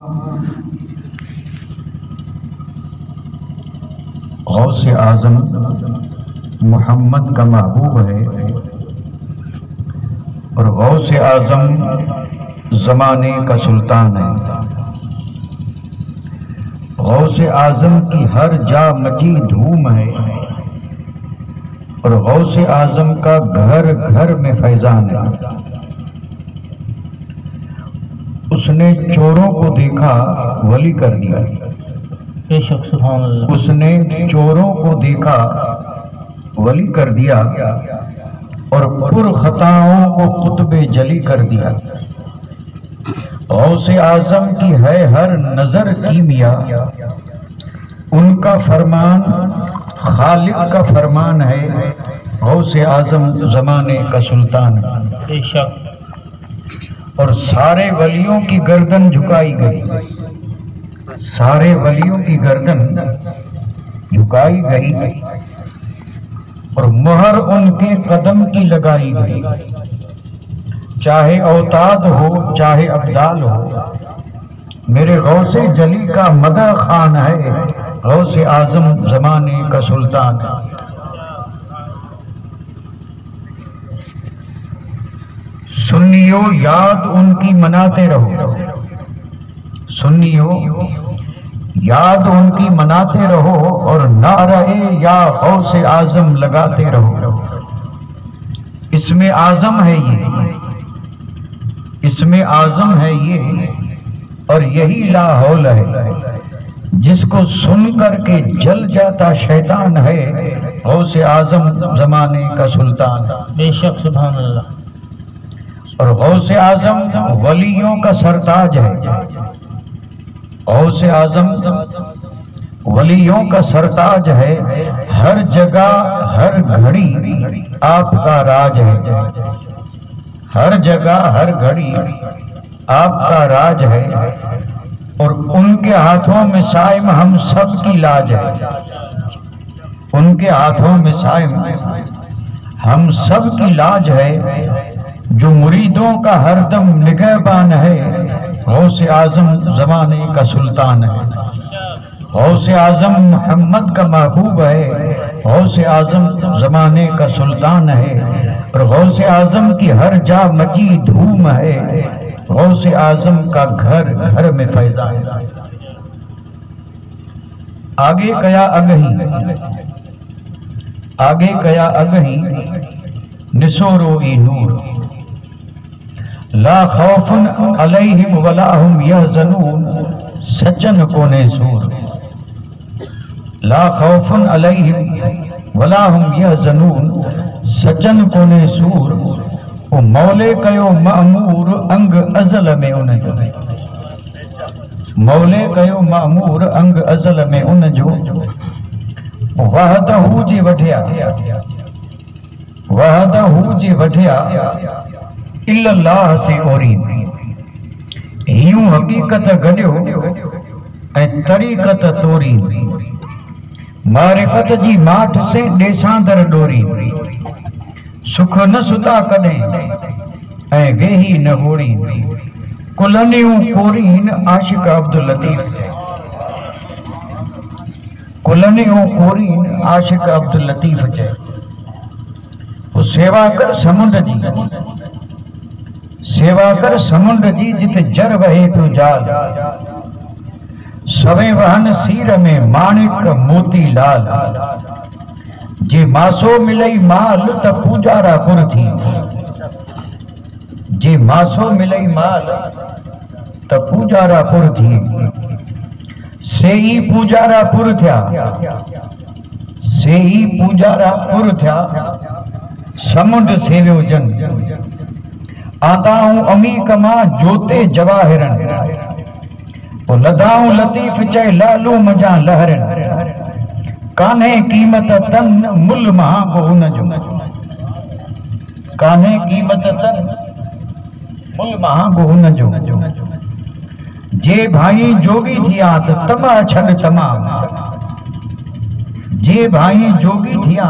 गौसे आजम मोहम्मद का महबूब है और गौसे आजम ज़माने का सुल्तान है। गौसे आजम की हर जा मची धूम है और गौसे आजम का घर घर में फैजान है। उसने चोरों को देखा वली कर दिया, बेशक सुभान अल्लाह। उसने चोरों को देखा वली कर दिया और पुरखताओं को कुतबे जली कर दिया। गौसे आजम की है हर नजर कीमिया, उनका फरमान खालिक का फरमान है। गौसे आजम जमाने का सुल्तान है। बेशक। और सारे वलियों की गर्दन झुकाई गई, सारे वलियों की गर्दन झुकाई गई और मुहर उनके कदम की लगाई गई। चाहे औताद हो चाहे अब्दाल हो, मेरे गौसे जली का मदा खान है। गौसे आजम जमाने का सुल्तान है। सुन्नियों याद उनकी मनाते रहो, सुन्नियों याद उनकी मनाते रहो और नारे या गौसे आजम लगाते रहो। इसमें आजम है ये, इसमें आजम है ये और यही लाहौल है जिसको सुन करके जल जाता शैतान है। गौसे आजम जमाने का सुल्तान। बेशक सुभान अल्लाह। और गौसे आजम वलियों का सरताज है। गौसे आजम वलियों का सरताज है। हर जगह हर घड़ी आपका राज है, हर जगह हर घड़ी आपका राज है और उनके हाथों में साइम हम सब की लाज है। उनके हाथों में साइम हम सब की लाज है, जो मुरीदों का हरदम निगहबान है। गौसे आजम जमाने का सुल्तान है। गौसे आजम मोहम्मद का महबूब है। गौसे आजम जमाने का सुल्तान है और गौसे आजम की हर जा मची धूम है। गौसे आजम का घर घर में फैजान है। आगे गया अगही, आगे गया अगही निसोरो ई नूर। ला खौफुन अलैहिम वला हुम यहज़नून, सज्जन कोने सूर। ला खौफुन अलैहिम वला हुम यहज़नून, सज्जन कोने सूर। ओ मौले कयो मामूर अंग अज़ल में उन जो, मौले कयो मामूर अंग अज़ल में उन जो। वहदहू जी वठिया, वहदहू जी वठिया इल्लल्लाह से ओरी। यूं हकीकत गड्यो ऐं तरीक़त तोरी। मारिफत जी माठ से ॾेसांदर डोरी। सुख न सुता कॾहिं ऐं वेही न होड़ी। कुलनियूं कोरीन आशिक अब्दुल लतीफ़, कुलनियूं कोरीन आशिक अब्दुल लतीफ़ चए। पोइ सेवा कर समुंड जी, सेवा कर समुंड जी जिते जर वहे पियो जाल। सवे वहन सीर में माणिक मोती लाल। जे मासो मिलई माल त पूजारा पुर थी, जे मासो मिलई माल त पूजारा पुर थी। से ही पूजारा पुर थिया, से ही पूजारा पुर थिया। समुंड सेवियो जन आताऊं अमी कमा जोते जवाहिरन। ओ लदाऊं लतीफ चए लालू मजा लहरन। कान्हे कीमत तन मुल महांगो हुन जो, कान्हे कीमत तन मुल महांगो हुन जो। जे भाई जोगी थिया त तमा छड़ तमाम, जे भाई जोगी थिया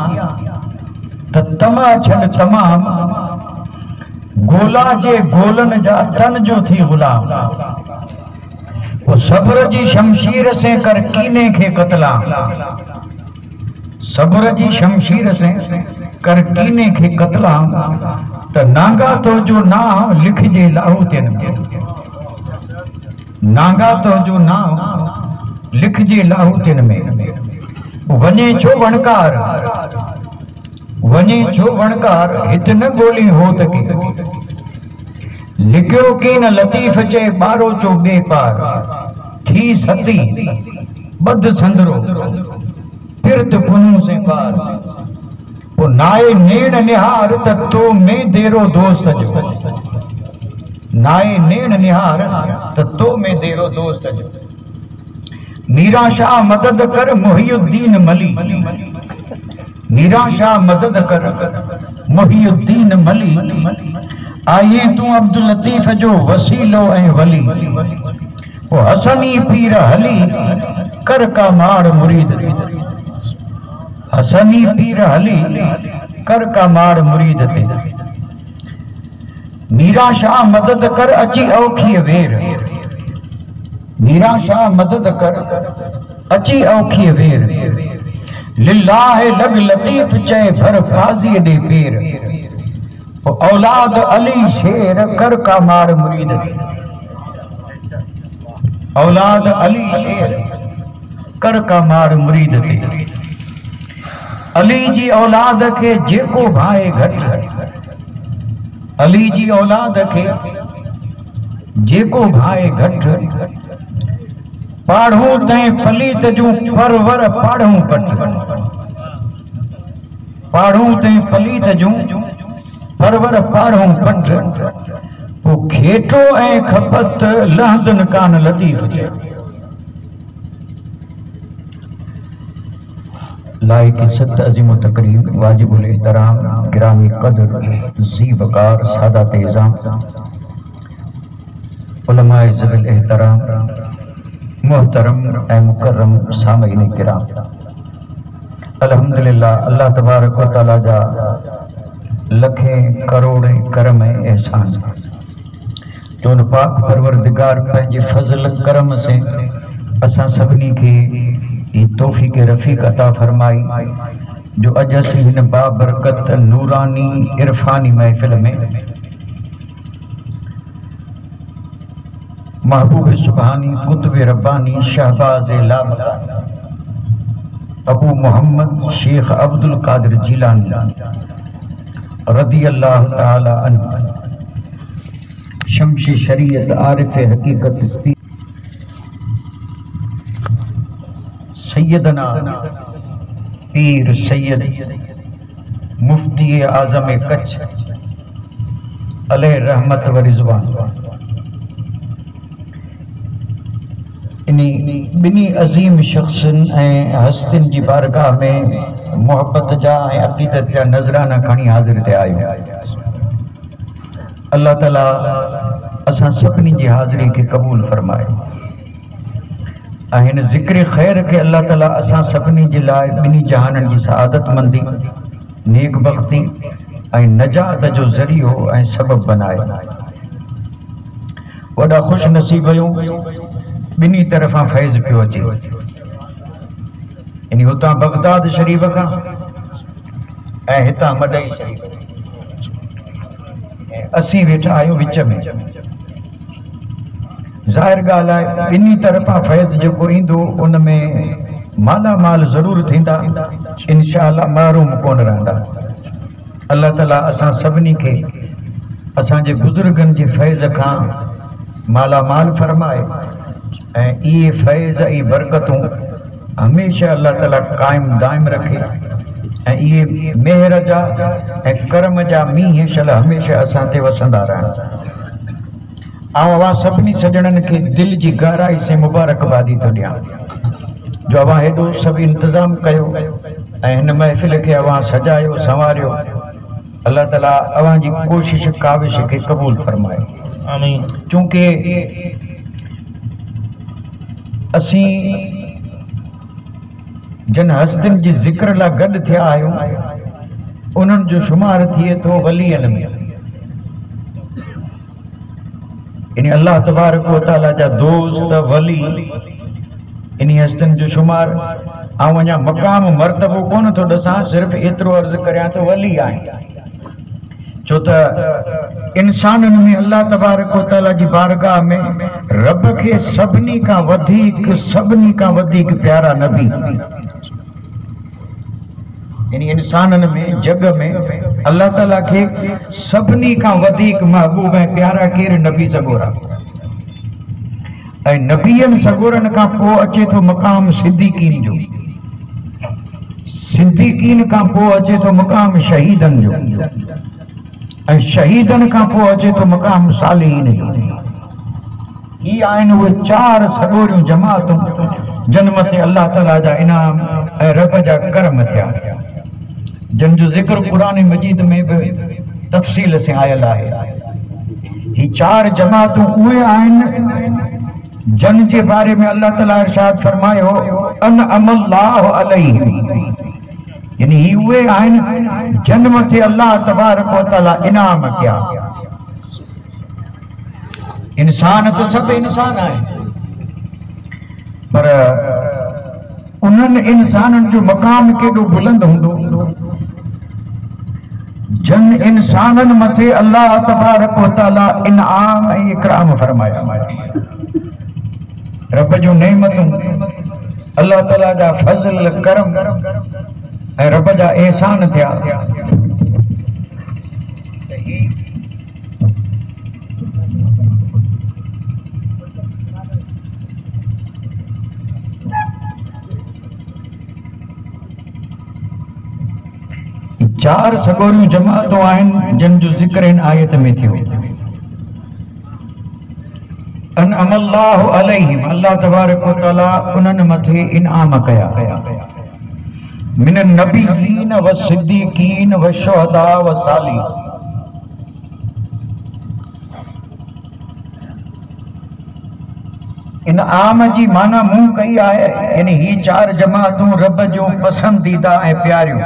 त तमा छड़ तमाम। गोला जे गोलन जा तन जो थी गुलाम। वो सब्र जी शमशीर से कर कीने खे कतला, सब्र जी शमशीर से कर कीने खे कतला, त नांगा तो जो नाम लिखजे लाहौतिन में, नांगा तो जो नाम लिखजे लाहौतिन में। वने छो वणकार, वने छो वणकार, हित न गोली होत की, लिखियो की न लतीफ चे बारो चो बेपार, थी सती बद संदरो फिरत पुनू से पार। वो नाए नेण निहार त तो में देरो दोस्त जो, नाए नेण निहार त तो में देरो दोस्त जो। मीरा शाह मदद कर मुहियुद्दीन मली, मीरा शाह मदद कर मुहियुद्दीन मली, आइए तू अब्दुल लतीफ जो वसीलो ऐं वली। वो हसनी पीर हली कर का मार मुरीद, हसनी पीर हली कर का मार मुरीद ते। मीरा शाह मदद कर अची औखी वेर, मीरा शाह मदद कर अची औखी वेर। लिल्लाह लग लतीफ चए भर फाज़ी दे पेर, औलाद अली शेर कर का मार मुरीद, औलाद अली शेर कर का मार मुरीद थे। अली जी औलाद के जेको भाए घट, अली जी औलाद के जेको भाए घट, पाढ़ू तैं पलीत जूं परवर पाढ़ू पट, पाढ़ू तैं पलीत जूं परवर पाढ़ू पट। वो खेटो ऐं खपत लहदन कान लतीफ जे। लाइक सत अजीम तकरीम वाजिबुल एहतराम गिरामी कदर जी वकार सादात इज़ाम उलमाए ज़बिल एहतराम मोहतरम ए मुकर्रम सामईन किराम, अल्हम्दुलिल्लाह अल्लाह तबारक व तआला जा लखें करोड़े करम ऐं एहसान जो उन पाक परवरदिगार पंहिंजे फज़ल करम से असां सभिनी खे ई तौफ़ीक़ रफ़ीक़ अता फरमाई जो अॼु असीं हिन बाबरकत नूरानी इरफानी महफ़िल में महबूब सुभानी कुतुब रब्बानी शहबाज लामकान अबू मोहम्मद शेख अब्दुल कादिर जीलानी रदी अल्लाह ताला अन्हु शमशी शरीयत आरिफ हकीकत सैयदना पीर सैयद मुफ्ती आज़म कच्छ अलैहि रहमत व रिज़वान इन्हीं बिनी अजीम शख्सन ऐं हस्तिन जी बारगाह में मोहब्बत जा ऐं अक़ीदत जा नज़राना खणी हाज़िर थिया आहियूं। अल्लाह ताला असां सभिनी जी हाज़िरी खे क़बूल फरमाए ऐं हिन ज़िक्र ख़ैर खे अल्लाह ताला असां सभिनी जे लाइ ॿिन्ही जहाननि जी सआदतमंदी नेक बख़्ती ऐं नजात जो ज़रियो ऐं सबब बनाए। वॾा ख़ुशि नसीब आहियूं ॿिन्ही तरफ़ां फैज़ पियो अचे, यानी हुतां बगदाद शरीफ़ खां ऐं हितां मदई शरीफ़, असीं वेठा आहियूं विच में। ज़ाहिर ॻाल्हि आहे ॿिन्ही तरफ़ां फैज़ जेको ईंदो उन में माला माल ज़रूरु थींदा, इंशाअल्लाह महरूम कोन रहंदा। अल्लाह ताला असां सभिनी खे असांजे बुज़ुर्गनि जे फैज़ खां माला माल फरमाए ऐं इहे फैज़ ऐं बरकतूं हमेशह अल्लाह ताला क़ाइम दाइम रखे ऐं इहे मेहर जा ऐं करम जा मींहं शल हमेशह असां ते वसंदा रहनि। अवां सभिनी सजणनि खे दिलि जी गहराई से मुबारकबादी थो ॾियां जो अवां हेॾो सभु इंतज़ाम कयो ऐं हिन महफ़िल खे अवां सजायो संवारियो। अल्लाह ताला अवां जी कोशिश काविश खे क़बूल फरमाए। आमीन। चूंकि असीं जिन हस्तिन जी ज़िक्र लाइ गॾु थिया आहियूं उन्हनि जो शुमार थिए थो वलीअनि में। इन अल्लाह तबारक व तआला जा दोस्त वली इन हस्तन जो शुमार आऊं अञा मक़ाम मर्तबो कोन थो ॾसां, सिर्फ़ एतिरो अर्ज़ करियां त वली आहे। छो त इंसाननि में अल्लाह तबारक व तआला जी बारगाह में रब खे सभिनी खां वधीक प्यारा नबी, यानी इंसाननि में जग में अल्लाह ताला खे सभिनी खां वधीक महबूब ऐं प्यारा केरु नबी सगोरा। ऐं नबीअनि सगोरनि खां पोइ अचे थो मक़ाम सिद्दीक़ीन जो, सिद्दीक़ीन खां पोइ अचे थो मक़ाम शहीदनि जो, ऐं शहीदनि खां पोइ अचे थो मक़ाम सालिहीन जो। ही आहिनि उहे 4 सगोरियूं जमातूं जन मथे अल्लाह ताला जा इनाम ऐं रब जा करम थिया, जिन जो ज़िक्र क़ुरान मजीद में भी तफ़सील से आयल आहे। ही 4 जमातूं उहे आहिनि जन जे बारे में अल्लाह ताला इरशाद फरमायो अन अमल्लाहु अलैहि, यानी ही उहे आहिनि जन मथे अल्लाह तबारक व तआला इनाम कया। इंसान तो सब इंसान आहिनि, पर उन्हनि इंसाननि जो मक़ाम केॾो बुलंद हूंदो जन इंसाननि मथे अल्लाह तबारक व तआला इनाम ऐं इकराम फरमाया। रब जो नेमतूं, अल्लाह ताला जा फज़ल करम ऐं रब जा एहसान थिया। 4 सगोरियूं जमातूं आहिनि जिन जो ज़िक्र इन आयत में थियो। अन अमल्लाहु अलैहिम, अल्लाह तबारक व तआला उन्हनि मथे इनाम कया। मिन नबीयीन व सिद्दीकीन व शुहदा व सालिहीन। इनाम जी माना मूं कई आहे, यानी ही 4 जमातूं रब जो पसंदीदा ऐं प्यारियूं,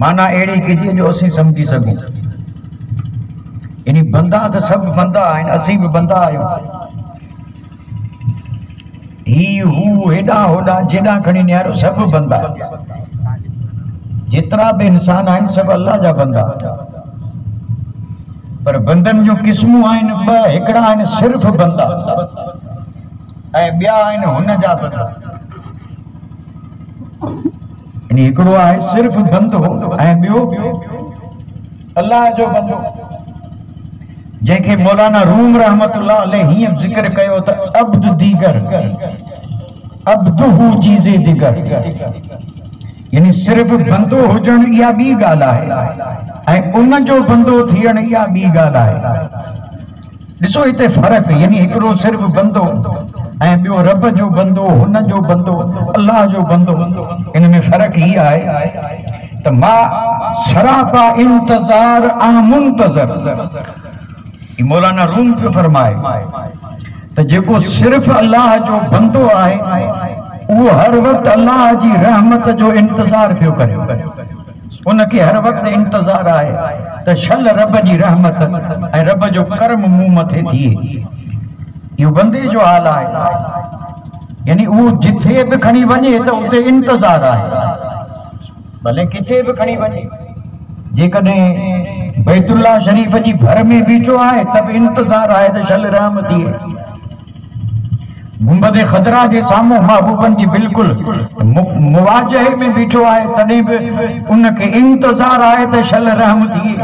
माना अहिड़ी कीजिए जो असीं समझी सघूं। यानी बंदा तो सब बंदा आहिनि, असीं भी बंदा आहियूं। ही हू हेॾा होॾा जेॾा खणी निहारो सब बंदा, जेतिरा भी इंसान आहिनि सब अल्लाह जा बंदा। पर बंदनि जो क़िस्मूं आहिनि 2, हिकिड़ा आहिनि सिर्फ़ बंदा ऐं ॿिया आहिनि हुन जा बंदा। यानी हिकिड़ो आहे सिर्फ़ बंदो ऐं ॿियो अल्लाह जो बंदो, जंहिंखे मौलाना रूम रहमतुल्लाह अलैह हीअं ज़िक्र कयो त अब्द दीगर अब्दुहु चीज़े दीगर, यानी सिर्फ़ बंदो हुजण इहा ॿी ॻाल्हि आहे ऐं उन जो बंदो थियण इहा ॿी ॻाल्हि आहे। ॾिसो हिते फ़र्क़ु, यानी हिकिड़ो सिर्फ़ बंदो ऐं ॿियो रब जो बंदो, हुन जो बंदो, अल्लाह जो बंदो। इन में फ़र्क़ु हीअ आहे त मां सरापा इंतज़ार आ मुंतज़र, मौलाना रूम पियो फरमाए त जेको सिर्फ़ अल्लाह जो बंदो आहे उहो हर वक़्तु अल्लाह जी रहमत जो इंतज़ार पियो करे, उनखे हर वक़्तु इंतज़ार आहे त शल रब जी रहमत ऐं रब जो करम मूं मथे थिए। इहो बंदे जो हाल आहे, यानी उहो जिथे बि खणी वञे त उते इंतज़ार आहे, भले किथे बि खणी वञे। जेकॾहिं बैतुल्लाह शरीफ़ जी भर में बीठो आहे त बि इंतज़ार आहे त शल रहम थिए। गुंबद ख़दरा जे साम्हूं महबूबनि जी बिल्कुलु मुवाजहे में बीठो आहे तॾहिं बि उनखे इंतज़ार आहे त शल रहम थिए,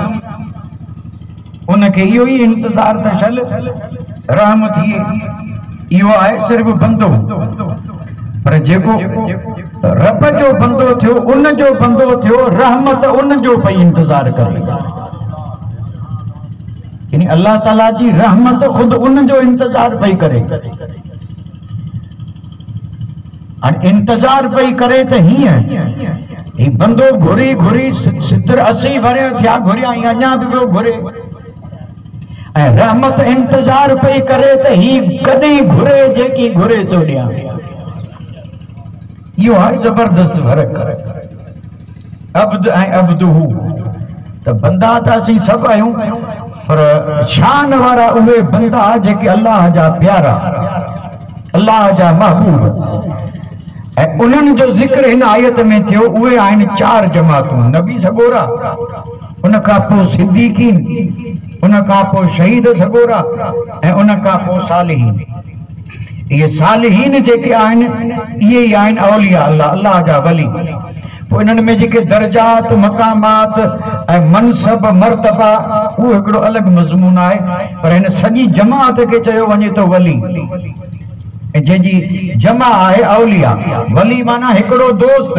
उनखे इहो ई इंतज़ार त शल रहम थिए। इहो आहे सिर्फ़ बंदो, पर जेको रब जो बंदो थियो, उन जो बंदो थियो, रहमत उन जो पई इंतज़ार करे, यानी अल्लाह ताला जी रहमत खुद उन जो इंतज़ार पई करे। हाणे इंतज़ार पई करे त हीअं ही बंदो घुरी घुरी 70-80 वरिया थिया घुरिया, अञा बि पियो घुरे, ऐं रहमत इंतज़ार पई करे त ही कॾहिं घुरे जेकी घुरे थो ॾियां। इहो आहे ज़बरदस्त फ़र्क़ु अब्द ऐं अब्दुहु। तो बंदा तो असीं सब आहियूं, पर शान वारा उहे बंदा जेके अल्लाह जा प्यारा, अल्लाह जा महबूब, ऐं उन्हनि जो ज़िक्र हिन आयत में थियो। उहे आहिनि 4 जमातूं, नबी सगोरा, उन खां पोइ सिद्दीकीन, उन खां पोइ शहीद सगोरा, ऐं उन खां पोइ सालिहीन। ये सालिहीन जेके आहिनि इहे ई आहिनि औलिया अल्लाह, अल्लाह जा वली। पोइ इन्हनि में जेके दर्जात, मक़ामात ऐं मनसब, मर्तबा, उहो हिकिड़ो अलॻि मज़मून आहे। पर हिन सॼी जमात खे चयो वञे थो वली, ऐं जंहिंजी जमा आहे औलिया। वली माना हिकिड़ो दोस्त,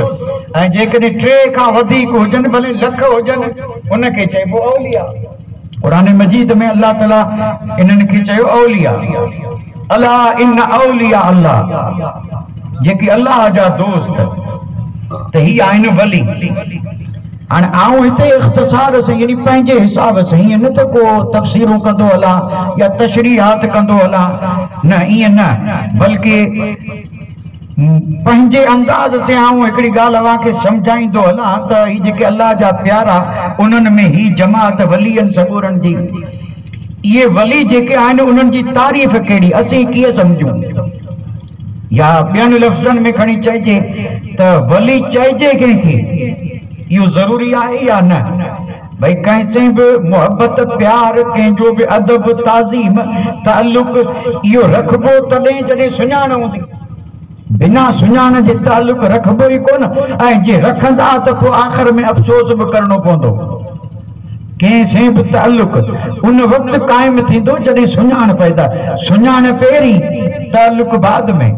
ऐं जेकॾहिं 3 खां वधीक हुजनि, भले लख हुजनि, उनखे चइबो औलिया। क़ुरान मजीद में अल्लाह ताला इन्हनि खे चयो औलिया। अला इन औलिया अल्लाह, जेके अल्लाह जा दोस्त, त ही आहिनि वली। हाणे आऊं हिते इख़्तिसार सां, यानी पंहिंजे हिसाब सां, ईअं न त को तफ़सीरूं कंदो हलां या तशरीहात कंदो हलां, न ईअं न, बल्कि पंहिंजे अंदाज़ से आऊं हिकिड़ी ॻाल्हि अव्हांखे सम्झाईंदो हलां त ही जेके अल्लाह जा प्यारा, उन्हनि में ही जमात वलीअनि सगोरनि जी, इहे वली जेके आहिनि उन्हनि जी तारीफ़ कहिड़ी, असीं कीअं सम्झूं, या ॿियनि लफ़्ज़नि में खणी चइजे त वली चइजे कंहिंखे, इहो ज़रूरी आहे या न? भई कंहिंसे बि मोहबत, प्यार, कंहिंजो बि अदब, ताज़ीम, ताल्लुक़ इहो रखबो तॾहिं जॾहिं सुञाण हूंदी। बिना सुञाण जे ताल्लुक़ रखबो ई कोन, ऐं जे रखंदा त पोइ आख़िर में अफ़सोस बि करणो पवंदो। कंहिंसे बि ताल्लुक़ उन वक़्तु क़ाइमु थींदो जॾहिं सुञाण पैदा, सुञाण पहिरीं, ताल्लुक़ बाद में।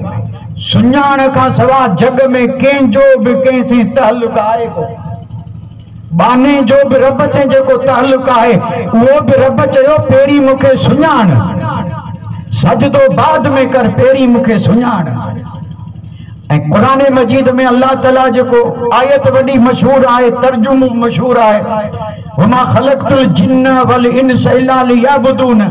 सुञाण खां सवाइ जग में कंहिंजो बि कंहिंसे ताल्लुक़ आहे कोन। बाने जो बि रब से जेको ताल्लुक़ आहे, उहो बि रब चयो पहिरीं मूंखे सुञाण, सजदो बाद में कर, पहिरीं मूंखे सुञाण। ऐं क़ुरान मजीद में अल्लाह ताला जेको आयत वॾी मशहूर आहे, तर्जुमो मशहूर आहे, वमा ख़लक़तुल जिन्न वल इंसा इल्ला लियअबुदून।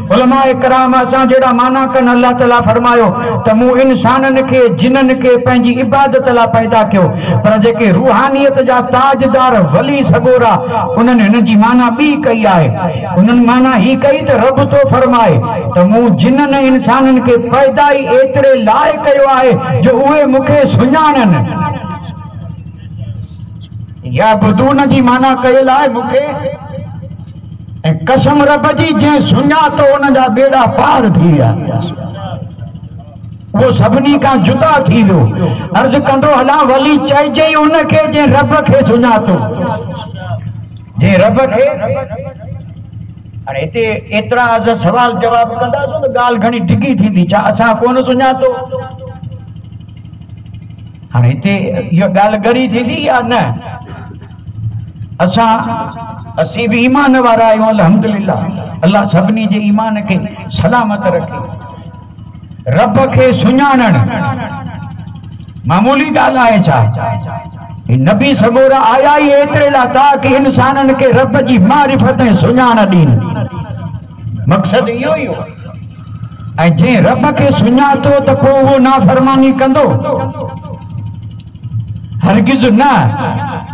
उलमाए कराम असां जहिड़ा माना कनि, अल्लाह ताला फरमायो त मूं इंसाननि खे, जिन्ननि खे पंहिंजी इबादत लाइ पैदा कयो। पर जेके रूहानियत जा ताजदार वली सगोरा, उन्हनि हिन जी माना ॿी कई आहे। उन्हनि माना ही कई त रब थो फरमाए त मूं जिन्ननि इंसाननि खे पैदा ई एतिरे लाइ कयो आहे जो उहे मूंखे सुञाणनि। या बुदून जी माना कयल आहे मूंखे, ऐं कसम रब जी जंहिं सुञातो उन जा बेड़ा पार थी विया, वो सभिनी खां जुदा थी वियो। अर्ज़ कंदो हलां, वली चइजे उनखे जंहिं रब खे सुञातो, जंहिं रब खे। हाणे हिते एतिरा अज सवाल जवाब कंदासीं त ॻाल्हि घणी डिघी थींदी, छा असां कोन सुञातो? हाणे हिते इहा ॻाल्हि ॻरी थींदी या न? असीं बि ईमान वारा आहियूं, अल्हम्दुलिल्लाह, अल्लाह सभिनी जे ईमान खे सलामत रखे। रब खे सुञाणणु मामूली ॻाल्हि आहे छा? नबी सगोरा आया ई एतिरे लाइ ताकि इंसाननि खे रब जी मारिफत ऐं सुञाण ॾीनि, मक़सदु इहो ई हो। ऐं जंहिं रब खे सुञातो त पोइ उहो नाफ़रमानी कंदो? हरगिज़ न।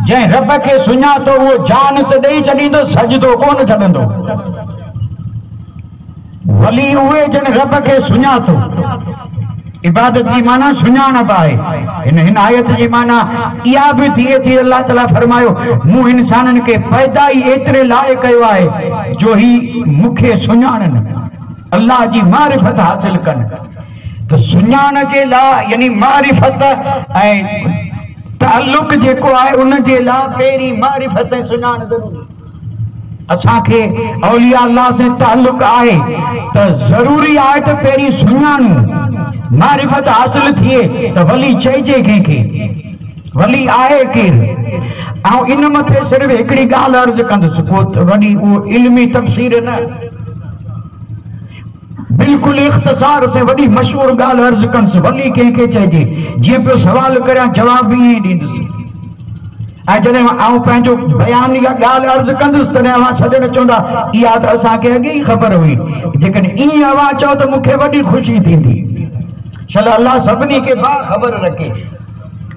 जंहिं रब खे सुञातो उहो जान त ॾेई छॾींदो, सजदो कोन छॾंदो। वली उहे जिन रब खे सुञातो। इबादत जी माना सुञाणप आहे। हिन आयत जी माना इहा बि थिए थी, अल्लाह ताला फरमायो मूं इंसाननि खे पैदा ई एतिरे लाइ कयो आहे जो ही मूंखे सुञाणनि, अल्लाह जी मारिफत हासिल कनि। त सुञाण जे लाइ यानी मारिफत ऐं ताल्लुक़ जेको आहे उन जे लाइ पहिरीं मारिफत ऐं सुञाण ज़रूरी। असांखे औलिया अल्लाह से ताल्लुक़ आहे त ज़रूरी आहे त पहिरीं सुञाणूं, मारिफत हासिल थिए त वली चइजे कंहिंखे, वली आहे केरु। ऐं इन मथे सिर्फ़ु हिकिड़ी ॻाल्हि अर्ज़ु कंदुसि, को वॾी उहो इल्मी तफ़सीर न, बिल्कुलु इख़्तिसार से वॾी मशहूर ॻाल्हि अर्ज़ु कंदुसि, वली कंहिंखे चइजे। जीअं पियो सवाल करियां जवाब बि ईअं ॾींदुसि। ऐं जॾहिं आउं पंहिंजो बयान या ॻाल्हि अर्ज़ु कंदुसि तॾहिं अवां सॼण चवंदा इहा त असांखे अॻे ई ख़बर हुई। जेकॾहिं ईअं अवां चओ त मूंखे वॾी ख़ुशी थींदी। छल अल्लाह सभिनी खे बाख़बर रखे।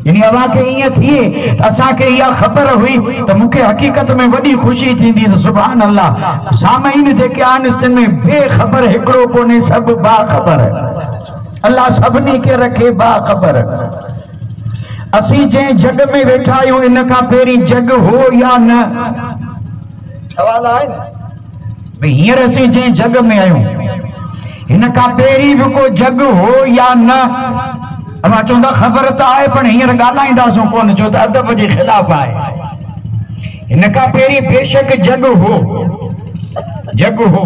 यानी अवां खे ईअं थिए असांखे इहा ख़बर हुई त मूंखे हक़ीक़त में वॾी ख़ुशी थींदी त सुभान अल्लाह सामईन जेके आहिनि सिन में बेख़बर हिकिड़ो कोन्हे, सभु बाख़बर। अल्लाह सभिनी खे रखे बाख़बर। असीं जंहिं जग में वेठा आहियूं इन खां पहिरीं जग हो या न? सवाल आहे भई हींअर असीं जंहिं जग में आहियूं हिन खां पहिरीं बि को जग हो या न? अवां चवंदा ख़बर त आहे पर हींअर ॻाल्हाईंदासूं कोन, छो त अदब जे ख़िलाफ़ आहे। हिन खां पहिरीं बेशक जग हो, जग हो।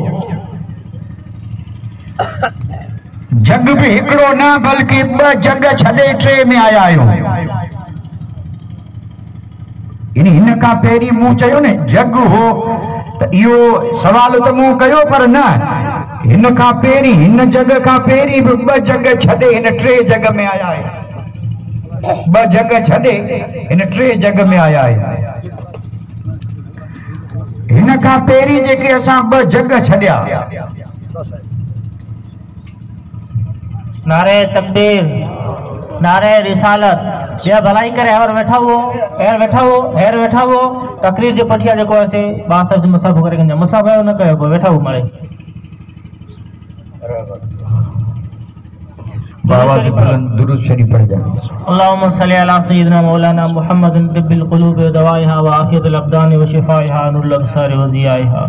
जग भी हिकिड़ो न बल्कि ॿ जग छॾे टे में आया आहियूं। हिन खां पहिरीं मूं चयो न जग हो त इहो सवाल त मूं कयो, पर न हिन खां पहिरीं हिन जग खां पहिरीं बि ॿ जग छॾे हिन टे जग में आया आहिनि। ॿ जग छॾे हिन टे जग में आया आहिनि। हिन खां पहिरीं जेके असां ॿ जग छॾिया, नारे तकबीर, नारे रिसालत, या भलाई करे हेर वेठा हो, हेर वेठा हो, हेर वेठा हो। तकरीर जो पठिया जेको आहे बासर से मुसाफ़ो करे कंदा, मुसाफ़ो न कयो, वेठा हो मारे बाबा जी दुरूद शरीफ पढ़ जा। अल्लाहुम्मा सल्ली अला सय्यिदिना मौलाना मुहम्मदिन तिब्बिल क़ुलूब व दवाइहा व आफियतिल अब्दान व शिफाइहा नूरुल अब्सार व ज़ियाइहा।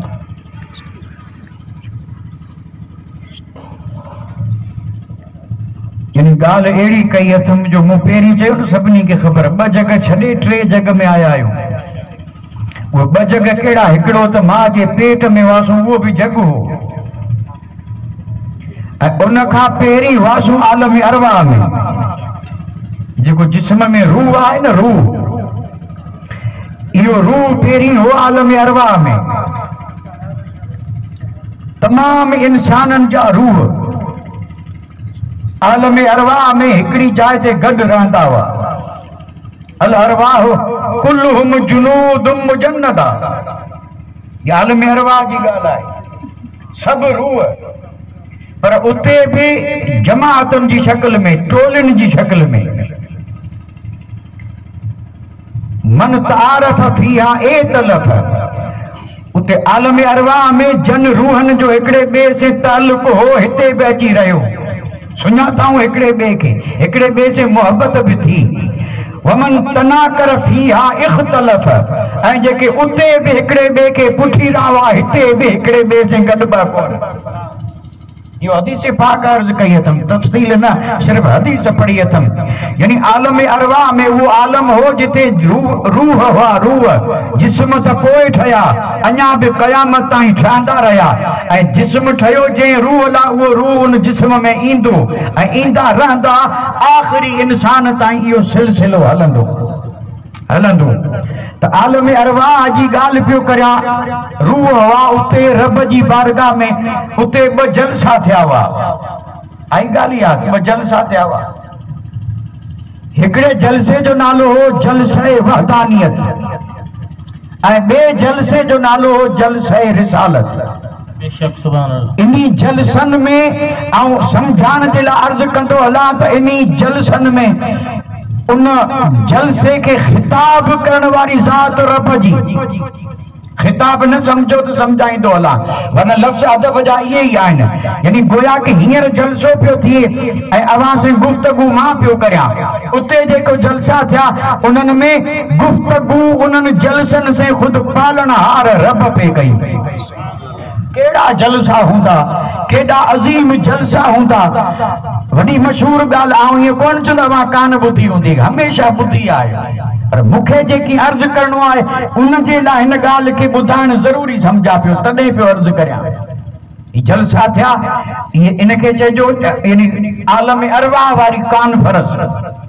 यानी ॻाल्हि अहिड़ी कई अथमि जो मूं पहिरीं चयो न सभिनी खे ख़बर, ॿ जग छॾे टे जग में आया आहियूं। उहे ॿ जग कहिड़ा? हिकिड़ो त मां जे पेट में वासूं, उहो बि जग हो, ऐं उन खां पहिरीं वासूं आलम अरवाह में, जेको जिस्म में रूह आहे न, रूह, इहो रूह पहिरीं हो आलम अरवाह में। तमाम इंसाननि जा रूह आलम अरवाह में हिकिड़ी जाइ ते गॾु रहंदा हुआ। अल अरवाह कुल्लुहुम जुनूदुम मुजन्नदा, ये आलम अरवाह जी ॻाल्हि आहे। सभु रूह, पर उते बि जमाअतुनि जी शक्ल में, टोलियुनि जी शक्ल में। मन तारफ़ फीहा एतलफ़, उते आलम अरवाह में जन रूहनि जो हिकिड़े ॿिए से ताल्लुक़ हो, हिते बि अची रहियो। सुञाताऊं हिकिड़े ॿिए खे, हिकिड़े ॿिए से मोहबत बि थी। वमन तनाकर फीहा इख्तलफ, ऐं जेके उते बि हिकिड़े ॿिए खे पुठी रहा हुआ, हिते बि हिकिड़े ॿिए से गॾिबा कोन। इहो हदीस पाक अर्ज़ कई अथमि, तफ़सील न, सिर्फ़ हदीस पढ़ी अथमि। यानी आलम अरवाह में उहो आलम हो जिते रूह हुआ, रूह। जिस्म त पोइ ठहिया, अञा बि क़यामत ताईं ठहंदा रहिया, ऐं जिस्म ठहियो जंहिं रूह लाइ, उहो रूह उन जिस्म में ईंदो ऐं ईंदा रहंदा आख़िरी इंसान ताईं। इहो सिलसिलो हलंदो हलंदो। त आलम अरवाह जी ॻाल्हि पियो करियां। रूह हुआ उते रब जी बारगाह में, उते ॿ जलसा थिया हुआ। आई ॻाल्हि यादि, ॿ जलसा थिया हुआ। हिकिड़े जलसे जो नालो हो जलसे वहदानियत, ऐं ॿिए जलसे जो नालो हो जलसे रिसालत। इन्ही जलसनि में ऐं सम्झाइण जे लाइ अर्ज़ कंदो हलां त इन्ही जलसनि में उन जलसे के खिताब करण वारी ज़ात रब जी। खिताब न समझो तो समझाईंदो हलां, वरना लफ़्ज़ अदब जा इहे ई आहिनि। यानी गोया कि हींअर जलसो पियो थिए ऐं अवां से गुफ़्तगू मां पियो करियां। उते जेको जलसा थिया उन्हनि में गुफ़्तगू उन्हनि जलसनि से ख़ुदि पालनहार रब पे कई। केड़ा जलसा हूंदा, केड़ा अज़ीम जलसा हूंदा। वॾी मशहूर ॻाल्हि, आउं ईअं कोन चवंदो अवां कान ॿुधी हूंदी, हमेशह ॿुधी आहे, पर मूंखे जेकी अर्ज़ करणो आहे उन जे लाइ हिन ॻाल्हि खे ॿुधाइण ज़रूरी सम्झा पियो, तॾहिं पियो अर्ज़ करियां। ही जलसा थिया, इनखे चइजो यानी आलम अरवाह वारी कॉन्फ्रेंस।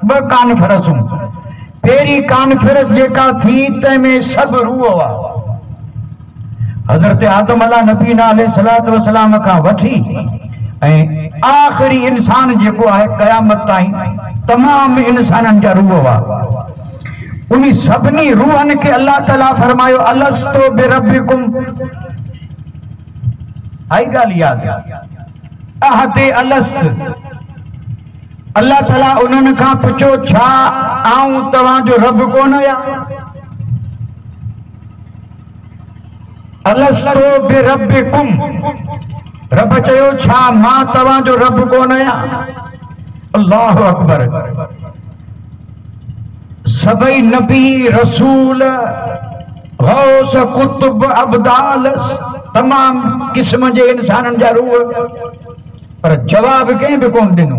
ॿ कॉन्फ्रेंसूं। पहिरीं कॉन्फ्रेंस जेका थी तंहिंमें सभु रूह हुआ। हज़रत आदम नबी अलैहिस्सलातु वस्सलाम खां वठी ऐं आख़िरी इंसान जेको आहे क़यामत ताईं तमाम इंसाननि जा रूह हुआ। उन सभिनी रूहनि खे अल्लाह ताला फरमायो अलस्तु बिरब्बिकुम। आई ॻाल्हि यादि, अहदे अलस्त, अल्लाह ताला उन्हनि खां पुछो छा आऊं तव्हांजो रब कोन आहियां? अलस्तो बिरब्बिकुम, रब चयो छा मां तव्हांजो रब कोन आहियां? अल्लाहु अकबर। सभई नबी रसूल गौस कुतुब अब्दाल तमाम किस्म जे इंसाननि जा रूह, पर जवाब कंहिं बि कोन ॾिनो।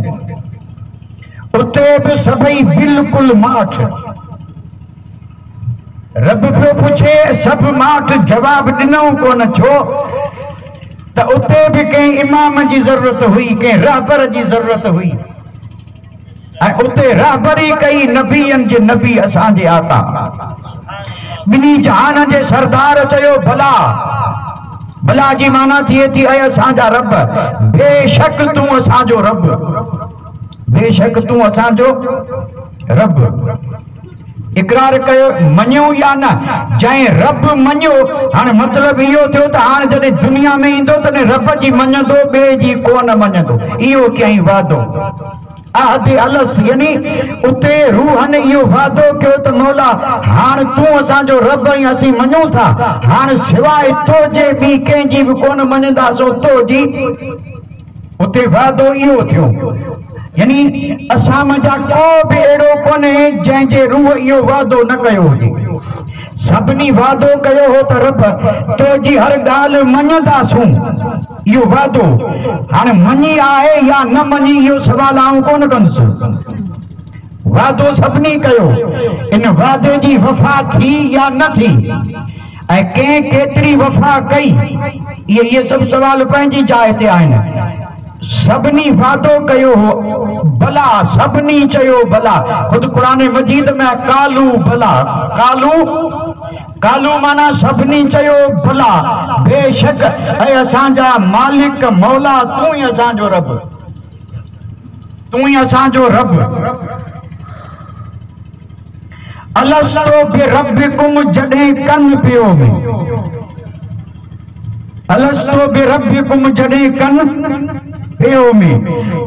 उते बि सभई बिल्कुलु माठ। रब पियो पुछे, सभु माठ जवाब ॾिनऊं कोन। छो त उते बि कंहिं इमाम जी ज़रूरत हुई, कंहिं रहबर जी ज़रूरत हुई, ऐं उते रहबरी कई नबियनि जे नबी असांजे आका ॿिन्ही जहान जे सरदार चयो भला। भला जी माना थिए थी ऐं असांजा रब, बेशक तूं असांजो रब, बेशक तूं असांजो रब। इकरार कयो, मञो या न? जंहिं रब मञो, हाणे मतिलबु इहो थियो त हाणे जॾहिं दुनिया में ईंदो तॾहिं रब जी मञंदो, ॿिए जी कोन मञंदो। इहो कयईं वादो। आहदे अलस, यानी उते रूहनि इहो वादो कयो त मौला हाणे तूं असांजो रब ऐं असीं मञूं था, हाणे सवाइ तो जे ॿी कंहिंजी बि कोन मञंदासीं तो जी। उते वादो इहो थियो, यानी असां मंझां को बि अहिड़ो कोन्हे जंहिंजे रूह इहो वादो न कयो हुजे। सभिनी वादो कयो हो त रब तो जी हर ॻाल्हि मञंदासूं, इहो वादो। हाणे मञी आहे या न मञी इहो सवाल आऊं कोन कंदुसि। वादो सभिनी कयो, इन वादे जी वफ़ा थी या न थी, ऐं कंहिं केतिरी वफ़ा कई, इहे सभु सवाल पंहिंजी जाइ ते आहिनि। सभिनी वादो कयो हो भला, सभिनी चयो भला। खुद कुरान मजीद में कालू भला, कालू माना सभिनी चयो भला, बेशक ऐं असांजा मालिक मौला तूं ई असांजो रब, तूं ई असांजो रब। अलस्तो बिरब्बिकुम जॾहिं कन पियो में, अलस्तो बिरब्बिकुम जॾहिं कन पियो में,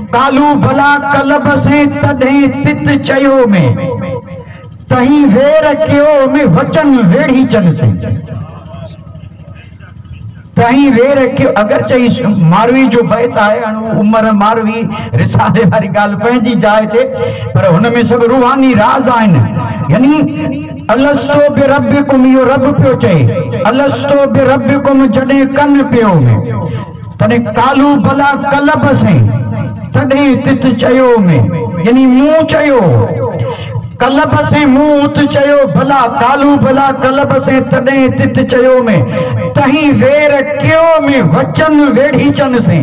कालू भला कलब से तॾहिं तित चयो में, तहीं वेर कयो में वचन वेड़ी चन से, तहीं वेर कयो। अगर चई मारवी जो बैत आहे, उमर मारवी रिसाले वारी ॻाल्हि पंहिंजी जाइ ते, पर हुन में सभु रूहानी राज आहिनि। यानी अलस्तो बिरब्बिकुम, इहो रब पियो चए, अलस्तो बिरब्बिकुम जॾहिं कन पियो में, तॾहिं कालू भला कलब से तॾहिं तित चयो में, यानी मुंहुं चयो, कलब से मुंह उत चयो भला, कालू भला कलब से तॾहिं तित चयो में, तहीं वेर कयो में वचन वेड़ी चन से,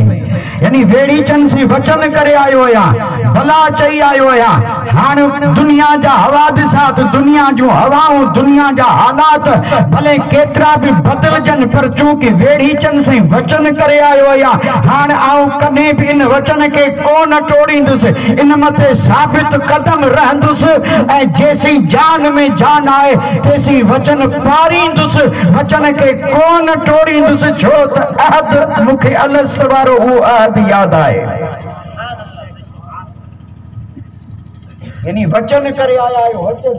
यानी वेड़ी चन से वचन करे आयो आहियां, भला चई आयो आहियां। हाणे दुनिया जा हवादिसात, दुनिया जूं हवाऊं, दुनिया जा हालात भले केतिरा बि बदिलजनि, पर चूंकि वेड़ी चन से वचन करे आयो आहियां, हाणे आऊं कॾहिं बि इन वचन खे कोन टोड़ींदुसि, इन मथे साबित कदम रहंदुसि, ऐं जेसीं जान में जान आहे तेसीं वचन पारींदुसि, वचन खे कोन टोड़ींदुसि। छो त अहद मूंखे अलस्त वारो उहो अहद यादि आहे, यानी वचन करे आया आहियो, वचन।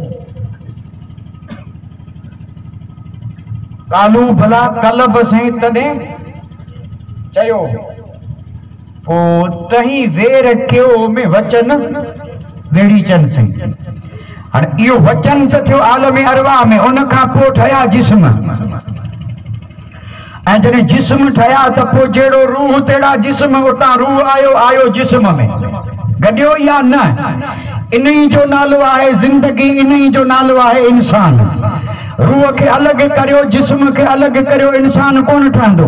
कालू भला कलब से तॾहिं चयो, पोइ तहीं वेर कयो में वचन वेड़ी चन से। हाणे इहो वचन त थियो आलम अरवाह में, उन खां पोइ ठहिया जिस्म, ऐं जॾहिं जिस्म ठहिया त पोइ जहिड़ो रूह तहिड़ा जिस्म, उतां रूह आयो जिस्म में, गॾियो या न? इन ई जो नालो आहे ज़िंदगी, इन ई जो नालो आहे इंसान। रूह खे अलॻि करियो, जिस्म खे अलॻि करियो, इंसान कोन ठहंदो।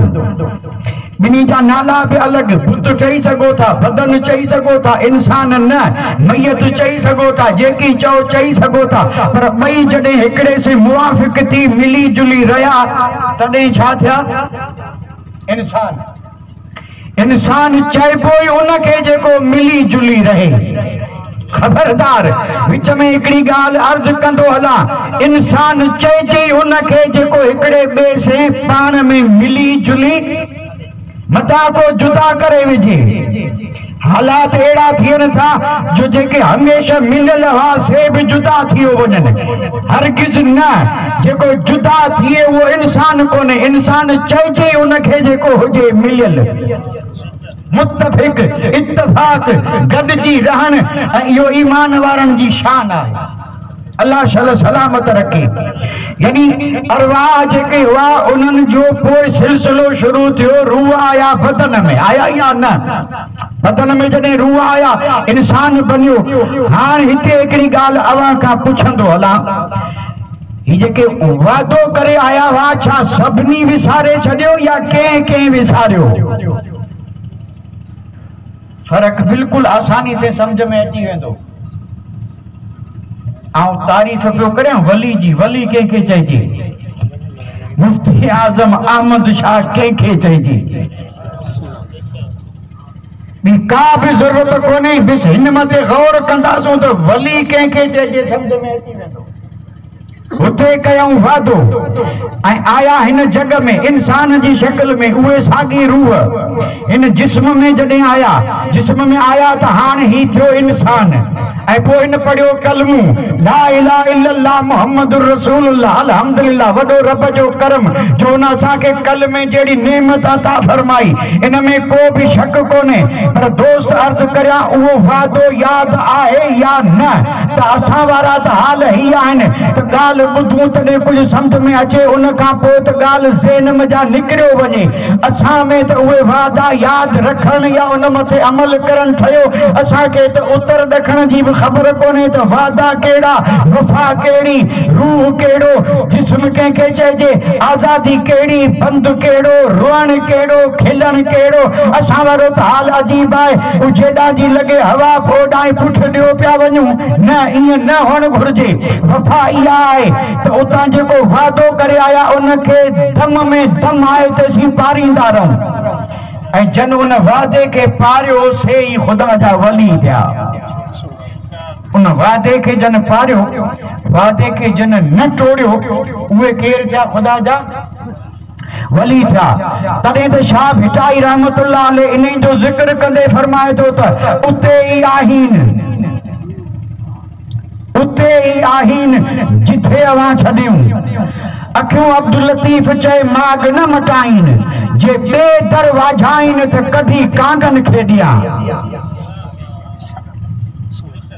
ॿिन्ही जा नाला बि अलॻि, बुत चई सघो था, बदन चई सघो था, इंसान न, मैयत चई सघो था, जेकी चओ चई सघो था, पर ॿई जॾहिं हिकिड़े से मुवाफ़िक़ थी मिली जुली रहिया तॾहिं छा थिया? इंसान। इंसान चइबो ई उनखे जेको मिली जुली रहे। खबरदार, विच में हिकिड़ी ॻाल्हि अर्ज़ कंदो हलां, इंसान चइजे उनखे जेको हिकिड़े ॿिए से पाण में मिली जुली मता को जुदा करे विझे। हालात अड़ा थियन था जो जेके हमेशा मिलियल हुआ से भी जुदा थियो वञनि। हरगिज़ न, जेको जुदा थिए वो इंसान कोन्हे। इंसान चइजे उनखे जेको हुजे मिलियल, मुत्तफ़िक़, इत्तफ़ाक़, गॾिजी रहण। इहो ईमान वारनि जी शान आहे। अल्लाह शल सलामत रखे। यानी अरवाह जेके हुआ उन्हनि जो पोइ सिलसिलो शुरू थियो। रूह आया बदन में, आया या न? बदन में जॾहिं रूह आया इंसान बनियो। हाणे हिते हिकिड़ी ॻाल्हि अवां खां पुछंदो हलां, ही जेके वादो करे आया हुआ छा सभिनी विसारे छॾियो या कंहिं कंहिं विसारियो? फ़र्क़ु बिल्कुलु आसानी से सम्झ में अची वेंदो। आऊं तारीफ़ पियो करियां वली जी। वली कंहिंखे चइजे? मुफ्ती आज़म अहमद शाह कंहिंखे चइजे? ॿी का बि ज़रूरत कोन्हे। बस हिन मथे गौर कंदासूं त वली कंहिंखे चइजे सम्झ में अची वेंदो। हुते कयूं वादो ऐं आया हिन जग में इंसान जी शक्ल में। उहे साॻी रूह हिन जिस्म में जॾहिं आया, जिस्म में आया त हाणे ही थियो इंसान। ऐं पोइ हिन पढ़ियो कलमू ला इलाहा इल्लल्लाह मुहम्मदुर रसूलुल्लाह। अल्हम्दुलिल्लाह, वॾो रब जो करम जो उन असांखे कल में जहिड़ी नेमत अता फरमाई, इन में को बि शक कोन्हे। पर दोस्त अर्ज़ करियां, उहो वादो यादि आहे या न? त असां वारा त हाल ही आहिनि त ॻाल्हि ॿुधूं तॾहिं कुझु सम्झ में अचे, उन खां पोइ त ॻाल्हि ज़हन में जा निकिरियो वञे। असां में त उहे वादा यादि रखण या उन मथे अमल करण ठहियो। असांखे त उत्तर ॾखण जी बि ख़बर कोन्हे त वादा कहिड़ा, वफ़ा कहिड़ी, रूह कहिड़ो, जिस्म कंहिंखे चइजे, आज़ादी कहिड़ी, बंदि कहिड़ो, रोअण कहिड़ो, खिलण कहिड़ो। असां वारो त हाल अजीब आहे। उजेॾा जी लॻे हवा फोॾां पुठ ॾियो पिया वञूं। न, ईअं न हुअणु घुरिजे। वफ़ा इहा आहे त उतां जेको वादो करे आया उनखे दम में दम आहे त असीं पारींदा रहूं। ऐं जन उन वादे खे पारियो से ई ख़ुदा जा वली थिया। उन वादे के जन पारियो, वादे के जन न तोड़ियो, उहे केर थिया? ख़ुदा जा वली थिया। तॾहिं त शाह भिटाई रहमतुल्लाह अलैह इन जो ज़िक्र कंदे फरमाए थो त उते ई आहिनि, उते ई आहिनि जिथे अवां छॾियूं। अखियूं अब्दुल लतीफ़ चए माग न मटाइनि, जे ॿे दर वाझाइनि त कढी कांगन खे ॾियां।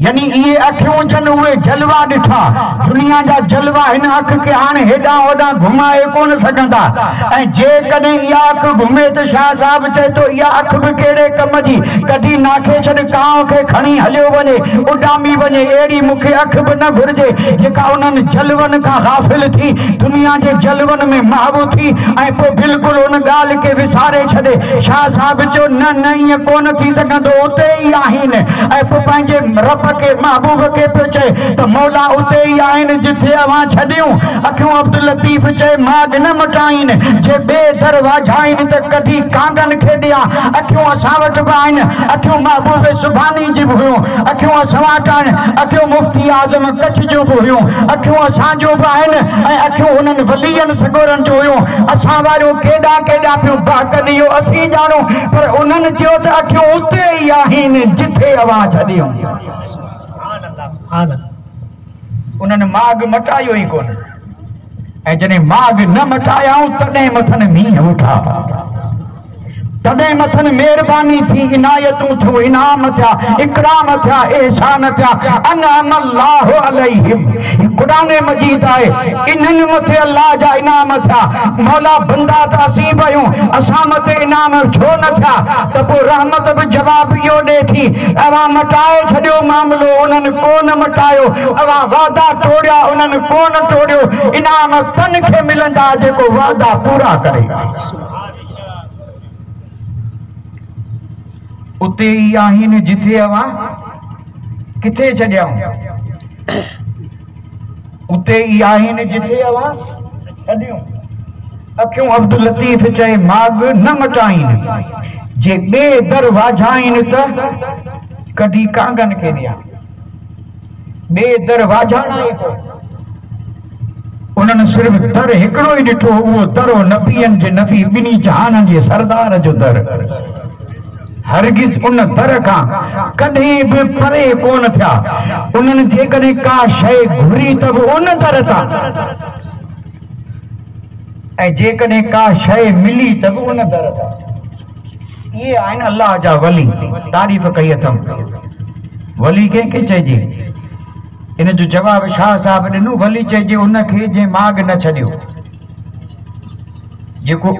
यानी ये अखियों जन उहे जलवा ॾिठा, दुनिया जा जलवा हिन अख के हाणे हेॾां होॾां घुमाए कोन सघंदा। ऐं जेकॾहिं इहा अख घुमे त शाह साहब चए थो इहा अख बि कहिड़े कम जी, कढी नाखे छॾ कांव खे खणी हलियो वञे, उॾामी वञे। अहिड़ी मूंखे अख बि न घुरिजे जेका उन्हनि जलवनि खां गाफ़िल थी, दुनिया जे जलवनि में महबू थी ऐं पोइ बिल्कुलु उन ॻाल्हि खे विसारे छॾे। शाह साहब चयो न न, ईअं कोन थी सघंदो, उते ई आहिनि। ऐं पोइ पंहिंजे रब के महबूब के पे चए तो मौला उते ही आइन जिथे अवां छॾियूं। अखियूं अब्दुल लतीफ़ चए माग न मटाइन, जे बे दर वाझाइन त कढी कांगन खे ॾियां। अखियूं असां वटि बि आहिनि, अखियूं महबूब सुभानी जी बि हुयूं, अखियूं असां वटि आहिनि, अखियूं मुफ्ती आज़म कच्छ जूं बि हुयूं, अखियूं असांजूं बि आहिनि ऐं अखियूं हुननि वलीअनि सगोरनि जूं हुयूं। असां वारियूं केॾा केॾा पियूं बाक़द इहो असीं ॼाणूं, पर उन्हनि चयो त अखियूं उते ई आहिनि जिथे अवां छॾियूं। उन्हनि माग मटायो ई कोन, ऐं जॾहिं माग न मटायाऊं तॾहिं मथनि मींहं उठा, तॾहिं मथनि महिरबानी थी, इनायतूं थियूं, इनाम थिया, इकराम थिया, एहसान थिया। अनअम अल्लाहु अलैहिम, क़ुरान मजीद आहे, इन्हनि मथे अल्लाह जा इनाम थिया। मौला बंदा त असीं बयूं, असां मथे इनाम छो न थिया? त पोइ रहमत बि जवाब इहो ॾे थी, अवां मटाए छॾियो मामिलो, उन्हनि कोन मटायो, अवां वादा तोड़िया, उन्हनि कोन तोड़ियो। इनाम तन खे मिलंदा जेको वादा पूरा करे। उते ई आहिनि जिथे अवां किथे छॾियाऊं, उते ई आहिनि जिथे अवां छॾियूं। अखियूं अब्दुल लतीफ़ चए माग न मटाइन, जे ॿे दर वाझाइन त कढी कांगन खे ॾियां। ॿे दर वाझाइणो ई कोन, उन्हनि सिर्फ़ दर हिकिड़ो ई ॾिठो, उहो दर नबीअनि जे नबी ॿिन्ही जहाननि जे सरदार जो दर। हरगिज़ उन दर खां कॾहिं बि परे कोन थिया। उन्हनि जेकॾहिं का शइ घुरी त बि उन दर तां, ऐं जेकॾहिं का शइ मिली त बि उन दर तां। इहे आहिनि अल्लाह जा वली। तारीफ़ कई अथऊं। वली कंहिंखे चइजे? इन जो जवाब शाह साहब ॾिनो, वली चइजे उनखे जंहिं माॻ न छॾियो, जेको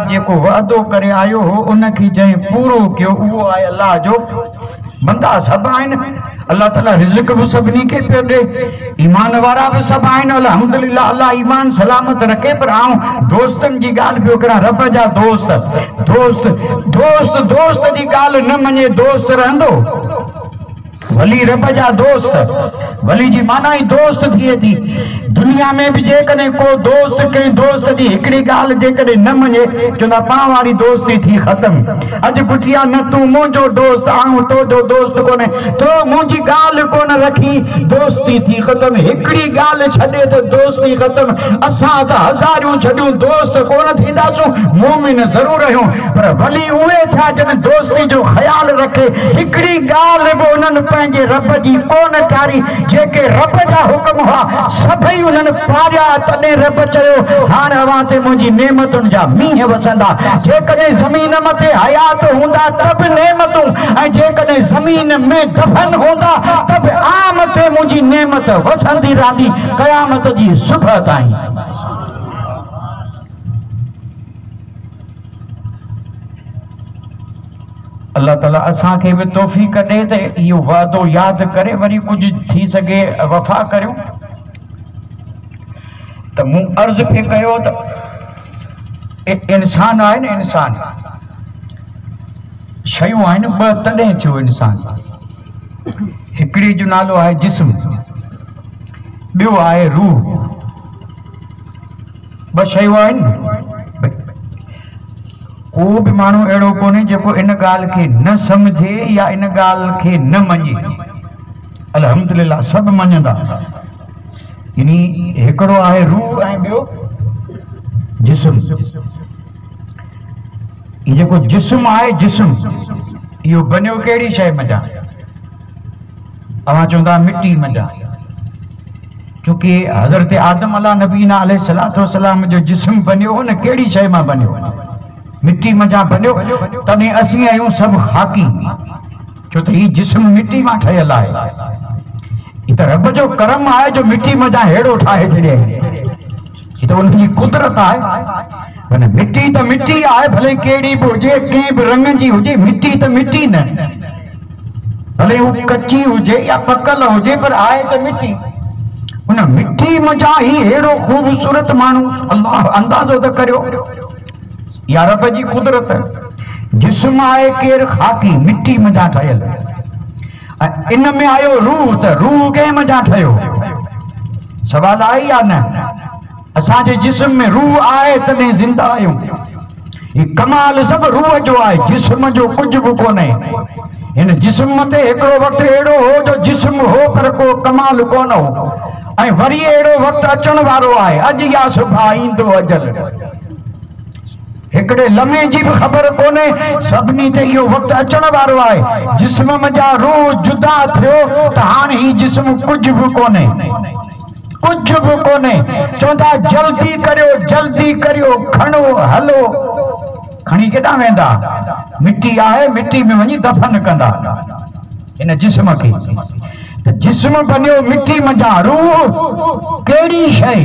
जेको वादो करे आयो हो उनखे जंहिं पूरो कयो, उहो आहे अल्लाह जो बंदा। सभु आहिनि, अल्लाह ताला रिज़्क़ बि सभिनी खे पियो ॾे, ईमान वारा बि सभु आहिनि, अल्हम्दुलिल्लाह। अल्लाह ईमान सलामत रखे। पर आऊं दोस्तनि जी ॻाल्हि पियो कयां। रब जा दोस्त, दोस्त दोस्त दोस्त जी ॻाल्हि न मञे दोस्त रहंदो? वली रब जा दोस्त। वली जी माना ही दोस्त थिए थी। दुनिया में भी जेकॾहिं को दोस्त कंहिं दोस्त जी हिकिड़ी ॻाल्हि जेकॾहिं न मञे, चवंदा पाण वारी दोस्ती थी ख़तम। अॼु पुठियां न तूं मुंहिंजो दोस्त, आऊं तुंहिंजो दोस्त कोन्हे, तो मुंहिंजी ॻाल्हि कोन रखी, दोस्ती थी ख़तम। हिकिड़ी ॻाल्हि छॾे त दोस्ती ख़तम। असां त हज़ारियूं छॾियूं, दोस्त कोन थींदासूं। मोमिन ज़रूरु आहियूं, पर वली उहे थिया जॾहिं दोस्ती जो ख़्यालु रखे। हिकिड़ी ॻाल्हि बि उन्हनि पंहिंजे रब जी कोन टारी। जेके रब जा हुक्म हुआ सभई उन्हनि पारिया, तॾहिं रब चयो हाणे अवां ते मुंहिंजी नेमतुनि जा मींहं वसंदा। जेकॾहिं ज़मीन मथे हयात हूंदा त बि नेमतूं, ऐं जेकॾहिं ज़मीन में दफ़न हूंदा त बि आ मथे मुंहिंजी नेमत वसंदी रहंदी क़यामत जी सुबह ताईं। अल्लाह ताला असांखे बि तौफ़ीक़ ॾे त इहो वादो यादि करे वरी कुझु थी सघे वफ़ा करियूं। त मूं अर्ज़ु पे कयो त इंसान आहे न, इंसान शयूं आहिनि ॿ, तॾहिं थियो इंसान। हिकिड़ी जो नालो आहे जिस्म, ॿियो आहे रूह। ॿ शयूं आहिनि। को बि माण्हू अहिड़ो कोन्हे जेको इन ॻाल्हि खे न सम्झे या इन ॻाल्हि खे न मञे। अल्हम्दुलिल्लाह सभु मञंदा। यानी हिकिड़ो आहे रूह ऐं ॿियो जिस्म। इहो जेको जिस्म आहे, जिस्म इहो बनियो कहिड़ी शइ मञा? अवां चवंदा मिटी मञा। क्योंकि हज़रत आदम अला नबीना अलैहिस्सलातु वस्सलाम जो जिस्म बनियो हो न, कहिड़ी शइ मां बनियो? मिट्टी मजा बनियो। तॾहिं असीं आहियूं सभु खाकी, छो त हीउ जिस्म मिट्टी मां ठहियल आहे। हीउ त रब जो करम आहे जो मिट्टी मजा हेड़ो ठाहे छॾियो। हीउ त उनजी कुदरत आहे। मिट्टी त मिट्टी आहे, भले कहिड़ी बि हुजे, कंहिं बि रंग जी हुजे, मिट्टी त मिट्टी न। भले हू कची हुजे या पकल हुजे, पर आहे त मिट्टी। उन मिट्टी मजा ही हेड़ो ख़ूबसूरत माण्हू अल्लाह अंदाज़ो त करियो, या रब जी कुदरत। जिस्म आहे केर खाकी, मिट्टी मजा ठहियल। इन में आयो रूह, त रूह कंहिं मजा ठहियो? सवाल आहे या न? असांजे जिस्म में रूह आहे तॾहिं ज़िंदा आहियूं। ही कमाल सभु रूह जो आहे, जिस्म जो कुझु बि कोन्हे। हिन जिस्म ते हिकिड़ो वक़्तु अहिड़ो हो जो जिस्म हो पर को कमाल कोन हो, ऐं वरी अहिड़ो वक़्तु अचण वारो आहे, अॼु या सुभाणे ईंदो अजल। हिकिड़े लम्हे जी बि ख़बर कोन्हे, सभिनी ते इहो वक़्तु अचण वारो आहे। जिस्म मजा रूह जुदा थियो त हाणे ही जिस्म कुझु बि कोन्हे, कुझु बि कोन्हे। चवंदा जल्दी करियो, खणो हलो। खणी केॾां वेंदा? मिट्टी आहे, मिट्टी में वञी दफ़न कंदा इन जिस्म खे। त जिस्म बनियो मिट्टी मजा, रूह कहिड़ी शइ?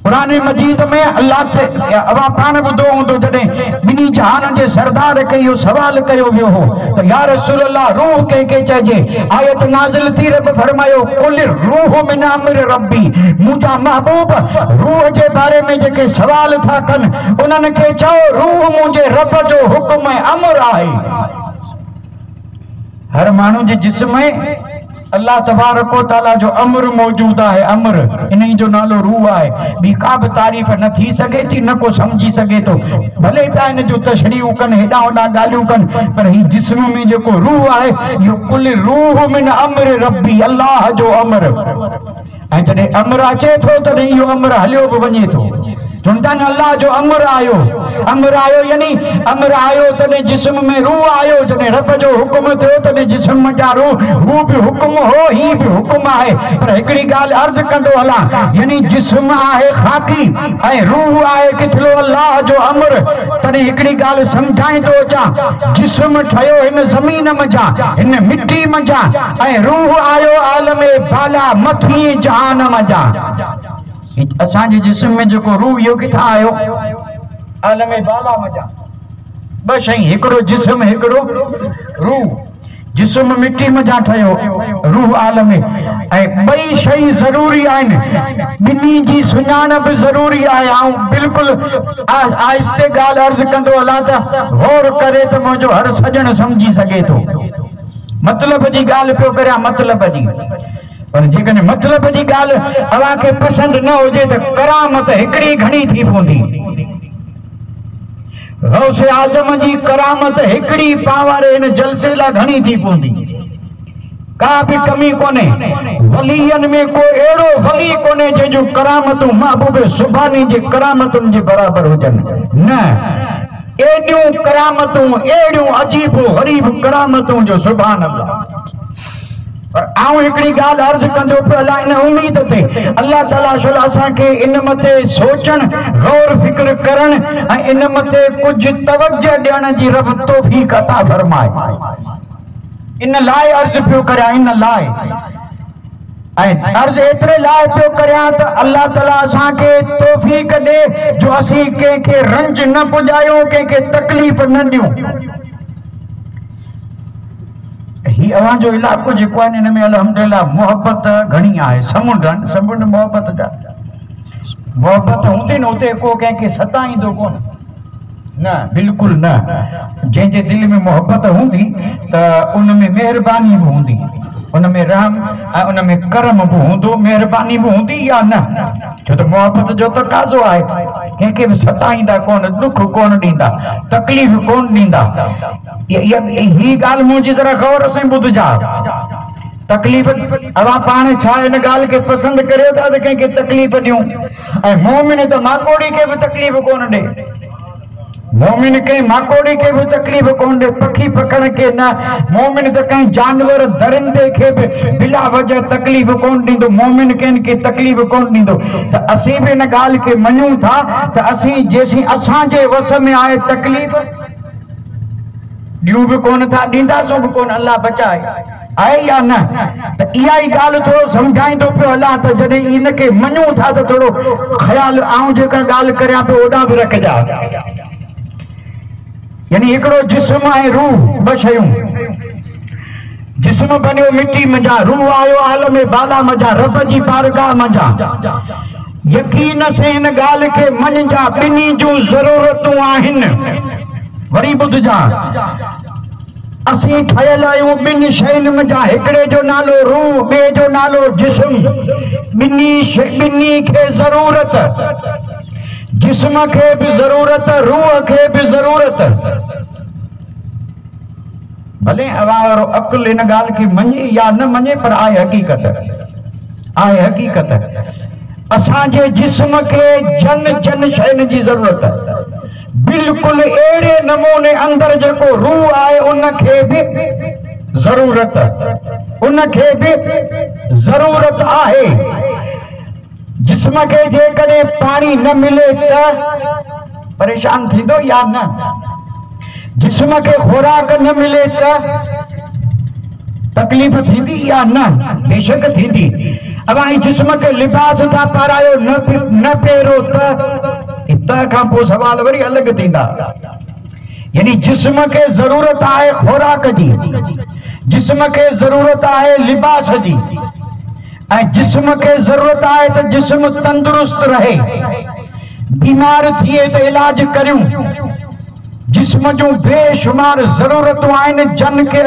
कुरान मजीद में अल्लाह से अवां पाण ॿुधो हूंदो, जॾहिं ॿिन्ही जहान जे सरदार खे इहो सवाल कयो वियो हो त या रसूल अल्लाह रूह कंहिंखे चइजे? आयत नाज़िल थी, रब फरमायो कुल रूह मिन अम्र रब्बी। मुंहिंजा महबूब रूह जे बारे में जेके सवाल था कनि, उन्हनि खे चओ रूह मुंहिंजे रब जो हुक्म ऐं अमर आहे। हर माण्हू जे जिस्म में अल्लाह तबारक व तआला जो अमर मौजूद है। अमर इन जो नालो रूह है। ॿी का बि तारीफ़ न थी सके थी, न को समझी सके तो। भले था इन जो तशरीह कन, हेॾा होॾा ॻाल्हियूं कन, पर ही जिस्म में जेको रूह है, यो कुल रूह मिन अमर रब्बी, अल्लाह जो अमर। ऐं जॾहिं अमर अचे थो तॾहिं इहो अमर हलियो बि वञे थो। चुनता न अल्लाह जो अमर आयो यानी अमर आयो तने जिस्म में रूह आयो, जने रब जो हुक्म थियो तने जिस्म में जा रूह, हू भी हुक्म हो ही भी हुक्म आहे। पर हिकड़ी गाल अर्ज कंदो हला, यानी जिस्म आहे खाकी ऐं रूह आहे किथलो अल्लाह जो अमर। तने हिकड़ी गाल समझाई तो चा, जिस्म ठयो इन जमीन मजा, इन मिट्टी मजा, ऐं रूह आयो आलमे बाला मथी जहान मजा। असांजे जिस्म में जो रूह यो किथा आयो, आलमे बाला मजा। ब शई, हिकड़ो जिस्म हिकड़ो रूह। जिस्म मिट्टी मजा ठयो, रूह आलमे, ऐं ॿई शई ज़रूरी आहिनि, ॿिन्ही जी सुञाणप ज़रूरी आहे। ऐं बिल्कुलु आहिस्ते ॻाल्हि अर्ज़ कंदो हलां त गौर करे त मुंहिंजो हर सॼण सम्झी सघे थो। मतलब जी ॻाल्हि पियो करियां, मतलब जी। पर जेकॾहिं मतलब जी ॻाल्हि अव्हांखे पसंदि न हुजे त करामत हिकिड़ी घणी थी पवंदी। गौसे आज़म जी करामत हिकिड़ी पावर हिन जलसे लाइ घणी थी पवंदी, का बि कमी कोन्हे। वलीयनि में को अहिड़ो वली कोन्हे जंहिंजूं करामतूं महबूब सुभानी जे करामतुनि जे बराबरि हुजनि, न। एॾियूं करामतूं, एॾियूं अजीब गरीब करामतूं जो सुभान अल्लाह। पर आऊं हिकड़ी ॻाल्हि अर्ज़ कंदो पियो हलां इन उम्मीद ते, अल्लाह ताला शुल असांखे इन मथे सोचण, गौर फिक्र करण ऐं इन मथे कुझु तवज्जो ॾियण जी रब तौफ़ीक़ अता फरमाए। इन लाइ अर्ज़ पियो करियां, इन लाइ। ऐं अर्ज़ एतिरे लाइ पियो करियां त अल्लाह ताला असांखे तौफ़ीक़ ॾे जो असीं कंहिंखे रंज न पुॼायूं, कंहिंखे तकलीफ़ न ॾियूं। ही अवांजो इलाइक़ो जेको आहे हिन में अल्हम्दुलिल्लाह मोहब्बत घणी आहे। समुंड मोहब्बत जा, मोहब्बत हूंदी न उते को कंहिंखे सताईंदो कोन, न, बिल्कुलु न। जंहिंजे दिलि में मोहब्बत हूंदी त उन में महिरबानी बि हूंदी, उन में रहम ऐं उन में करम बि हूंदो, महिरबानी बि हूंदी या न। छो त मोहब्बत जो तक़ाज़ो आहे, कंहिंखे बि सताईंदा कोन, दुख कोन ॾींदा, तकलीफ़ कोन ॾींदा। ही ॻाल्हि मुंहिंजी ज़रा गौर सां ॿुधजा। तकलीफ़ अवां पाण छा इन ॻाल्हि खे पसंदि करियो था त कंहिंखे तकलीफ़ ॾियूं, ऐं मोमिन त माकोड़ी खे बि तकलीफ़ कोन ॾे। मोमिन कंहिं माकोड़ी खे बि तकलीफ़ कोन ॾे, पखी पखण के न। मोमिन त कंहिं जानवर दरिंदे खे बि बिला वजह तकलीफ़ कोन ॾींदो, मोमिन कंहिंखे तकलीफ़ कोन ॾींदो। त असीं बि इन ॻाल्हि खे मञूं था त असीं जेसीं असांजे वस में आहे तकलीफ़ ॾियूं बि कोन था, ॾींदासूं बि कोन, अल्लाह बचाए, आहे या न। त इहा ई ॻाल्हि थोरो सम्झाईंदो पियो हलां त जॾहिं इनखे मञूं था त थोरो ख़्यालु आऊं जेका ॻाल्हि करियां पियो ओॾां बि रखिजा। यानी हिकिड़ो जिस्म ऐं रूह, ॿ शयूं। जिस्म बनियो मिट्टी मजा, रूह आयो आलम बाला मजा, रब जी बारगाह मजा। यकीन से इन ॻाल्हि खे मञिजा, ॿिन्ही जूं ज़रूरतूं आहिनि। वरी ॿुधजा, असीं ठहियल आहियूं ॿिनि शयुनि मजा, हिकिड़े जो नालो रूह, ॿिए जो नालो जिस्म। ॿिन्ही खे ज़रूरत, जिस्म खे बि ज़रूरत, रूह खे बि ज़रूरत। भले अवारो अकुल इन ॻाल्हि खे मञे या न मञे, पर आहे हक़ीक़त, आहे हक़ीक़त। असांजे जिस्म खे जन शयुनि जी ज़रूरत, बिल्कुलु अहिड़े नमूने अंदर जेको रूह आहे उनखे बि ज़रूरत, उनखे बि ज़रूरत आहे। जिस्म के जेकॾहिं पानी न मिले त परेशान थींदो या न, जिस्म के खुराक न मिले त तकलीफ़ थींदी या न, बेशक थींदी। अवां जिस्म के लिबास था पारायो न पहिरो त खां पोइ सवाल वरी अलॻि थींदा। यानी जिस्म के ज़रूरत आहे खुराक जी, जिस्म के ज़रूरत आहे लिबास जी, ऐं जिस्म के ज़रूरत आहे त जिस्म तंदुरुस्त रहे। बीमार थिए त इलाज करियूं। जिस्म जूं बेशुमार ज़रूरतूं आहिनि जन खे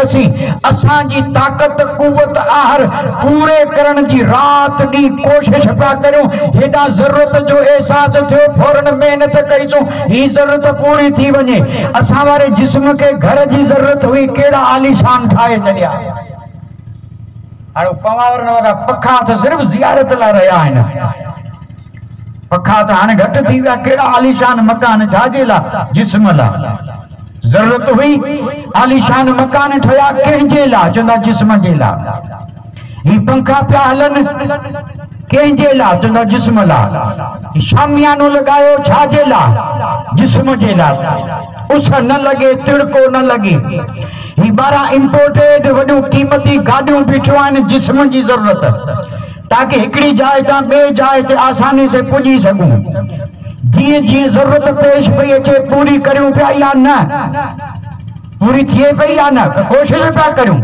असांजी ताक़त कुवत आहर पूरे करण जी राति ॾींहुं कोशिश पिया करियूं। हेॾा ज़रूरत जो अहसासु थियो, फौरन महिनत कईसूं, ही ज़रूरत पूरी थी वञे। असां वारे जिस्म खे घर जी ज़रूरत हुई, कहिड़ा आलीशान ठाहे छॾिया। हाणे पवारनि वारा पखा त सिर्फ़ ज़ियारत लाइ रहिया आहिनि, पखा तो हाणे घट थी विया, कहिड़ा आलीशान मकान छाजे ला? जिस्म ला। जरूरत हुई आलीशान मकान ठहिया कंहिंजे ला? चवंदा जिस्म जे ला। ही पंखा पिया हलन कंहिंजे ला? चवंदा जिस्म ला। शामियानो लगायो छाजे ला? जिस्म जे ला। उस न लगे, तिड़को न लगे। ही 12 इंपोर्टेड वॾियूं क़ीमती गाॾियूं बीठियूं आहिनि जिस्म जी ज़रूरत, ताकि हिकिड़ी जाइ तां ॿिए जाइ ते आसानी से पुॼी सघूं। जीअं जीअं ज़रूरत पेश पई अचे पूरी करियूं पिया या न? पूरी थिए पई या न? कोशिश पिया करियूं।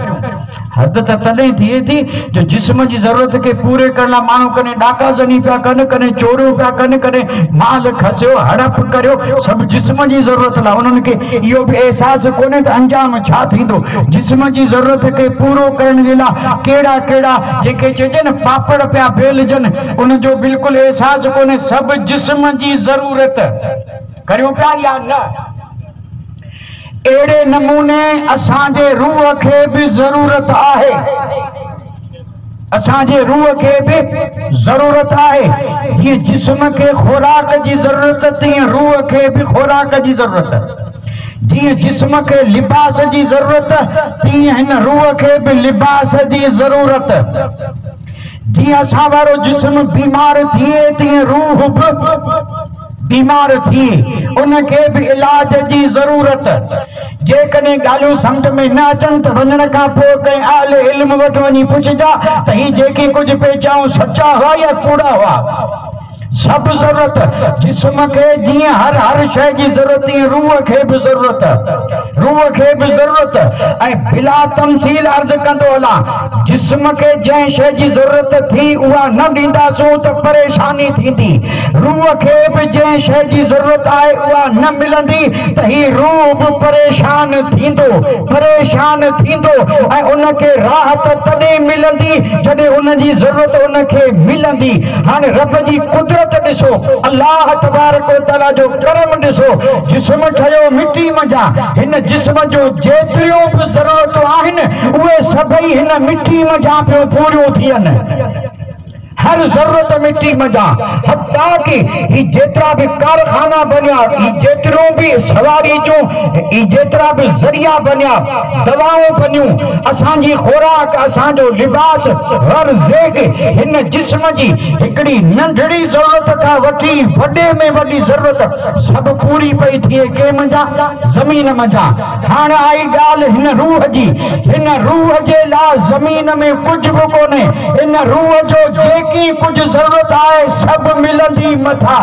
हद त तॾहिं थिए थी जो जिस्म जी ज़रूरत खे पूरे करण लाइ माण्हू कॾहिं डाकाज़नी पिया कनि, कॾहिं चोरियूं पिया कनि, कॾहिं माल खसियो, हड़प करियो, सभु जिस्म जी ज़रूरत लाइ। उन्हनि खे इहो बि अहसासु कोन्हे त अंजाम छा थींदो। जिस्म जी ज़रूरत खे पूरो करण जे लाइ कहिड़ा कहिड़ा जेके चइजे न पापड़ पिया बेलजनि, उनजो बिल्कुलु अहसासु कोन्हे। सभु जिस्म जी ज़रूरत करियूं पिया या न? अहिड़े नमूने असांजे रूह खे बि ज़रूरत आहे। असांजे रूह खे बि ज़रूरत आहे। जीअं जिस्म खे खुराक जी ज़रूरत, तीअं रूह खे बि खुराक जी ज़रूरत। जीअं जिस्म खे लिबास जी ज़रूरत, तीअं हिन रूह खे बि लिबास जी ज़रूरत। जीअं असां वारो जिस्म बीमार थिए, तीअं रूह बि बीमार थी, उनखे बि इलाज जी ज़रूरत। जेकॾहिं ॻाल्हियूं सम्झ में न अचनि त वञण खां पोइ कंहिं आले इल्म वटि वञी पुछजा त ही जेके कुझु पिए चऊं सचा हुआ या कूड़ा हुआ। सभु ज़रूरत जिस्म खे, जीअं हर शइ जी ज़रूरत, तीअं रूह खे बि ज़रूरत। रूह खे बि ज़रूरत। ऐं बिला तमसील अर्ज़ कंदो हलां, जिस्म खे जंहिं शइ जी ज़रूरत थी उहा न ॾींदासूं त परेशानी थींदी। रूह खे बि जंहिं शइ जी ज़रूरत आहे उहा न मिलंदी त ही रूह बि परेशान थींदो, परेशान थींदो। ऐं उनखे राहत तॾहिं मिलंदी जॾहिं उनजी ज़रूरत उनखे मिलंदी। हाणे रब जी कुदरत ॾिसो, अल्लाह तबारक व तआला जो करम ॾिसो। जिस्म ठहियो मिटी मजा, हिन जिस्म जो जेतिरियूं बि ज़रूरतूं आहिनि उहे सभई हिन मिटी मजा पियो पूरियूं थियनि। हर ज़रूरत मिटी मजा। हत्ता कि ही जेतिरा बि कारखाना बनिया, ही जेतिरियूं बि सवारी जूं, ही जेतिरा बि ज़रिया बनिया, दवाऊं बनियूं, असांजी खुराक, असांजो लिबास, हर ज़ेग हिन जिस्म जी हिकिड़ी नंढड़ी ज़रूरत खां वठी वॾे में वॾी ज़रूरत सभु पूरी पई थिए कंहिं मंझां? ज़मीन मंझां। हाणे आई ॻाल्हि हिन रूह जी। हिन रूह जे लाइ ज़मीन में कुझु बि कोन्हे। हिन रूह जो जेकी कुछ जरूरत आहे सब मिलंदी मथा।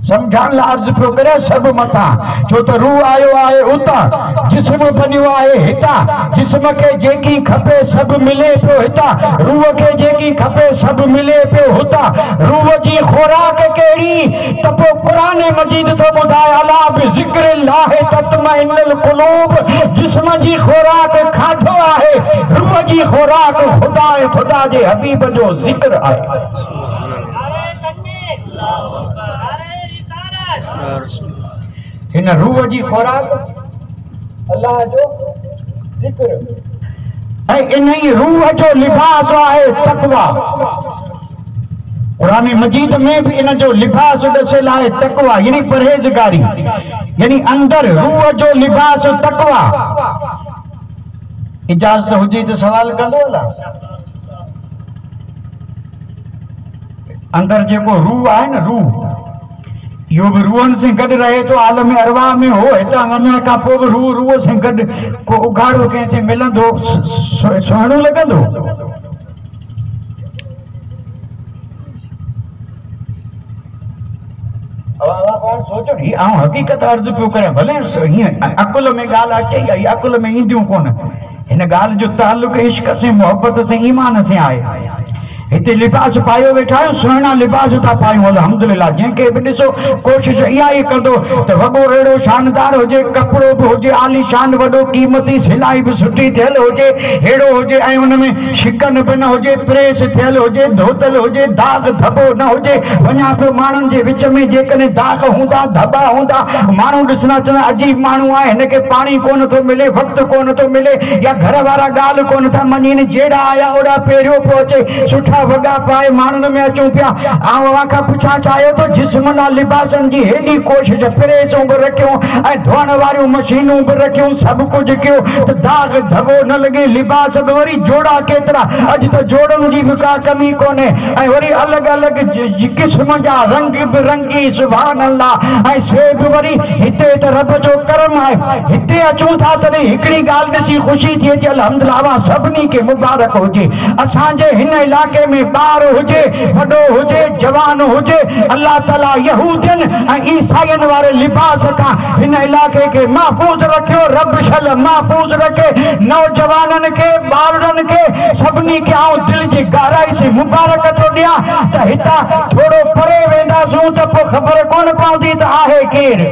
समझण लाइ अर्ज़ पियो करे, सब मथा। छो त रूह आयो आहे उतां, जिस्म बनियो आहे हितां। जिस्म खे जेकी खपे सब मिले पियो हितां, रूह खे जेकी खपे सब मिले पियो हुतां। रूह जी खुराक कहिड़ी त पोइ क़ुरान मजीद थो ॿुधाए, अला बिज़िक्रिल्लाहि तत्मइन्नुल क़ुलूब। जिस्म जी खुराक खाधो आहे, रूह जी खुराक खुदा जे हबीब जो ज़िक्र आहे। हिन रूह जी खुराक अल्लाह जो ज़िक्र, ऐं इन ई रूह जो लिबास आहे तक़वा। कुरान मजीद में भी इन जो लिबास ॾसियल आहे तक़वा, यानी परहेज़गारी, यानी अंदर रूह जो लिबास तक़वा। इजाज़त हुजे तो सवाल कंदो अला? अंदर जेको रूह आहे न, रूह इहो बि रूहनि से गॾु रहे थो, आलम अरवाह में हो। हितां वञण खां पोइ बि रूह से गॾु को उघाड़ो कंहिंसे मिलंदो, सुहिणो लॻंदो। सोचो, हक़ीक़त अर्ज़ पियो करे, भले हीअं अकुल में ॻाल्हि अचे या इहा अकुल में ईंदियूं कोन। हिन ॻाल्हि जो ताल्लुक़ इश्क से, मोहब्बत से, ईमान से आहे। हिते लिबास पायो वेठा आहियूं, सुहिणा लिबास था पायूं अल्हम्दुलिल्लाह। जंहिंखे बि ॾिसो कोशिश इहा ई कंदो त वॻो अहिड़ो शानदार हुजे, कपिड़ो बि हुजे आलीशान वॾो क़ीमती, सिलाई बि सुठी थियल हुजे, अहिड़ो हुजे ऐं हुन में शिकन बि न हुजे, प्रेस थियल हुजे, धोतल हुजे, दाग धॿो न हुजे। वञा पियो माण्हुनि जे विच में, जेकॾहिं दाग हूंदा, धॿा हूंदा, माण्हू ॾिसंदा चवंदा अजीब माण्हू आहे, हिनखे पाणी कोन थो मिले, वक़्तु कोन थो मिले, या घर वारा ॻाल्हि कोन था मञनि, जहिड़ा आया ओड़ा पहिरियों पियो अचे। सुठा वगा पाए मानन में अचूं पिया आवां का पुछा चाहियो तो जिस्म ना लिबासन जी हेडी कोशिश प्रेसूं भी रखियो ऐ धोण वारियूं मशीनूं भी रखियो सब कुछ कियो तो दाग धगो न लगे लिबास भी वरी जोड़ा केतरा अज तो जोड़न जी भी का कमी कोने ऐ वरी अलग अलग किस्म जा रंग बिरंगी सुभान अल्लाह ऐ से भी वरी हिते तो रब जो करम है हिते अचूं था तॾहिं हिकिड़ी ॻाल्हि ॾिसी ख़ुशी थी अचे अल्हम्दुलिल्लाह सभिनी खे मुबारक हुजे असांजे हिन इलाइक़े में ॿार हुजे वॾो हुजे जवान हुजे अल्लाह ताला यहूदियुनि ऐं ईसाइयुनि वारे लिबास खां हिन इलाइक़े खे महफ़ूज़ रखियो रब शल महफ़ूज़ रखे नौजवाननि खे ॿारनि खे सभिनी खे आउं दिलि जी गहराई से मुबारक थो ॾियां त हितां थोरो परे वेंदासूं त पोइ ख़बर कोन पवंदी त आहे केरु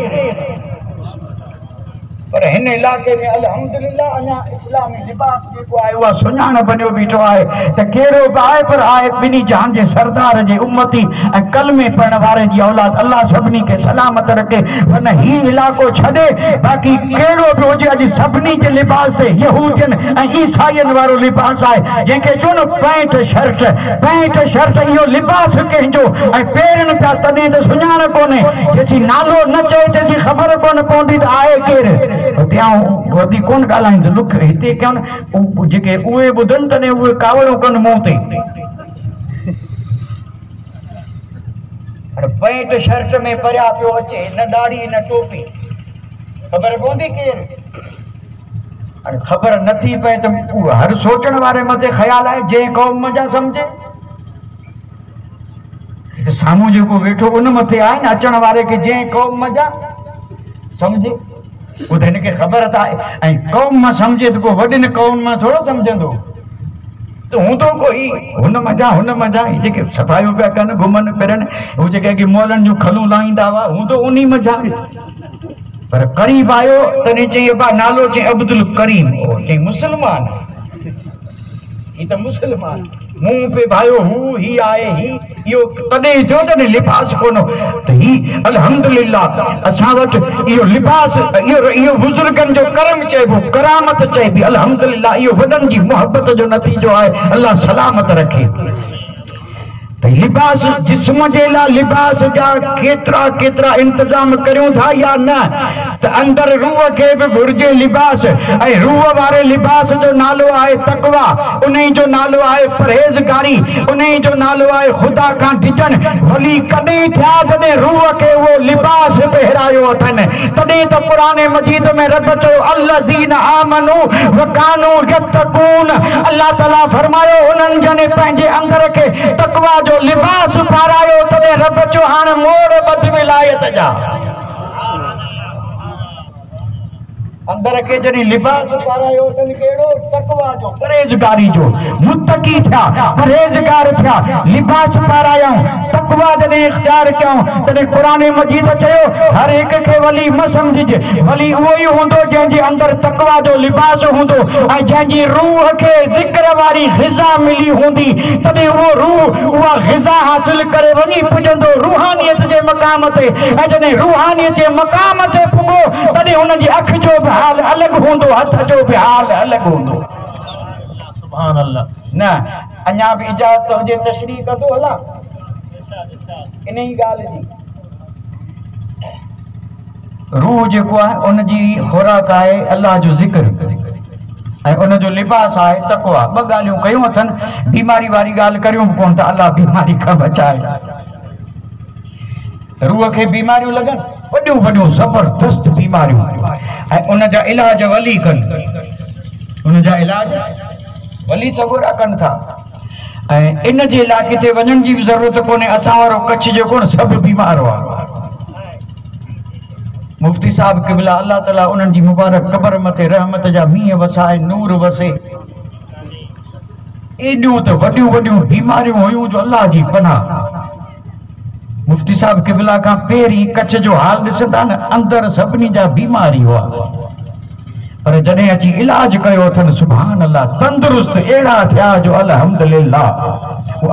पर हिन इलाइक़े में अल्हम्दुलिल्लाह अञा इस्लामी लिबास जेको आहे उहा सुञाण बनियो बीठो आहे त कहिड़ो बि आहे पर आहे ॿिन्ही जहान जे सरदार जे उम्मती ऐं कलमे पढ़ण वारे जी औलाद अल्लाह सभिनी खे सलामत रखे वरना ही इलाइक़ो छॾे बाक़ी कहिड़ो बि हुजे अॼु सभिनी जे लिबास ते यहूदियुनि ऐं ईसाइयुनि वारो लिबास आहे जंहिंखे चओ न पैंट शर्ट इहो लिबास कंहिंजो ऐं पेरनि पिया तॾहिं त सुञाण कोन्हे जेसीं नालो न चए तेसीं ख़बर कोन पवंदी त आहे केरु वधी कोन ॻाल्हाईंदो लुक हिते कयूं न जेके उहे ॿुधनि तॾहिं उहे कावड़ियूं कनि मुंहं ते पैंट शर्ट में परिया पियो अचे न ॾाढ़ी न टोपी ख़बर पवंदी केरु हाणे ख़बर नथी पए त हर सोचण वारे मथे ख़्याल आहे जंहिं क़ौम जा सम्झे साम्हूं जेको वेठो उन मथे आहे न अचण वारे खे जंहिं क़ौम जा सम्झे वो तो इनके खबर था कौम में समझे तो वडिन कौम में थोड़ा समझंदो तो हूं तो कोई हुन मजा जेके सफाइयों पिया कन घुमन फिरन वो जेके कि मोलन जो खलू लाईंदा हुआ हूं तो उन्हीं मजा पर करीब आयो तने चाहिए बा नालो चे अब्दुल करीम ओ चे मुसलमान ये तो मुसलमान मुंह पे भायो हु ही आए ही यो तदे जो तने लिबास कोनो तो ही अल्हम्दुलिल्लाह असा वट यो लिबास यो बुजुर्गन जो करम चेबो करामत चेबी अल्हम्दुलिल्लाह यो वडन जी मोहब्बत जो नतीजो है अल्लाह सलामत रखे लिबास जिस्म जे लाइ लिबास जा केतिरा इंतजाम करियूं था या न त अंदर रूह खे बि घुर्जे लिबास ऐं रूह वारे लिबास जो नालो आहे तकवा उन्हीं जो नालो आहे परहेज़गारी उन्हीं जो नालो आहे ख़ुदा खां डिजन वली कॾहिं थिया जॾहिं रूह खे उहो लिबास पहिरायो अथनि तॾहिं त क़ुरान मजीद में रब चयो अल्लज़ीना आमनू व कानू यत्तकून अल्लाह ताला फरमायो उन्हनि जने पंहिंजे अंदर खे तकवा जो लिबास पारायो तॾहिं रब चयो हाणे मोड़ बद विलायत जा अंदर के जड़ी लिबास पारायो तन केड़ो तकवा जो परहेज़गारी जो मुत्तकी था परहेज़गार था लिबास पारायो तकवा जने इख्तियार क्यों तने कुरान मजीद चयो हर एक के वली म समझजे वली वो ही होंदो जंहिंजे अंदर तकवा जो लिबास होंदो ऐं जंहिंजी रूह के जिक्र वारी ग़िज़ा मिली होंदी तॾहिं वो रूह उहा ग़िज़ा हासिल करे वञी पुजंदो रूहानियत जे मक़ाम ते ऐं जॾहिं रूहानियत जे मक़ाम ते पुगो तॾहिं हुन जी अख जो हाल अलग होंदो हथ जो भी हाल अलग होंदो सुभान अल्लाह न अञा भी इजाजत हुजे तशरीह कंदो हला इन ही गाल जी रूह जेको आहे उन जी खुराक आहे अल्लाह जो ज़िक्र ऐं उन जो लिबास आहे तक़वा ॿ ॻाल्हियूं कयूं अथनि बीमारी वारी ॻाल्हि करियूं कोन त अल्लाह बीमारी खां बचाए रूह खे बीमारियूं लगन वॾियूं वॾियूं ज़बरदस्त बीमारियूं ऐं उन जा इलाज वली कनि उन जा इलाज वली सगुरा कनि था ऐं इन जे इलाइक़े ते वञण जी बि ज़रूरत कोन्हे असां वारो कच्छ जेको न सभु बीमार हुआ मुफ्ती साहब क़िबला अल्लाह ताला उन्हनि जी मुबारक क़बर मथे रहमत जा मींहं वसाए नूर वसे एॾियूं त वॾियूं वॾियूं बीमारियूं हुयूं जो अल्लाह जी पनाह मुफ्ती साहब क़िबला का पहिरीं कच्छ जो हाल ॾिसंदा न अंदर सभिनी जा बीमारी हुआ पर जॾहिं अची इलाज कयो अथनि सुभान अल्लाह तंदुरुस्त अहिड़ा थिया जो अल्हम्दुलिल्लाह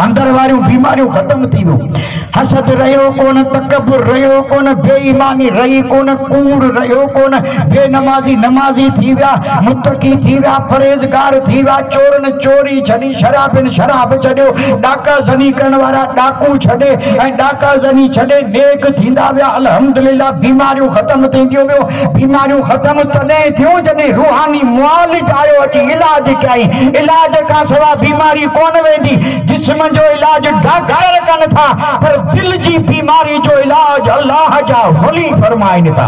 अंदर वारियूं बीमारियूं ख़त्म थी वियूं। हसद रहियो कोन, तकब्बुर रहियो कोन, बेईमानी रही कोन, कूड़ रहियो कोन, बेनमाज़ी नमाज़ी थी विया, मुत्तकी थी विया, परहेज़गार थी विया, चोरन चोरी छॾी, शराबिन शराब छॾियो, डाका ज़नी करण वारा डाकू छॾे ऐं डाका ज़नी छॾे नेक थींदा विया। अल्हम्दुलिल्लाह बीमारियूं ख़त्म थींदियूं वियूं। बीमारियूं ख़त्म तॾहिं थियूं जॾहिं रूहानी मुआलिज आयो अची इलाज कयईं। इलाज खां सवाइ बीमारी कोन वेंदी। जिस्म जो इलाज डॉक्टर कनि था, पर दिल जी बीमारी जो इलाज अल्लाह जा वली फरमाइनि था।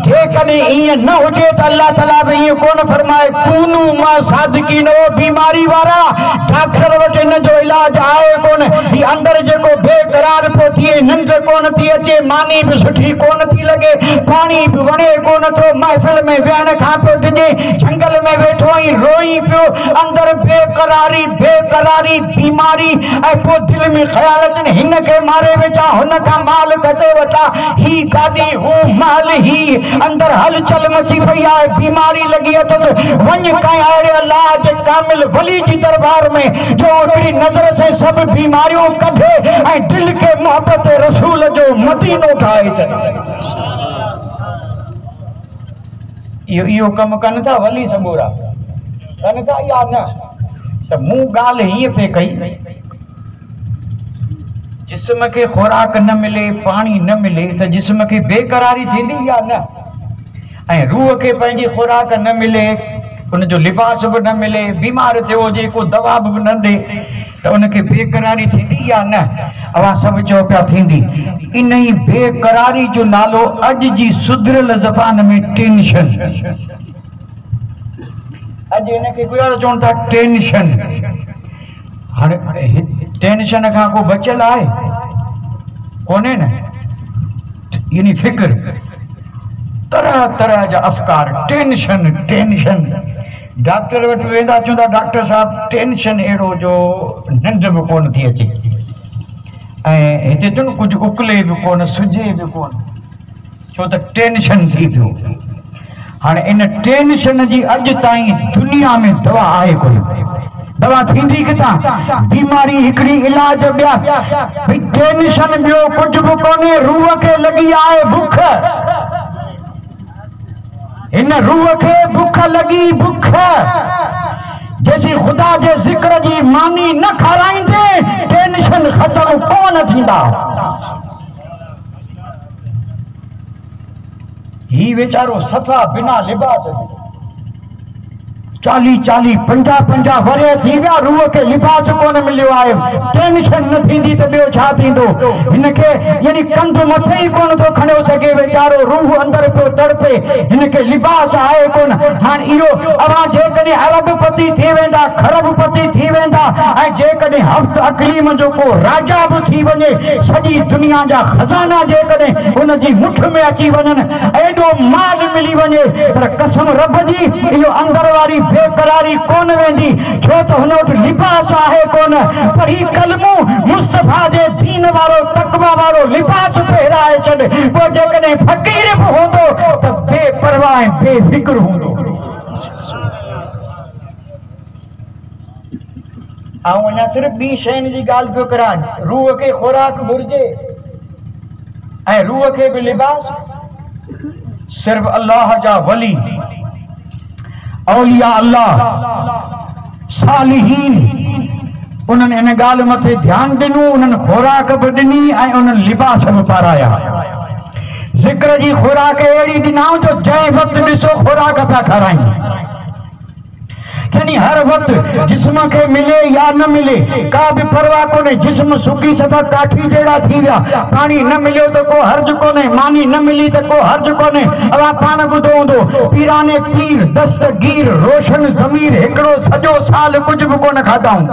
जेकॾहिं ईअं न हुजे त अल्लाह ताला बि ईअं कोन फरमाए कूनू मां सादिकीन, बीमारी वारा डॉक्टर वटि हिन जो इलाज आहे कोन। ही अंदर जेको बेकरार पियो थिए, निंड कोन थी अचे, मानी बि सुठी कोन थी लॻे, पाणी बि वणे कोन थो, महफ़िल में वेहण खां पियो डिॼे, जंगल में वेठो ऐं रोई पियो, अंदर बेकरारी बेकरारी बीमारी, ऐं पोइ दिलि में ख़्याल अचनि हिन खे मारे वेठा, हुन खां माल कटे वठा, ही गाॾी हू महल, ही अंदर हलचल मची पई आहे, बीमारी लगी अथसि। वञ कंहिं अहिड़े अल्लाह जे कामिल वली जी दरबार में जो हिकिड़ी नज़र से सब बीमारियों कढे ऐं दिल के मोहब्बत रसूल जो मदीनो ठाहे छॾे। इहो कमु कनि था वली सबूरा, कनि था या न? त मूं ॻाल्हि हीअं पे कई, जिस्म के खुराक न मिले, पानी न मिले त जिस्म के बेकरारी थींदी या न? ऐं रूह के पंहिंजी खुराक न मिले, उनजो लिबास बि न मिले, बीमार थियो हुजे, को दवा बि न ॾे त उनखे बेकरारी थींदी या न? अवां सभु चओ पिया थींदी। इन ई बेकरारी जो नालो अॼु जी सुधरियल ज़बान में टेंशन। अॼु हिनखे गुज़ारो चवनि था टेंशन। हाणे टेंशन खां को बचियल आहे कोन्हे न, यानी फिक्र, तरह तरह जा अफ़कार, टेंशन टेंशन। डॉक्टर वटि वेंदा, चवंदा डॉक्टर साहब टेंशन अहिड़ो जो निंड बि कोन थी अचे, ऐं हिते चवनि कुझु उकले बि कोन, सुझे बि कोन, छो त टेंशन थी पियो। हाणे इन टेंशन जी अॼु ताईं दुनिया में दवा आहे कोन। दवा थींदी किथां? बीमारी हिकिड़ी, इलाज ॿिया। भई टेंशन ॿियो कुझु बि कोन्हे, रूह खे लॻी आहे बुख। इन रूह खे बुख लॻी, बुख जेसी ख़ुदा जे ज़िक्र जी मानी न खाराईंदे टेंशन ख़त्म कोन थींदा। ही वेचारो सफ़ा बिना लिबास 40-40, 50-50 वरे थी विया, रूह के लिबास कोन मिलियो आहे। टेंशन न थींदी त ॿियो छा थींदो? हिनखे यानी कंध मथे ई कोन थो खणियो सघे वेचारो, रूह अंदर पियो तड़पे, हिनखे लिबास आहे कोन। हाणे इहो अवां जेकॾहिं अरबपति थी वेंदा, खरबपति थी वेंदा, ऐं जेकॾहिं हफ़्त अक़लीम जो को राजा बि थी वञे, सॼी दुनिया जा खज़ाना जेकॾहिं हुनजी मुठ में अची वञनि, एॾो माल मिली वञे, पर कसम रब जी इहो अंदर वारी बेकरारी कोन वेंदी, छो त हुन वटि लिबास आहे कोन। पर ही कलमो मुस्तफा जे दीन वारो तक़वा वारो लिबास पहिराए छॾ, पोइ जेकॾहिं फ़क़ीर बि हूंदो त बेपरवाह ऐं बेफ़िक्र हूंदो। ऐं अञा सिर्फ़ ॿी शयुनि जी ॻाल्हि पियो करां, रूह खे खुराक घुरिजे ऐं रूह खे बि लिबास। सिर्फ़ अल्लाह जा वली, औलिया अल्लाह, सालिहीन, उन्हनि इन ॻाल्हि मथे ध्यानु ॾिनो, उन्हनि खुराक बि ॾिनी ऐं उन्हनि लिबास बि पाराया। ज़िक्र जी खुराक अहिड़ी ॾिनऊं जो जंहिं वक़्तु ॾिसो खुराक था खाराइनि, यानी हर वक्त जिस्म के मिले या न मिले का भी परवाह कोने। जिस्म सुखी सफ़ा काठी जहिड़ा थी विया, पानी न मिलियो तो को हर्ज कोने, मानी न मिली तो को हर्ज कोने। अवा पान ॿुधो हूंदो, पीराने पीर दस्तगीर रोशन ज़मीर हिकिड़ो सॼो साल कुझु बि कोन खाधाऊं,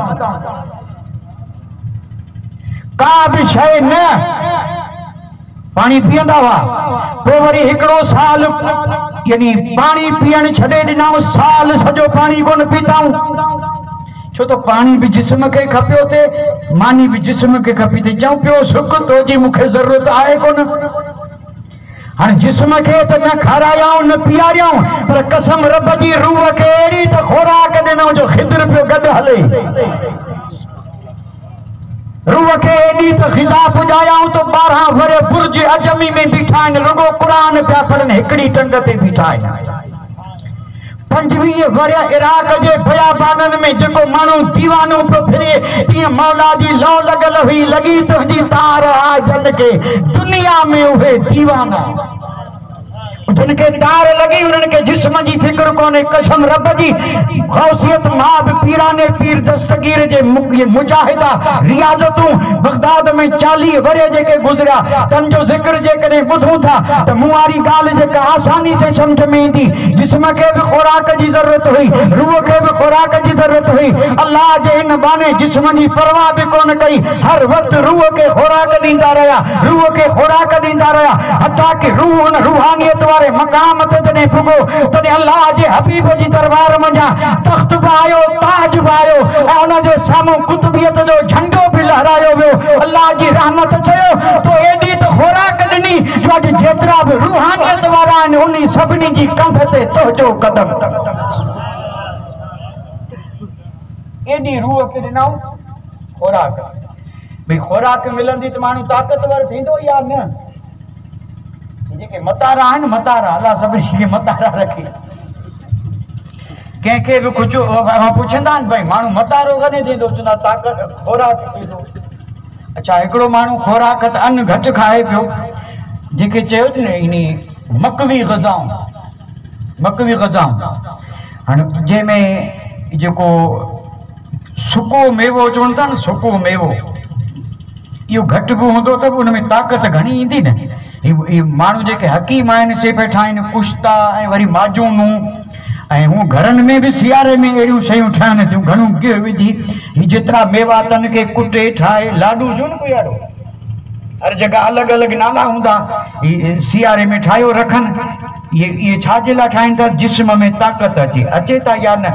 का भी शइ न, पानी पीअंदा हुआ, पोइ वरी हिकिड़ो साल यानी पानी पीअण छॾे ॾिनऊं, साल सॼो पानी कोन पीताऊं, छो तो पानी भी जिस्म के खपियो थे, मानी भी जिस्म के खपी थे। चऊं पियो सुख तो जी मूंखे ज़रूरत आहे कोन। हाँ जिस्म के तो न खारायाऊं न पियारियाऊं पर कसम रब जी रूह के अड़ी तो खोराक ॾिनो जो खिदर पियो गॾु हले। रूह के एडी तो ग़िज़ा पुॼायाऊं तो 12 वरे बुर्ज अजमी में बीठा आहिनि, रुगो क़ुरान पिया पढ़नि, हिकिड़ी टंग ते बीठा आहिनि। 25 वरिया इराक जे बयाबाननि में जेको माण्हू दीवानो पियो फिरे, तीअं मौला जी लौ लॻल हुई, लॻी तुंहिंजी तार आ जन के दुनिया में उहे दीवाना जिनके तार लगी उनके जिस्म जी फिक्र कोने। कसम रब जी गौसियत माब पीराने पीर दस्तगीर जे मुजाहिदा रियाजतूं बगदाद में 40 वरे जेके गुजरिया तन जो जिक्र जे कने बुधूं था त मुआरी गाल जेका आसानी से समझ में ईंदी। जिस्म के भी खुराक जी जरूरत हुई, रूह के भी खुराक जी जरूरत हुई। अल्लाह जे इन बाने जिस्म जी परवाह भी कोन कई, हर वक्त रूह के खुराक ॾींदा रहिया, रूह के खुराक ॾींदा रहिया, हता कि रूह उन रूहानियत वारे मकाम ते जॾहिं पुॻो तॾहिं अल्लाह जे हबीब जी दरबार मंझां तख़्त बि आयो, ताज बि आयो ऐं उन जे साम्हूं कुतुबियत जो झंडो बि लहरायो वियो। अल्लाह जी रहमत चयो तो एॾी त खुराक ॾिनी जो अॼु जेतिरा बि रूहानियत वारा आहिनि उन सभिनी जी कंध ते तुंहिंजो कदम। एॾी रूह खे ॾिनऊं खुराक। भई खुराक मिलंदी त माण्हू ताक़तवर थींदो या न? जेके मतारा आहिनि, मतारा अल्लाह सभिनी खे मतारा रखे। कंहिंखे बि कुझु पुछंदा आहिनि भई माण्हू मतारो कॾहिं थींदो, चवंदा ताक़त खुराक थींदो। अच्छा हिकिड़ो माण्हू खुराक त अन्न घटि खाए पियो, जेके चयो न इन मकवी ग़ज़ाऊं, मकवी ग़ज़ाऊं, हाणे जंहिंमें जेको सुको मेवो चवनि था न, सुको मेवो इहो घटि बि हूंदो त बि उन में ताक़त घणी ईंदी न। ये माण्हू जेके हकीम आहिनि से पिया ठाहिनि कुश्ता ऐं वरी माजूनूं ऐं हूअं घरनि में बि सियारे में अहिड़ियूं शयूं ठहनि थियूं घणो गिहु विझी, ही जेतिरा मेवा तन खे कुटे ठाहे लाॾू जो न कोई अहिड़ो, हर जगह अलॻि अलॻि नाला हूंदा, ही सियारे में ठाहियो रखनि। इहे छाजे लाइ ठाहिनि था? जिस्म में ताक़त अचे था या न?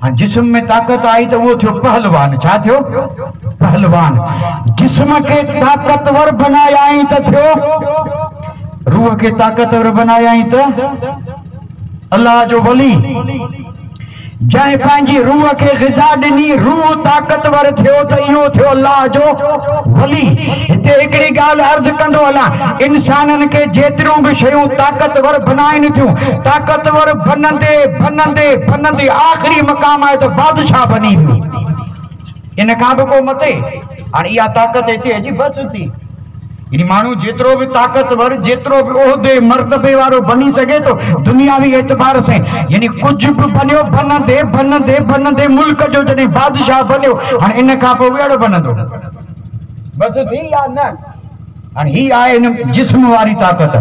हाँ जिस्म में ताक़त आई तो वो थियो पहलवान। छा थियो? पहलवान। जिस्म के ताकतवर बनाया ही तो थियो, रूह के ताकतवर बनाया ही तो अल्लाह जो वली। जंहिं पंहिंजी रूह खे ग़िज़ा ॾिनी, रूह ताक़तवर थियो त इहो थियो अल्लाह जो वली। हिते हिकिड़ी ॻाल्हि अर्ज़ु कंदो हलां, इंसाननि खे जेतिरियूं बि शयूं ताक़तवर बनाइनि थियूं, ताक़तवर बनंदे बनंदे बनंदे आख़िरी मक़ाम आहे त बादशाह बनी वियो। इन खां बि को मथे हाणे इहा ताक़त हिते अची बस थी। यानी माण्हू जेतिरो बि ताक़तवर, जेतिरो बि उहिदे मर्तबे वारो बनी सघे थो दुनियावी एतबार से, यानी कुझु बि बनियो बनंदे बनंदे बनंदे मुल्क जो जॾहिं बादशाह बनियो, हाणे इन खां पोइ अहिड़ो बनंदो बस थी या न? हाणे ही आहे हिन जिस्म वारी ताक़त।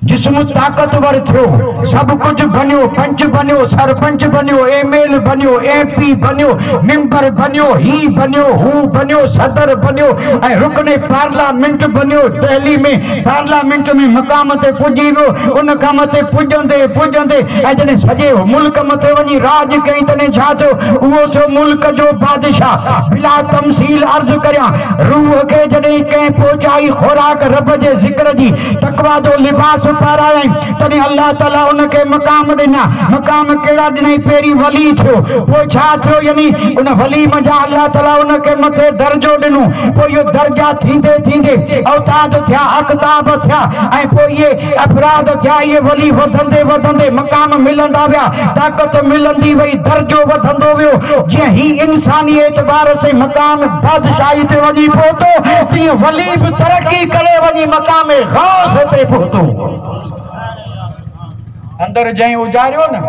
जिस्म ताक़तवर थियो, सब कुछ बनियो, पंच बनियो, सरपंच बनियो, एमएल बनियो, एमपी बनियो, मेंबर बनियो, ही बनियो, हू बनियो, सदर बनियो ऐं रुकने पार्लियामेंट बनियो। दिल्ली में पार्लियामेंट में मक़ाम ते पुॼी वियो। उन खां मथे पुॼंदे पुॼंदे ऐं जॾहिं सॼे मुल्क मथे वञी राज कई तॾहिं छा थियो? उहो थियो मुल्क जो बादशाह। बिला तमसील अर्ज़ करियां, रूह खे जॾहिं कंहिं पहुचाई खुराक रब जे ज़िक्र जी, तक़वा जो लिबास पारायई, तॾहिं अल्लाह ताला उनखे मक़ाम ॾिना। मक़ाम कहिड़ा ॾिनई? पहिरीं वली थियो, पोइ छा थियो? यानी उन वली मंझां अल्लाह ताला उनखे मथे दर्जो ॾिनो। पोइ इहो दर्जा थींदे थींदे औताद थिया, अक़ताब थिया ऐं पोइ इहे अफ़राद थिया। इहे वली वधंदे वधंदे मक़ाम मिलंदा विया, ताक़त मिलंदी वई, दर्जो वधंदो वियो। जीअं ही इंसानी एतबार से मक़ाम बादशाही ते वञी पहुतो, तीअं वली बि तरक़ी करे वञी मक़ाम ग़ौस ते पहुतो। अंदर जंहिं उजारियो न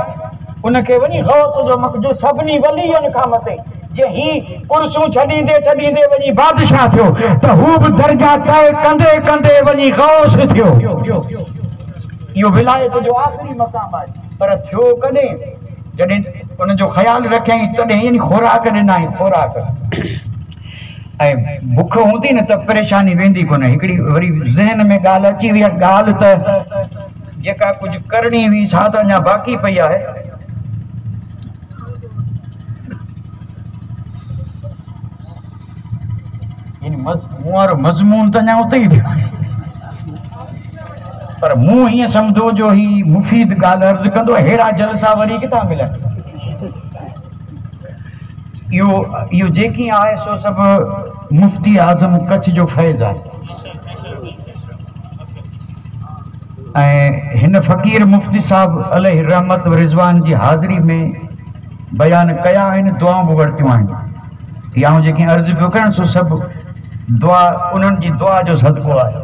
उनखे वञी ग़ौस जो मक़जो सभिनी वलीअनि खां मथे। जे ही कुर्सियूं छॾींदे छॾींदे वञी बादशाह थियो त हू बि दर्जा तय कंदे कंदे वञी ग़ौस थियो। इहो विलायत जो आख़िरी मक़ाम आहे। पर थियो कॾहिं? जॾहिं उनजो ख़्यालु रखियईं तॾहिं यानी खुराक ॾिनई। खुराक ऐं बुख हूंदी न त परेशानी वेंदी कोन। हिकिड़ी वरी ज़हन में ॻाल्हि अची वई आहे, ॻाल्हि त जेका कुझु करणी हुई सा त अञा बाक़ी पई आहे। मूं वारो मज़मून त अञा उते ई पर मूं हीअं सम्झो जो ही मुफ़ीद ॻाल्हि अर्ज़ कंदो, अहिड़ा जलसा वरी किथां मिलनि। इहो जेकी आहे सो सभु मुफ्ती आज़म कच्छ जो फैज़ आहे। ऐं हिन फ़क़ीर मुफ्ती साहब अलैहि रहमत व रिज़वान जी हाज़िरी में बयान कया आहिनि, दुआऊं बि वरितियूं आहिनि। या जेकी अर्ज़ पियो कयां सो सभु दुआ उन्हनि जी दुआ जो सदको आहे,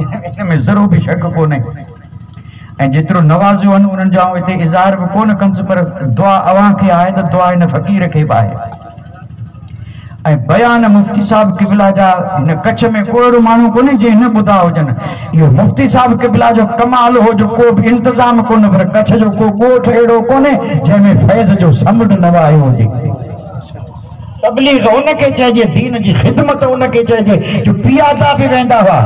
इन में ज़रो बि शक कोन्हे। ऐं जेतिरो नवाज़ियो आहिनि उन्हनि जा हिते इज़हार बि कोन कंदुसि, पर दुआ अव्हां खे आहे त दुआ हिन फ़क़ीर खे बि आहे। ऐं बयान मुफ्ती साहब क़िबला जा हिन कच्छ में को अहिड़ो माण्हू कोन्हे जे न ॿुधा हुजनि। इहो मुफ्ती साहब क़िबला जो कमाल हो जो को बि इंतज़ाम कोन, पर कच्छ जो को ॻोठ अहिड़ो कोन्हे जंहिंमें फैज़ जो समुंड न वायो हुजे। तबलीग उनखे चइजे, दीन जी ख़िदमत उनखे चइजे जो पियादा बि वेंदा हुआ।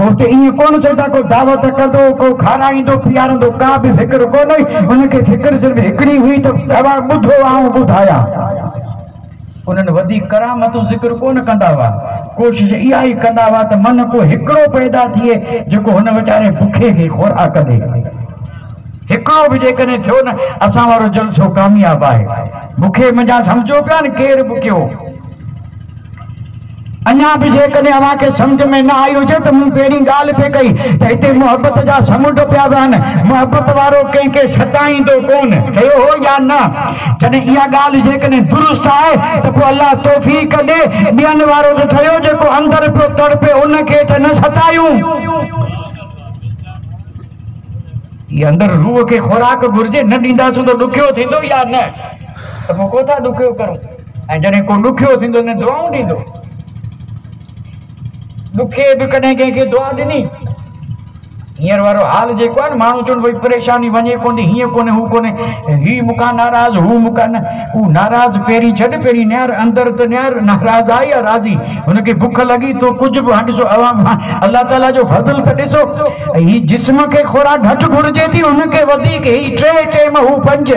उते ईअं कोन चवंदा को दावत कंदो, को खाराईंदो पीआरंदो, का बि फ़िक्र कोन्हे। उनखे फ़िक्र सिर्फ़ु हिकिड़ी हुई त तव्हां ॿुधो ऐं ॿुधाया। उन्हनि वधीक करामतूं ज़िक्र कोन कंदा हुआ, कोशिशि इहा ई कंदा हुआ त मन को हिकिड़ो पैदा थिए जेको हुन वीचारे बुखे खे खुराक ॾे। हिकिड़ो बि जेकॾहिं थियो न, असां वारो जलसो कामयाबु आहे। बुखे मुंहिंजा सम्झो पिया न केरु बुकियो। अञा बि जेकॾहिं अव्हांखे सम्झ में न आई हुजे त मूं पहिरीं ॻाल्हि पे कई त हिते मुहबत जा समुंड पिया वहनि, मुहबत वारो कंहिंखे सताईंदो कोन, थियो हो या न? जॾहिं इहा ॻाल्हि जेकॾहिं दुरुस्त आहे त पोइ अलाह तौफ़ीक़ ॾे, ॿियनि वारो त थियो जेको अंदरि पियो तड़पे उनखे त न सतायूं। इहा अंदरि रूह खे खुराक घुरिजे, न ॾींदासीं त ॾुखियो थींदो या न? त पोइ कोथा ॾुखियो करूं। ऐं जॾहिं को ॾुखियो थींदो न दुआऊं ॾींदो। ॾुखे बि कॾहिं कंहिंखे दुआ ॾिनी? हींअर वारो हाल जेको आहे न, माण्हू चवनि भई परेशानी वञे कोन्हे, हीअं कोन्हे हू कोन्हे, ही मूंखां नाराज़, हू मूंखां न। हू नाराज़ पहिरीं छॾ, पहिरीं निहार अंदरि त निहार, नाराज़ आहे या राज़ी? हुनखे बुख लॻी तो कुझु बि ॾिसो अलाह ताला जो फज़ल त ॾिसो। ही जिस्म खे खुराक घटि घुरिजे थी, हुनखे वधीक, ही 3 टाइम हू 5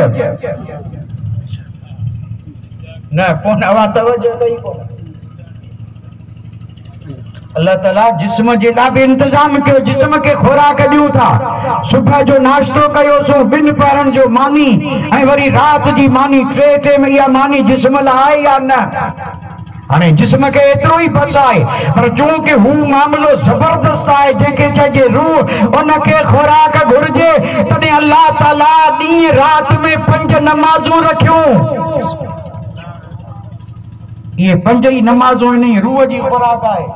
न कोन। अव्हां तवजो कई कोन। अल्लाह ताला जिस्म जे लाइ बि इंतज़ाम कयो, जिस्म खे खुराक ॾियूं था। सुबुह जो नाश्तो कयोसीं 2 पहरनि जो मानी, ऐं वरी राति जी मानी, 3 टाइम इहा मानी जिस्म लाइ आहे या न? हाणे जिस्म खे एतिरो ई बस आहे, पर चूंकि हू मामिलो ज़बरदस्त आहे जंहिंखे चइजे रूह, उनखे खुराक घुरिजे। तॾहिं अल्लाह ताला ॾींहुं राति में 5 नमाज़ूं रखियूं। इहे 5 ई नमाज़ूं इन रूह जी खुराक आहे।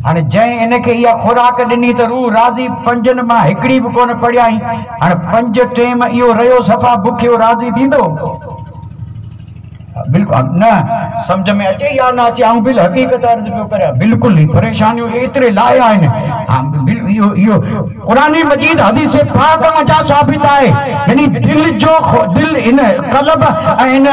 हाणे जंहिं इनखे इहा खुराक ॾिनी त रूह राज़ी, 5 मां हिकिड़ी बि कोन पढ़ियाई। हाणे 5 टाइम इहो रहियो सफ़ा बुखियो, राज़ी थींदो? बिल्कुलु न। सम्झ में अचे या न अचे? ऐं बिल हक़ीक़त अर्ज़ पियो करियां, बिल्कुलु ई परेशानियूं एतिरे लाइ आहिनि। इहो क़ुरान मजीद हदीस पाक में जा साबित आहे। यानी दिल इन क़ल्ब ऐं इन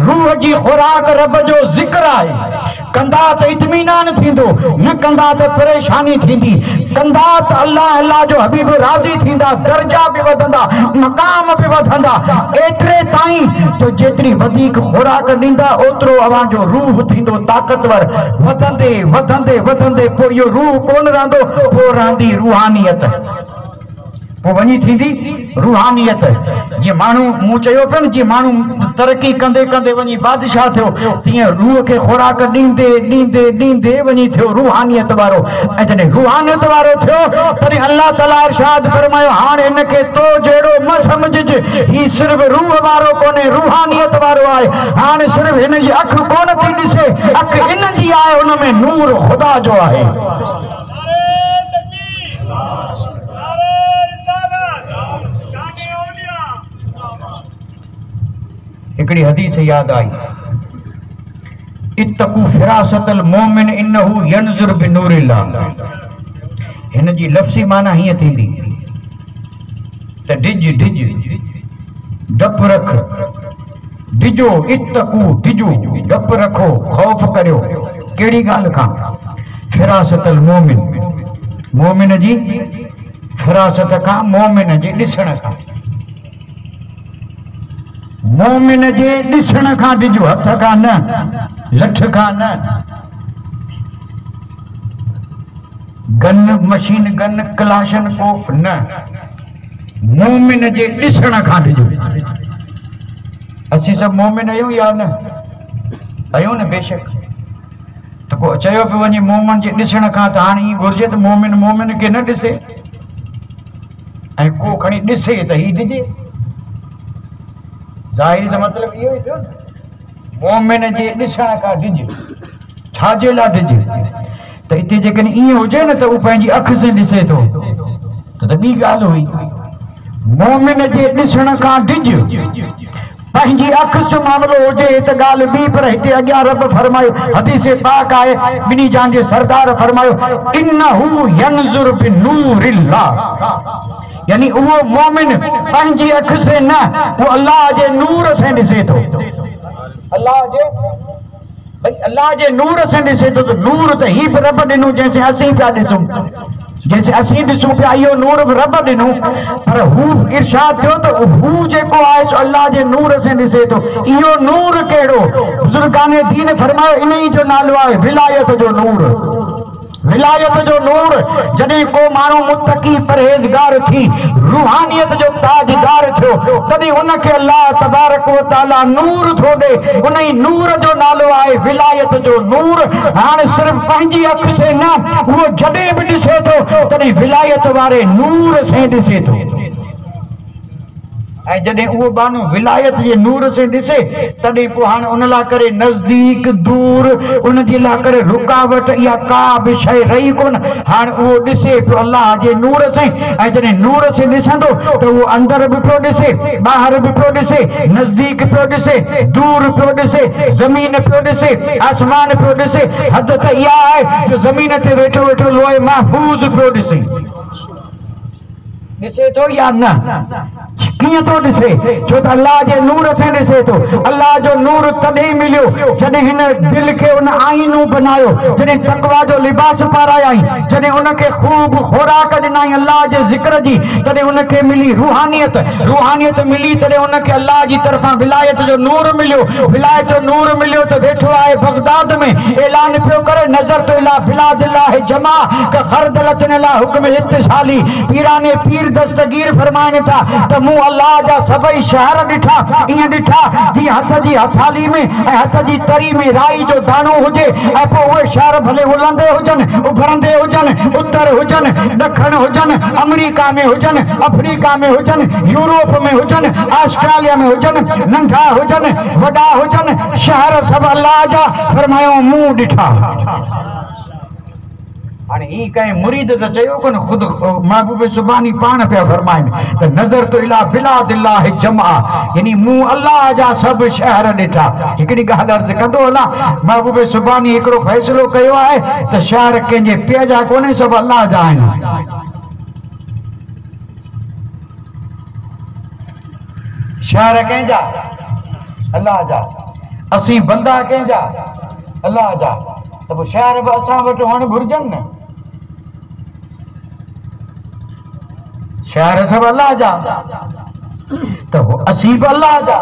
रूह जी खुराक रब जो ज़िक्र आहे। कंदा त इत्मीनान थींदो, न कंदा त परेशानी थींदी। कंदा त अल्लाह अल्लाह जो हबीब राज़ी थींदा, दर्जा बि वधंदा, मक़ाम बि वधंदा। एतिरे ताईं तो जेतिरी वधीक खुराक ॾींदा ओतिरो अव्हां जो रूह थींदो ताक़तवर। वधंदे वधंदे वधंदे पोइ इहो रूह कोन रहंदो, पोइ रहंदी रूहानियत। पोइ वञी थींदी रूहानियत। जीअं माण्हू, मूं चयो पियो न, जीअं माण्हू तरक़ी कंदे कंदे वञी बादशाह थियो, तीअं रूह खे खुराक ॾींदे ॾींदे ॾींदे वञी थियो रूहानियत वारो। ऐं जॾहिं रूहानियत वारो थियो तॾहिं अल्लाह ताला इरशाद फरमायो, हाणे हिनखे तो जहिड़ो न सम्झिजे, ही सिर्फ़ रूह वारो कोन्हे, रूहानियत वारो आहे। हाणे सिर्फ़ हिन जी अखि कोन थी ॾिसे, अखि इन जी आहे, हुन में नूर ख़ुदा जो आहे। हिकिड़ी हदीस याद आई, इत्तकू फिरासतल मोमिन इन्नहु यनजुर बिनूरिल्लाह। हिन जी लफ़्ज़ी माना हीअं थींदी त डिज डिज, डप रख, डिजो, इत्तकू डिजो, डप रखो, खौफ़ करियो। कहिड़ी ॻाल्हि खां? फिरासतल मोमिन, मोमिन जी फिरासत खां, मोमिन जे ॾिसण खां। मोमिन जे ॾिसण खां डिजो, हथ खां न, लठ खां न। गन मशीन गन क्लाशन कोफ न मोमिन जे ॾिसण खां ॾिजो। असीं सभु मोमिन आहियूं या न आहियूं न? बेशक। त पोइ चयो पियो वञे मोमिन जे ॾिसण खां, त हाणे ईअं घुरिजे त मोमिन मोमिन खे न ॾिसे ऐं को खणी ॾिसे त ही ॾिजे। ज़ाहिरी त मतिलबु इहो ई थियो न, मोमिन जे ॾिसण खां ॾिजे। छाजे लाइ ॾिजे? त हिते जेकॾहिं ईअं हुजे न त उहो पंहिंजी अखि सां ॾिसे थो त ॿी ॻाल्हि हुई। मोमिन जे ॾिसण खां ॾिज, पंहिंजी अखि जो मामिलो हुजे त ॻाल्हि ॿी, पर हिते अॻियां रब फरमायो, हदीस पाक आहे, ॿिन्ही जान जे सरदार फरमायो, इन्नहु यंज़ुर बिनूरिल्लाह, यानी उहो मोमिन पंहिंजी अखि से न, वो अल्लाह जे नूर से ॾिसे थो। अल्लाह जे नूर से ॾिसे थो। त नूर त ही बि रब ॾिनो, जैसे असीं पिया ॾिसूं, जैसे असीं ॾिसूं पिया, इहो नूर बि रब ॾिनो, पर हू इरशाद थियो त हू जेको आहे सो अल्लाह जे नूर से ॾिसे थो। इहो नूर कहिड़ो? बुज़ुर्गाने दीन फरमायो, इन ई जो नालो आहे विलायत जो नूर। विलायत जो नूर। जॾहिं को माण्हू मुत्तकी परहेज़गार थी रूहानियत जो ताजदार थियो, तॾहिं उनखे अल्लाह तबारक व तआला नूर थो ॾे। उन ई नूर जो नालो आहे विलायत जो नूर। हाणे सिर्फ़ पंहिंजी अखि से न, उहो जॾहिं बि ॾिसे थो तॾहिं विलायत वारे नूर से ॾिसे थो। ऐं जॾहिं उहो बानो विलायत जे नूर से ॾिसे, तॾहिं पोइ हाणे उन लाइ करे नज़दीक दूर, उन जे लाइ करे रुकावट या का बि शइ रही कोन। हाणे उहो ॾिसे पियो अल्लाह जे नूर से, ऐं जॾहिं नूर से ॾिसंदो त उहो अंदरि बि पियो ॾिसे, ॿाहिरि बि पियो ॾिसे, नज़दीक पियो ॾिसे, दूर पियो ॾिसे, ज़मीन पियो ॾिसे, आसमान पियो ॾिसे। हद त इहा आहे त ज़मीन ते वेठो वेठो लोहे महफूज़ पियो ॾिसे। ॾिसे थो या न? कीअं थो ॾिसे? छो त अल्लाह जे नूर से ॾिसे थो। अल्लाह जो नूर तॾहिं मिलियो जॾहिं हिन दिलि खे उन आईनू बनायो, जॾहिं तक़वा जो लिबास पारायाई, जॾहिं उनखे ख़ूब खुराक ॾिनाई अल्लाह जे ज़िक्र जी, तॾहिं उनखे मिली रूहानियत। रूहानियत मिली तॾहिं उनखे अल्लाह जी तरफ़ां विलायत जो नूर मिलियो। विलायत जो नूर मिलियो त वेठो आहे बगदाद में, ऐलान पियो करे, नज़र तो इला बिलादिल्लाह जमा का खरदलतन ला हुक्म इत्तिसाली। पीराने पीर दस्तगीर फरमाइनि था त मूं अल्लाह जा सभई शहर ॾिठा, ईअं ॾिठा जीअं हथ जी हथाली में ऐं हथ जी तरी में राई जो दाणो हुजे, ऐं पोइ उहे शहर भले उलंदे हुजनि, उभरंदे हुजनि, उत्तर हुजनि, ॾखण हुजनि, अमेरिका में हुजनि, अफ्रीका में हुजनि, यूरोप में हुजनि, ऑस्ट्रेलिया में हुजनि, नंढा हुजनि, वॾा हुजनि, शहर सभु अल्लाह जा। फरमायो मूं ॾिठा। हाणे ही कंहिं मुरीद त चयो कोन, ख़ुदि महबूब सुबानी पाण पिया फरमाइनि त नज़र तो इला बिलादिल्लाह जमा, यानी मूं अल्लाह जा सभु शहर ॾिठा। हिकिड़ी ॻाल्हि अर्ज़ु कंदो हलां, महबूब सुबानी हिकिड़ो फ़ैसिलो कयो आहे त शहर कंहिंजे पीउ जा कोन्हे, सभु अल्लाह जा आहिनि। शहर कंहिंजा? अल्लाह जा। असीं बंदा कंहिंजा? अल्लाह जा। त पोइ शहर बि असां वटि हुअणु घुरिजनि न। शहर सभु अल्लाह जा, त असीं बि अल्लाह जा,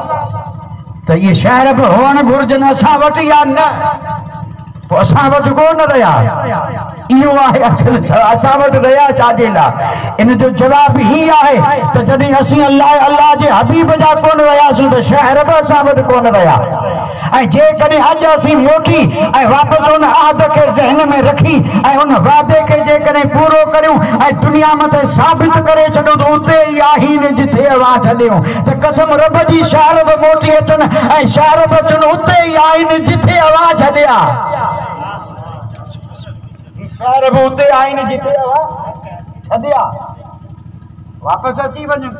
त इहे शहर बि हुअणु घुरिजनि असां वटि या न? पोइ असां वटि कोन रहिया, इहो आहे असल। असां वटि रहिया छाजे लाइ? इन जो जवाबु ही आहे त जॾहिं असीं अल्लाह जे हबीब जा कोन रहियासीं त शहर बि असां वटि कोन रहिया। ऐं जेकॾहिं अॼु असीं मोटी ऐं वापसि उन आहद खे ज़हन में रखी ऐं उन वादे खे जेकॾहिं पूरो करियूं ऐं दुनिया मथे साबित करे छॾियूं त उते ई आहिनि जिथे हवा छॾियूं, त कसम रब जी शहर बि मोटी अचनि ऐं शहर बि अचनि उते ई आहिनि जिथे हवा छॾिया। शहर बि उते आहिनि जिथे हवा छॾिया, वापसि अची वञनि।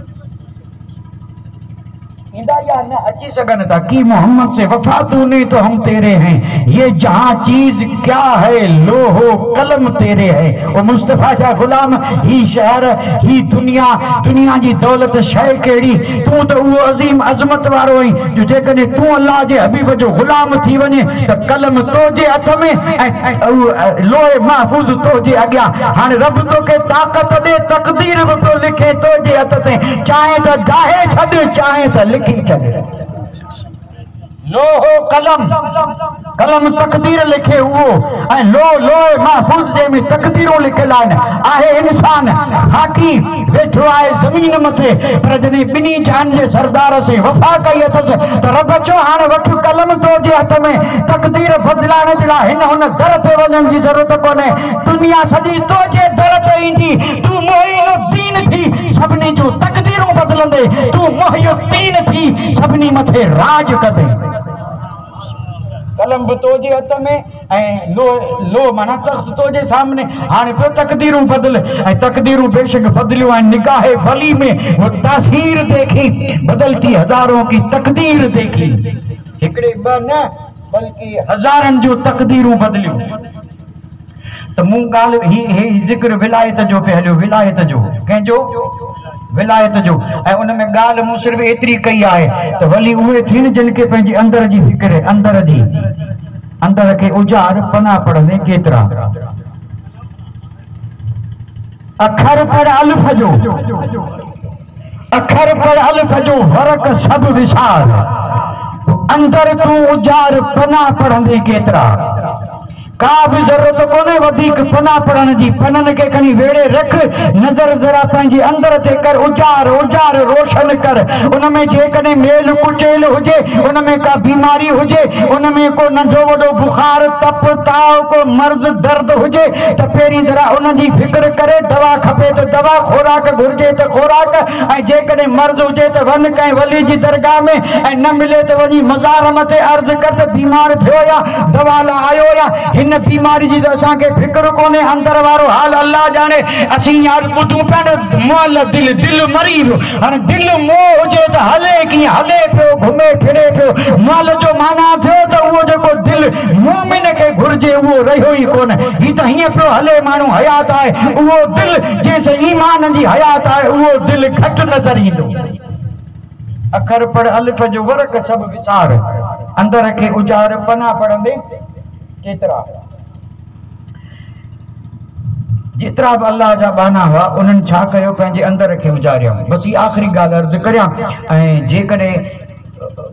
ईंदा या न अची सघनि था कि मोहम्मद से वफा तूने तो हम तेरे हैं, ये जहां चीज क्या है लोहो कलम तेरे है। वो मुस्तफा जा गुलाम ही शहर ही दुनिया, दुनिया जी दौलत शइ कहिड़ी? तूं त उहो अज़ीम अज़मत वारो आहीं जो जेकॾहिं तूं अल्लाह जे हबीब जो गुलाम थी वञे त कलम तो जे हथ में ऐं लोहे महफूज़ तो जे अॻियां। हाणे रब तोखे ताक़त ॾे, तक़दीर बि तो लिखे तो जे हथ से, चाहे त ॾाहे छॾ, चाहे त लिखी छॾ। लोहो कलम कलम तकदीर लिखे उहो ऐं लो महफूज़ जे में तकदीरूं लिखियल आहिनि। आहे इंसान हाकी वेठो आहे ज़मीन मथे, पर जॾहिं ॿिन्ही जान जे सरदार से वफ़ा कई अथसि त रब चयो हाणे वठ कलम तो जे हथ में, तकदीर बदिलाइण जे लाइ हिन हुन दर ते वञण जी ज़रूरत कोन्हे। दुनिया सॼी तो जे दर ते ईंदी, तूं मुइनुद्दीन थी सभिनी जूं तकदीरूं बदिलंदे, तूं मुइनुद्दीन थी सभिनी मथे राज कंदे। कलम भी तो जे हथ में ऐं लो माना तख्त तो जे सामने, हाणे पियो तकदीरूं बदल ऐं तकदीरूं बेशक बदलियूं आहिनि। निगाहे वली में वो तासीर देखी, बदलती हज़ारों की तकदीर देखी। हिकिड़े ॿ न बल्कि हज़ारनि जूं तकदीरूं बदलियूं। त मूं ॻाल्हि ही ज़िक्र विलायत जो पे हलियो, विलायत जो कंहिंजो, विलायत जो। ऐं उन में ॻाल्हि मूं सिर्फ़ एतिरी कई आहे त वली उहे थियनि जिन खे पंहिंजे अंदर जी फिक्र, अंदर खे उजाड़ पना पढ़ंदे केतिरा। अखर पर अल्फ जो, अखर पर अल्फ जो वरक सब विशाल, अंदर तूं उजाड़ पना पढ़ंदे केतिरा। का भी जरूरत कोन्हे वधीक पना पढ़ण जी, पननि खे खणी वेड़े रख, नज़र जरा पंहिंजे अंदर ते कर, उजाड़ उजाड़ रोशन कर। उन में जेकॾहिं मेल कुचेल हुजे, उन में का बीमारी हुजे, उन में को नंढो वॾो बुखार तप ताव को मर्ज़ दर्द हुजे त पहिरीं जरा उन जी फिक्र करे, दवा खपे त दवा, खोराक घुर्जे त खोराक, ऐं जेकॾहिं मर्ज़ हुजे त वञ कंहिं वली जी दरगाह में, ऐं न मिले त वञी मज़ार मथे अर्ज़ कर त बीमार थियो या दवा लाइ आयो या। इन बीमारी जी असांखे फिक्र कोन्हे, अंदर वारो हाल अल्लाह जाने। असीं यार ॿुधूं पिया न मुअल दिल मरीज़, हाणे दिल मोह हुजे त हले कीअं, हले पियो घुमे फिरे पियो। मुअल जो माना थियो त उहो जेको दिल मोमिन खे घुर्जे उहो रहियो ई कोन। ही त हीअं पियो हले माण्हू हयात आहे, उहो दिल जंहिंसां ईमान जी हयात आहे उहो दिल घटि नज़र ईंदो। अखर पढ़ अलिफ जो वरक सब विसार, अंदर खे उजाड़ पना पढ़ंदे केतिरा। जेतिरा बि अल्लाह जा बाना हुआ उन्हनि छा कयो, पंहिंजे अंदर खे उजाड़ियऊं। बसि ही आख़िरी ॻाल्हि अर्ज़ु करियां। ऐं जेकॾहिं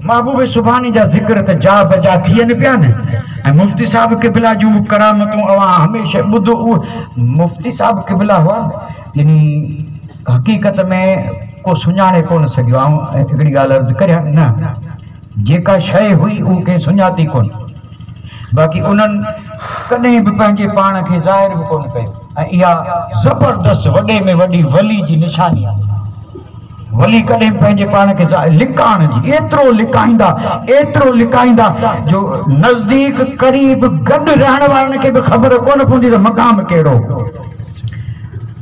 महबूब सुभाणे जा ज़िक्र त जा बजा थियनि पिया न, ऐं मुफ्ती साहिब क़िबला जूं करामतूं अवां हमेशह ॿुधो। मुफ्ती साहिब क़िबला हुआ, यानी हक़ीक़त में को सुञाणे कोन सघियो। ऐं हिकिड़ी ॻाल्हि अर्ज़ु करियां, न जेका शइ हुई उहा कंहिं सुञाती कोन, बाक़ी उन्हनि कॾहिं बि पंहिंजे पाण खे ज़ाहिर बि कोन कयो। ऐं इहा ज़बरदस्त वॾे में वॾी वली जी निशानी आहे। वली कॾहिं पंहिंजे पाण खे लिकाइण जी एतिरो लिकाईंदा जो नज़दीक क़रीब गॾु रहण वारनि खे बि ख़बर कोन पवंदी त मक़ाम कहिड़ो।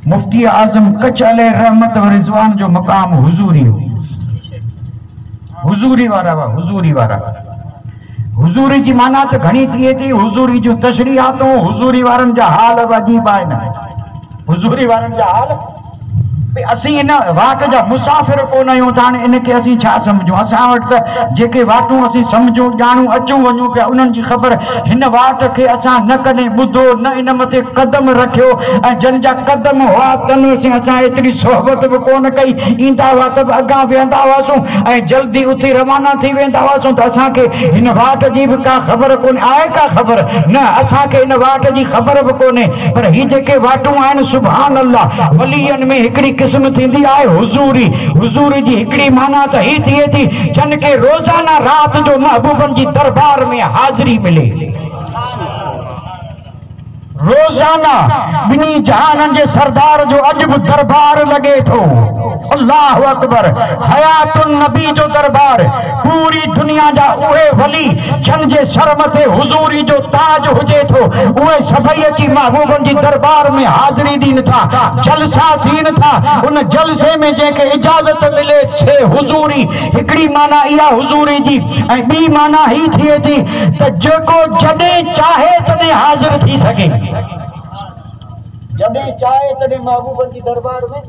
मुफ्ती आज़म कच्छ अलैहि रहमत व रिज़वान जो मक़ाम हुज़ूरी हो, हुज़ूरी वारा हुआ, हुज़ूरी वारा। हुज़ूरी जी माना त घणी थिए थी, हुज़ूरी जूं तशरीहातूं, हुज़ूरी वारनि जा हाल अजीब आहिनि। हुज़ूरी वारनि जा हाल असीं इन वाट जा मुसाफ़िर कोन आहियूं, त हाणे इनखे असीं छा सम्झूं। असां वटि त जेके वाटूं असीं सम्झूं ॼाणूं अचूं वञूं पिया उन्हनि जी ख़बर। हिन वाट खे असां न कॾहिं ॿुधो, न इन मथे कदम रखियो, ऐं जन जा कदम हुआ तन असां एतिरी सोहबत बि कोन कई। ईंदा हुआ त बि अॻां वेहंदा हुआसीं ऐं जल्दी उथी रवाना थी वेंदा हुआसीं, त असांखे हिन वाट जी बि का ख़बर कोन्हे। आहे का ख़बर न, असांखे हिन वाट जी ख़बर बि कोन्हे। पर ही जेके वाटूं आहिनि सुभान अल्लाह, वलीअनि में हिकिड़ी क़िस्म थींदी आहे हुज़ूरी। हुज़ूरी जी हिकिड़ी माना त ही थिए थी जन खे रोज़ाना रात जो महबूबनि जी दरबार में हाज़िरी मिले। रोज़ाना ॿिन्ही जहाननि जे सरदार जो अॼु बि दरबार लॻे थो। अल्लाहु अकबर। हयातुन नबी जो दरबार, पूरी दुनिया जा उहे वली जन जे सर मथे हुज़ूरी जो ताज हुजे थो, उहे सभई अची महबूबनि जी दरबार में हाज़िरी ॾियनि था, जलसा थियनि था। उन जलसे में जंहिंखे इजाज़त मिले छे हुज़ूरी। हिकिड़ी माना इहा हुज़ूरी जी, ऐं ॿी माना ही थिए थी त जेको जॾहिं चाहे तॾहिं हाज़िर थी सघे। जॾहिं चाहे तॾहिं महबूबनि जी दरबार में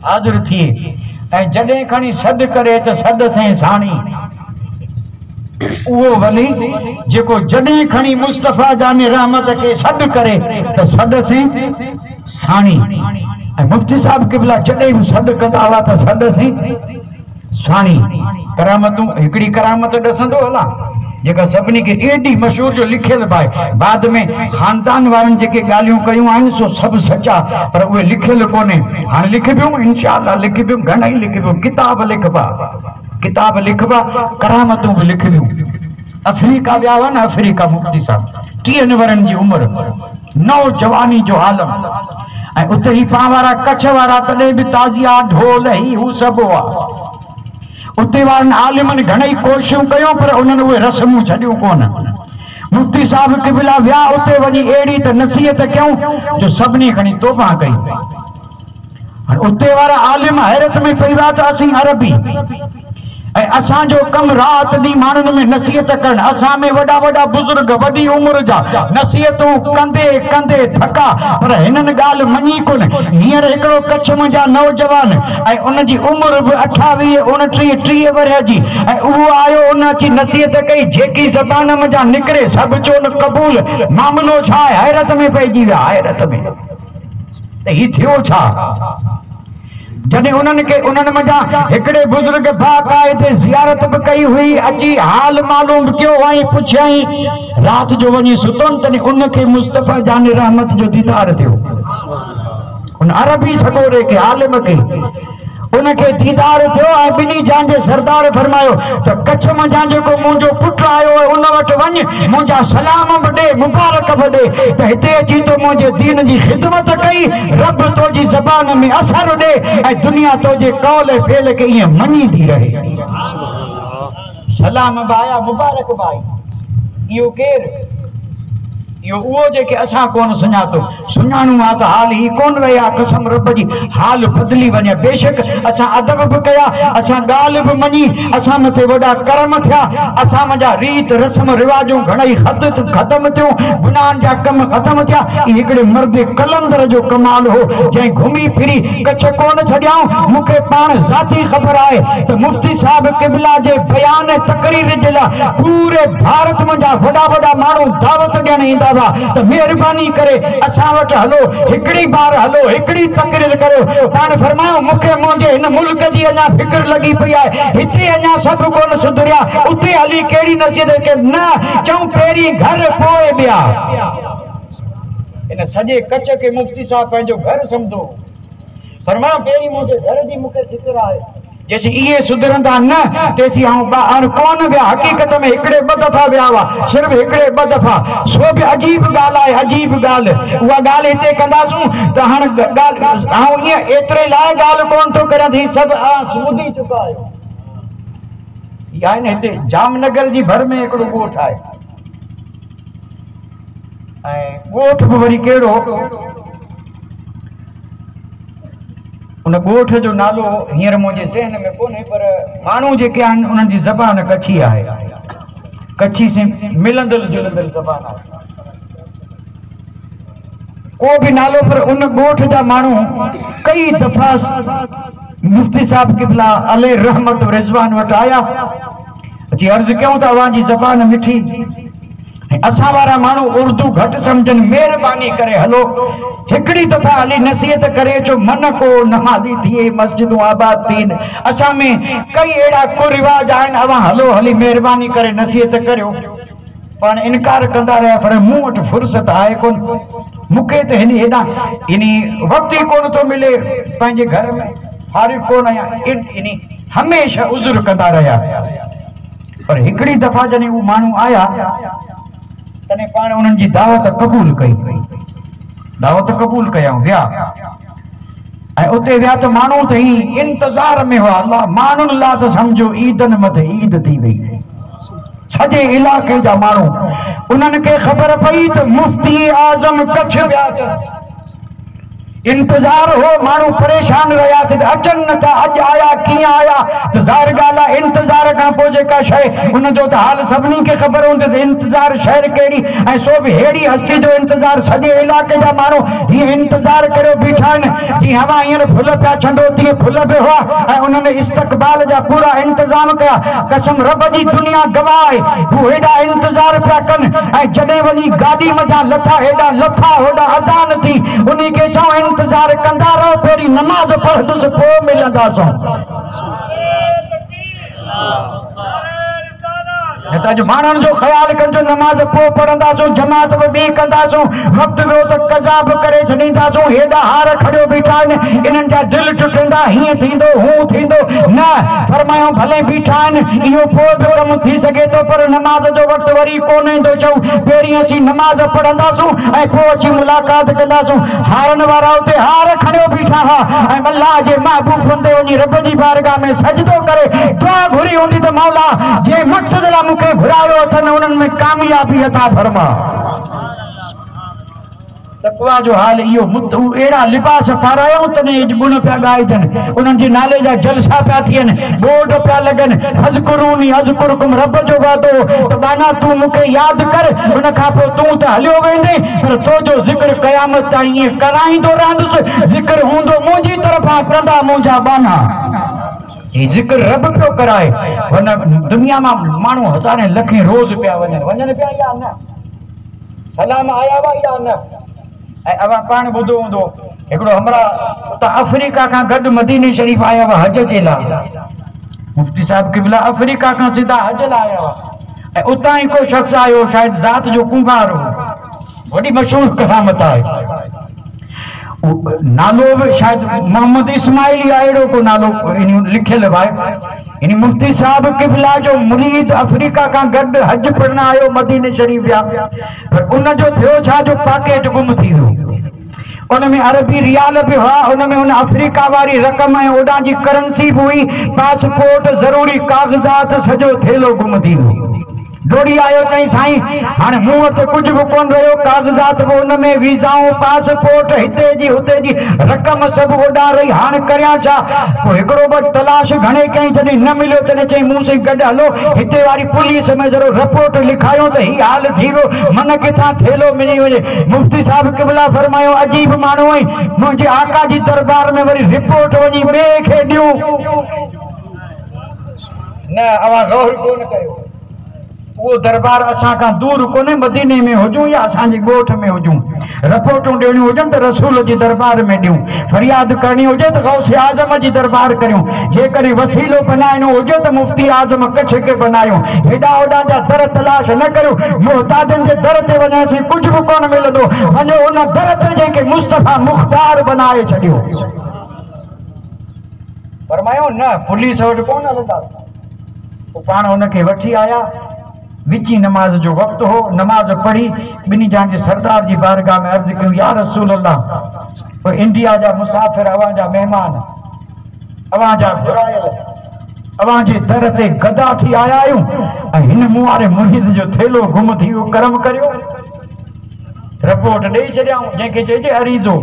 हाज़िर थिए, ऐं जॾहिं खणी सॾु करे त सॾ से साणी। उहो वली जेको जॾहिं खणी मुस्तफ़ा जाने रहमत खे सॾु करे त सॾ से साणी। ऐं मुफ्ती साहिब क़िबला जॾहिं बि सॾु कंदा हुआ त सॾ से साणी। करामतूं हिकिड़ी करामत ॾसंदो हला। जेका सभिनी खे एडी मशहूर जो लिखियल भाई बाद में खानदान वारनि जेके ॻाल्हियूं कयूं आहिनि सो सभु सचा पर उहे लिखियल कोन्हे। हाणे लिखबियूं इंशाअल्लाह लिखबियूं घणेई लिखबियूं किताब लिखबा करामतूं बि लिखबियूं। अफ्रीका विया हुआ न अफ्रीका मुफ्ती साहब 30 वरनि जी उमिरि नौजवानी जो आलम ऐं उते ही पाण वारा कच्छ वारा तॾहिं बि ताज़िया ढोल ही हू सभु हुआ। उते वारनि आलिमनि घणेई कोशिशूं कयूं पर उन्हनि उहे रस्मूं छॾियूं कोन। मुफ्ती साहब क़िबला विया उते वञी अहिड़ी त नसीहत कयूं जो सभिनी खणी तोबा कई। हाणे उते वारा आलिम हैरत में पई विया त असीं अरबी ऐं असांजो कमु राति ॾींहुं माण्हुनि में नसीहत करणु। असां में वॾा वॾा बुज़ुर्ग वॾी उमिरि जा नसीहतूं कंदे कंदे थका पर हिननि ॻाल्हि मञी कोन। हींअर हिकिड़ो कच्छ मुंहिंजा नौजवान ऐं उनजी उमिरि बि 28 29 30 वरह जी ऐं उहो आयो उन अची नसीहत कई जेकी ज़बान मुंहिंजा निकिरे सभु चोन क़बूल। मामलो छा आहे? हैरत में पइजी विया हैरत में त हीउ थियो छा। जॾहिं उन्हनि मुंहिंजा हिकिड़े बुज़ुर्ग भाउ काए ते ज़ियारत बि कई हुई अची हाल मालूम कयो ऐं पुछियईं राति जो वञी सुतुमि तॾहिं उनखे मुस्तफ़ा जान रहमत जो दीदार थियो। उन अरबी सगोरे खे आलिम खे उनखे दीदार थियो ऐं ॿिन्ही जान जे सरदार फरमायो त कच्छ मां जेको मुंहिंजो पुटु आयो उन वटि वञ मुंहिंजा सलाम बि ॾे मुबारक बि ॾे त हिते अची तो मुंहिंजे दीन जी ख़िदमत कई रब तुंहिंजी ज़बान में असर ॾे ऐं दुनिया तुंहिंजे कौल फेल खे ईअं मञींदी रहे। सलाम बि आया मुबारक बि आई। इहो केरु? इहो उहो जेके असां कोन सुञातो सुञाणूं आहे त हाल ही कोन रहिया। कसम रब जी हाल बदिली वञे। बेशक असां अदब बि कया असां ॻाल्हि बि मञी असां मथे वॾा कर्म थिया असां मुंहिंजा रीत रस्म रिवाजूं घणेई ख़तम थियूं गुनाहनि जा कम ख़तम थिया। इहे हिकिड़े मर्द कलंदर जो कमाल हो जंहिं घुमी फिरी कच्छ कोन छॾियाऊं। मूंखे पाण ज़ाती ख़बर आहे त मुफ्ती साहिब क़िबला जे बयान तकरीर जे लाइ पूरे भारत मुंहिंजा वॾा वॾा माण्हू दावत ॾियण ईंदा त मेहरबानी करे असां वटि हलो हिकिड़ी बार हलो हिकिड़ी तकरीर करियो। पाण फरमायो मूंखे मुंहिंजे हिन मुल्क जी अञा फिक्र लॻी पई आहे हिते अञा सभु कोन सुधरिया उते हली कहिड़ी नसीहत के न चऊं पहिरीं घर पोइ ॿिया। इन सॼे कच्छ खे मुफ्ती साहब पंहिंजो घर सम्झो। फरमायो पहिरीं मुंहिंजे घर जी मूंखे फिक्र आहे जेसी इहे सुधरंदा न तेसी आउं कोन विया। हक़ीक़त में हिकिड़े ॿ दफ़ा विया हुआ सिर्फ़ु हिकिड़े ॿ दफ़ा। सो बि अजीब ॻाल्हि आहे अजीब ॻाल्हि। उहा ॻाल्हि हिते कंदासूं त हाणे ॻाल्हि आउं ईअं एतिरे लाइ ॻाल्हि कोन थो करियां थी सभु ॿुधी चुका आहियो। इहा आहे न हिते जामनगर जी भर में हिकिड़ो ॻोठ आहे ऐं ॻोठ बि वरी कहिड़ो उन ॻोठ जो नालो हींअर मुंहिंजे ज़हन में कोन्हे पर माण्हू जेके आहिनि उन्हनि जी ज़बान कच्छी आहे। कच्छी से मिलंदल जुलंदल ज़बान आहे को बि नालो पर उन ॻोठ जा माण्हू कई दफ़ा मुफ्ती साहिब क़िबला अलैहि रहमत रिज़वान वटि आया अची अर्ज़ु कयूं त अव्हांजी ज़बान मिठी असां वारा माण्हू उर्दू घटि सम्झनि महिरबानी करे हलो हिकिड़ी दफ़ा हली नसीहत करे अचो मन को नमाज़ी थिए मस्जिदूं आबाद थियनि। असां में कई अहिड़ा कुरिवाज आहिनि अवां हलो हली महिरबानी करे नसीहत करियो। पाण इनकार कंदा रहिया पर मूं वटि फुर्सत आहे कोन मूंखे त हेॾा वक़्तु ई कोन थो मिले पंहिंजे घर में फारिग कोन आहियां हमेशह उज़ुर कंदा रहिया। पर हिकिड़ी दफ़ा जॾहिं उहे माण्हू आया तॾहिं पाण उन्हनि जी दावत क़बूल कयूं विया ऐं उते विया त माण्हू त ही इंतज़ार में हुआ। अल्लाह माण्हुनि लाइ त सम्झो ईदनि मथे ईद थी वई। सॼे इलाइक़े जा माण्हू उन्हनि खे ख़बर पई त मुफ्ती आज़म कच्छ विया अथनि। इंतजार हो माण्हू परेशान रहिया थे अचनि नथा अॼु आया कीअं आया त ज़ाहिर ॻाल्हि आहे इंतज़ार खां पोइ जेका शइ उनजो त हाल सभिनी खे ख़बर हूंदी त इंतज़ार शहर कहिड़ी ऐं सो बि अहिड़ी हस्ती जो इंतज़ार सॼे इलाइक़े जा माण्हू हीअं इंतज़ार करे बीठा आहिनि जीअं हवा हींअर फुल पिया छंडो तीअं फुल बि हुआ ऐं उन्हनि इस्तक़बाल जा पूरा इंतज़ाम कया। कसम रब जी दुनिया गवाह आहे हू हेॾा इंतज़ार पिया कनि ऐं जॾहिं वञी गाॾी मथां लथा हेॾा लथा होॾा अज़ान थी उन्ही खे चऊं इंतजार कंदा रहो पहिरीं नमाज़ पढ़ंदुसि पोइ मिलंदासीं। त अॼु माण्हुनि जो ख़्यालु कजो, नमाज़ पोइ पढ़ंदासूं, जमात बि ॿी कंदासूं, वक़्तु वियो त कज़ा बि करे छॾींदासूं। हेॾा हार खड़ियो बीठा आहिनि, इन्हनि जा दिलि टुटंदा, हीअं थींदो हूं थींदो न। फरमायो भले बीठा आहिनि, इहो पोइ बि कमु थी सघे थो, पर नमाज़ जो वक़्तु वरी कोन ईंदो। चऊं पहिरीं असीं नमाज़ पढ़ंदासूं ऐं पोइ अची मुलाक़ात कंदासूं। हारनि वारा उते हार खड़ियो बीठा हुआ ऐं अल्लाह जे महबूब बंदे वञी रब जी बारगाह में सजदो करे दुआ घुरी हूंदी त मौला जे मक़सद लाइ मूंखे घुरायो अथनि उन्हनि में कामयाबी अता फरमा। तक़वा जो हाल इहो, अहिड़ा लिबास पारायूं तॾहिं गुण पिया ॻाइजनि, उन्हनि जे नाले जा जलसा पिया थियनि, बोर्ड पिया लॻनि, अज़कुरूनी अज़कुरुकुम, रब जो वादो त बाना तूं मूंखे यादि कर, उन खां पोइ तूं त हलियो वेंदे, पर तुंहिंजो ज़िक्र क़यामत ताईं ईअं कराईंदो रहंदुसि। ज़िक्र हूंदो मुंहिंजी तरफ़ां कंदा मुंहिंजा बाना। ये जिक्र रब पियो कराए। हुन दुनिया मां माण्हू हज़ारे लखे रोज़ पिया वञनि पिया या न, सलाम आया हुआ या न। ऐं अवां पाण ॿुधो हूंदो हिकिड़ो हमरा उतां अफ्रीका खां गॾु मदीने शरीफ़ आया हुआ हज जे लाइ। मुफ्ती साहब क़िबला अफ्रीका खां सिधा हज लाइ आया हुआ ऐं उतां ई को शख़्स आयो, शायदि ज़ात जो कुंभार हो, वॾी मशहूर करामत आहे। नालो बि शायदि मोहम्मद इस्माइल या अहिड़ो को नालो लिखियल आहे। इन मुफ्ती साहब क़िबला जो मुरीद अफ्रीका खां गॾु हज पढ़ण आयो मदीने शरीफ़ विया, पर उन जो थियो छा जो पाकेट गुम थी वियो। उन में अरबी रियाल बि हुआ, उन में उन अफ्रीका वारी रक़म ऐं ओॾां जी करेंसी बि हुई, पासपोर्ट ज़रूरी कागज़ात, सॼो थेलो गुम थी वियो। डोड़ी आयो चई साईं हाणे मूं वटि कुझु बि कोन रहियो, कागज़ात बि उन में, वीज़ाऊं, पासपोर्ट, हिते जी हुते जी रक़म सभु ओॾां रही, हाणे करियां छा। पोइ हिकिड़ो ॿ तलाश घणे कई, जॾहिं न मिलियो तॾहिं चई मूं सां गॾु हलो, हिते वारी पुलिस में ज़रो रिपोर्ट लिखायूं त हीउ हाल थी वियो, मन किथां थेलो मिली वञे। मुफ्ती साहब क़िबला फरमायो अजीब माण्हू आहीं, मुंहिंजे आका जी दरबार में वरी रिपोर्ट वञी ॿिए खे ॾियूं न, अवां गौर कोन कयो। वो दरबार असां खां दूर कोन्हे, मदीने में हुजूं या असांजे ॻोठ में हुजूं, रिपोर्टूं ॾियणियूं हुजनि त रसूल जी दरबार में ॾियूं, फरियाद करणी हुजे त गौसे आज़म जी दरबार करियूं, जेकॾहिं वसीलो बनाइणो हुजे त मुफ्ती आज़म कच्छ खे बनायूं। हेॾा होॾा जा दर तलाश न करियो, मुहताजनि जे दर ते वञण सां कुझु बि कोन मिलंदो। वञो उन दर ते जंहिंखे मुस्तफ़ा मुख़्तार बनाए छॾियो। फरमायो न पुलिस वटि कोन हलंदा, पाण हुनखे वठी आया। विची नमाज जो वक़्तु हो, नमाज पढ़ी ॿिन्ही जान जे सरदार जी बारगाह में अर्ज़ कयूं या रसूल अल्लाह, इंडिया जा मुसाफ़िर, अवां जा महिमान, अवां जा घुरायल, अवां जे दर ते गदा थी आया आहियूं ऐं हिन मूं वारे मुरीद जो थेलो गुम थी वियो, करम करियो। रिपोर्ट ॾेई छॾियाऊं जंहिंखे चइजे अरीज़ो।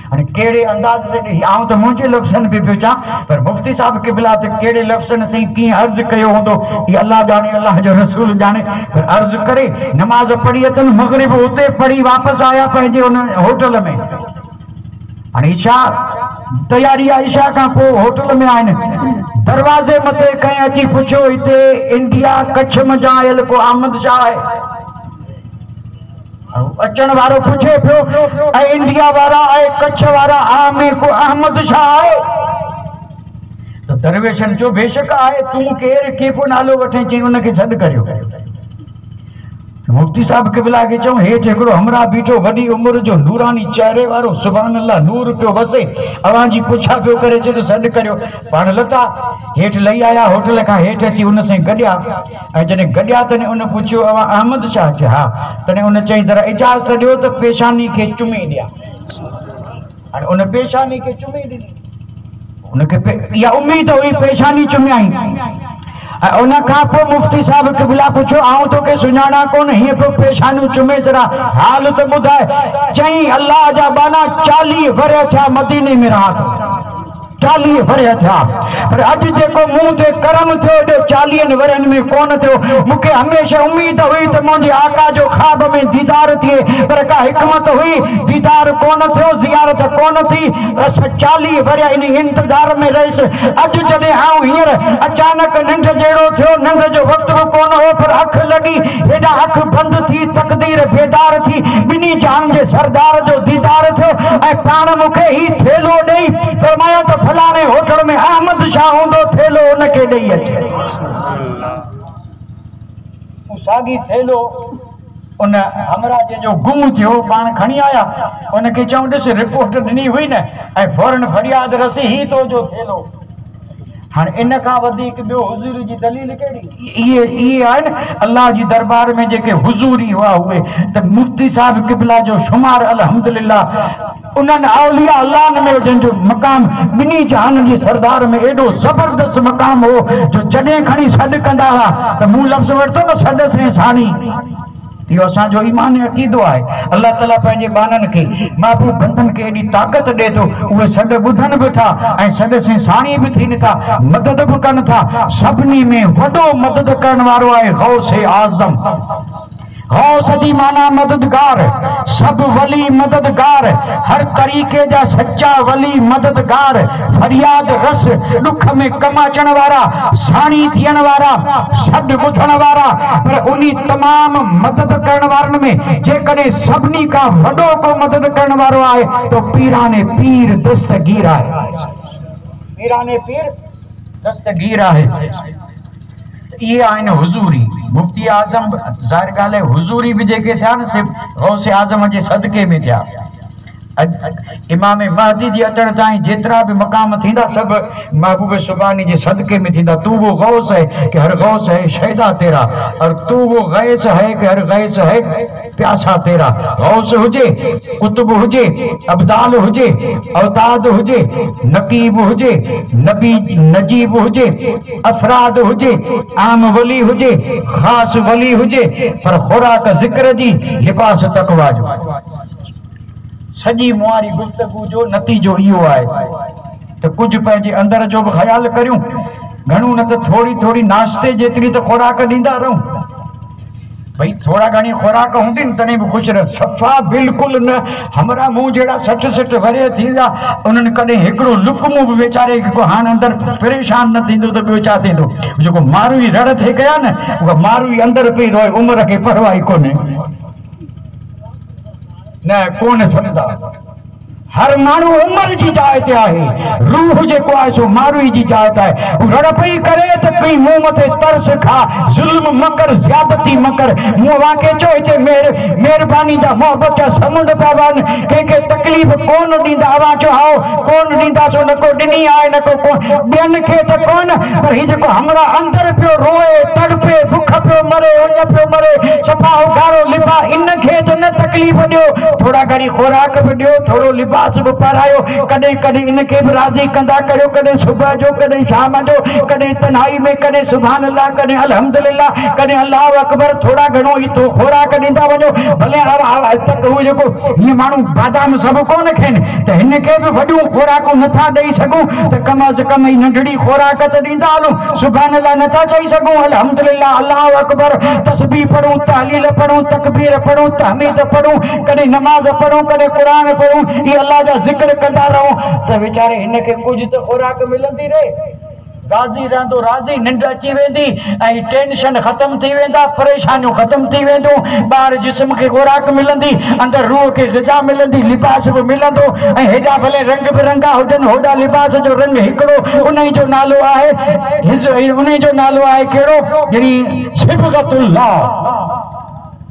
हाणे कहिड़े अंदाज़ से ॾेई, आउं त मुंहिंजे लफ़्ज़नि बि पियो चवां, पर मुफ्ती साहब क़िबला ते कहिड़े लफ़्ज़नि सां कीअं अर्ज़ कयो हूंदो हीअ अल्लाह ॼाणे, अल्लाह जो रसूल ॼाणे। पर अर्ज़ करे नमाज़ पढ़ी अथनि, मग़रिब उते पढ़ी वापसि आया पंहिंजे उन होटल में। हाणे इशा तयारी आहे, इशा खां पोइ होटल में आहिनि, दरवाज़े मथे कंहिं अची पुछियो हिते इंडिया कच्छ मां आयल को अहमद शाह आहे। अचण वारो पुछे पियो ऐं इंडिया वारा ऐं कच्छ वारा में को अहमद शाह आहे त दरवेशनि चयो बेशक आहे, तूं केरु, केको नालो वठे, चई उनखे सॾु करियो। मुफ्ती साहब क़िबला खे चऊं हेठि हिकिड़ो हमरा बीठो, वॾी उमिरि जो नूरानी चेहरे वारो, सुभान अल्लाह नूर पियो वसे, अवां जी पुछा पियो करे, चए तो सॾु करियो। पाण लथा हेठि लही आया, होटल खां हेठि अची उन सां गॾिया ऐं जॾहिं गॾिया तॾहिं उन पुछियो अवां अहमद शाह? चयो हा। तॾहिं उन चई ज़रा इजाज़त ॾियो त पेशानी खे चुमी ॾियां। हाणे उन पेशानी खे चुमी ॾिनी, उनखे इहा उम्मीद हुई पेशानी चुमियाई। उन खां पोइ मुफ्ती साहब क़िबला पुछियो आउं तोखे सुञाणा कोन, हीअं पियो पेशानियूं चुमे, जरा हाल त ॿुधाए। चई अल्लाह जा बाना 40 वरिया थिया मदीने में रहा थो, 40 वरिया थिया, पर अॼु जेको मूं ते करम थियो एॾो 40 वरियनि में कोन थियो। मूंखे हमेशह उम्मीद हुई त मुंहिंजे आका जो ख्वाब में दीदार थिए, पर का हिकमत हुई दीदार कोन थियो, ज़ियारत कोन थी। असां 40 वरिया इन इंतज़ार में रहियसि। अॼु जॾहिं आऊं हींअर अचानक निंड जहिड़ो थियो, निंड जो वक़्तु बि कोन हो, पर अखि लॻी, हेॾा अखि बंदि थी, तक़दीर बेदार थी, ॿिन्ही जान जे सरदार जो दीदार थियो ऐं पाण मूंखे ही थेलो ॾेई फरमायो त फलाणे होटल में अहमद शाह हूंदो, थेलो उनखे ॾेई अचे। साॻी थेलो उन हमरा जो गुम थियो पाण खणी आया उनखे चऊं ॾिस रिपोर्ट ॾिनी हुई न ऐं फौरन फरियाद रसी ही तो जो थेलो। हाँ इन खां वधीक ॿियो हुज़ूर जी दलील कहिड़ी? इहे आहे न अल्लाह जी दरबार में जेके हुज़ूरी हुआ उहे त मुफ्ती साहिब क़िबला जो शुमार अल्हम्दुलिल्लाह उन्हनि औलिया अल्लाह में जंहिंजो मक़ाम ॿिन्ही जहान जी सरदार में एॾो ज़बरदस्त मक़ाम हो जो जॾहिं खणी सॾु कंदा हुआ त मूं लफ़्ज़ वरितो न सॾ से साणी। इहो असांजो ईमान अक़ीदो आहे। अल्लाह ताला पंहिंजे बाननि खे महबूब बंदनि खे एॾी ताक़त ॾिए थो उहे सॾ ॿुधनि बि था ऐं सॾ से साणी बि थियनि था मदद बि कनि था। सभिनी में वॾो मदद करण वारो आहे गौस आज़म। गौस जी माना मददगार, सब वली मददगार, हर तरीके जा सच्चा वली मददगार, फरियाद रस दुख में कम अचण वारा, साणी थियण वारा, सॾ ॿुधण वारा। पर उन्ही तमाम मदद करण वारनि में जेकॾहिं सभिनी खां वॾो को मदद करण वारो आहे तो पीराने पीर दस्तगीर आहे। पीराने पीर दस्तगीर आहे। ये आहिनि हुज़ूरी। मुफ्ती आज़म ज़ाहिर ॻाल्हि आहे हुज़ूरी बि जेके थिया न सिर्फ़ु गौस आज़म जे सदके में थिया। इमाम महदी जी अचण ताईं जेतिरा भी मक़ाम थींदा सभु महबूब सुबानी जे सदके में थींदा। तू वो गौस है कि हर गौस है शैदा तेरा, और तू वो गैस है कि हर गैस है प्यासा तेरा। गौस हुजे, कुतुब हुजे, अब्दाल हुजे, अवताद हुजे, नकीब हुजे, नबी नजीब हुजे, अफराद हुजे, आम वली हुजे, खास वली हुजे, पर खुराक ज़िक्र जी, लिबास तक़वा जो। सॼी मुआरी गुफ्तगू जो नतीजो इहो आहे त कुझु पंहिंजे अंदर जो बि ख़्यालु करियूं, घणो न त थोरी थोरी नाश्ते जेतिरी त खुराक ॾींदा रहूं। भई थोड़ा घणी खुराक हूंदी न तॾहिं बि ख़ुशि रह। सफ़ा बिल्कुलु न। हमरा मूं जहिड़ा 60-60 वरे थींदा उन्हनि कॾहिं हिकिड़ो लुकमो बि वीचारे को हाणे अंदरि परेशान न थींदो त ॿियो छा थींदो। जेको मारू ई रड़ थिए कया न उहा मारू ई अंदरि पई रहे, उमिरि खे परवाह कोन्हे न कोन सम्झंदा। हर माण्हू उमिरि जी जाइ ते आहे, रूह जेको आहे सो मारूई जी जाइ ते आहे। रड़ पई करे त कई मूं मथे तरस खा, ज़ुल्म मकर ज़्यादती मकर। मूं वाके चो हिते महिरबानी जा मोहबत जा समुंड पिया वहनि, कंहिंखे तकलीफ़ कोन ॾींदा। अवां चो आओ कोन ॾींदासीं, न को ॾिनी आहे न को ॿियनि खे त कोन, पर हीउ जेको हमरा अंदरि पियो रोए तड़पे बुख पियो मरे उञ पियो मरे सफ़ा उघारो लिबा, इनखे त न तकलीफ़ ॾियो। थोड़ा घणी खुराक बि ॾियो, थोरो लिबास बि पारायो, कॾहिं कॾहिं इनखे बि राज़ी कंदा करियो, कॾहिं सुबुह जो कॾहिं शाम जो, कॾहिं तन्हाई में, कॾहिं सुभान अल्लाह, कॾहिं अल्हम्दुलिल्लाह, कॾहिं अल्लाह अकबर। थोड़ा घणो ई तो खुराक ॾींदा वञो। भले तक उहो जेको हीअं माण्हू बादाम सभु कोन खाइनि त हिनखे बि वॾियूं खुराकूं नथा ॾेई सघूं त कम अज़ कम ई नंढड़ी खुराक त ॾींदा हलूं। सुभान अल्लाह नथा चई सघूं, अल्हम्दुलिल्लाह, अल्लाह अकबर, तस्बीह पढ़ूं, तहलील पढ़ूं, तकबीर पढ़ूं, तहमीद पढ़ूं, कॾहिं नमाज़ पढ़ूं, कॾहिं क़ुरान पढ़ूं, ये अल्लाह जा ज़िक्र कंदा रहूं त वीचारे हिनखे कुझु त खुराक मिलंदी रहे। गाज़ी रहंदो राज़ी, निंड अची वेंदी ऐं टेंशन ख़त्म थी वेंदा, परेशानियूं ख़त्म थी वेंदियूं। ॿाहिरि जिस्म खे खुराक मिलंदी, अंदरि रूह खे ग़िज़ा मिलंदी, लिबास बि मिलंदो ऐं हेॾा भले रंग बिरंगा हुजनि, होॾा लिबास जो रंग हिकिड़ो। उन जो नालो आहे उन जो नालो आहे कहिड़ो? जहिड़ी सिबगतुल्लाह।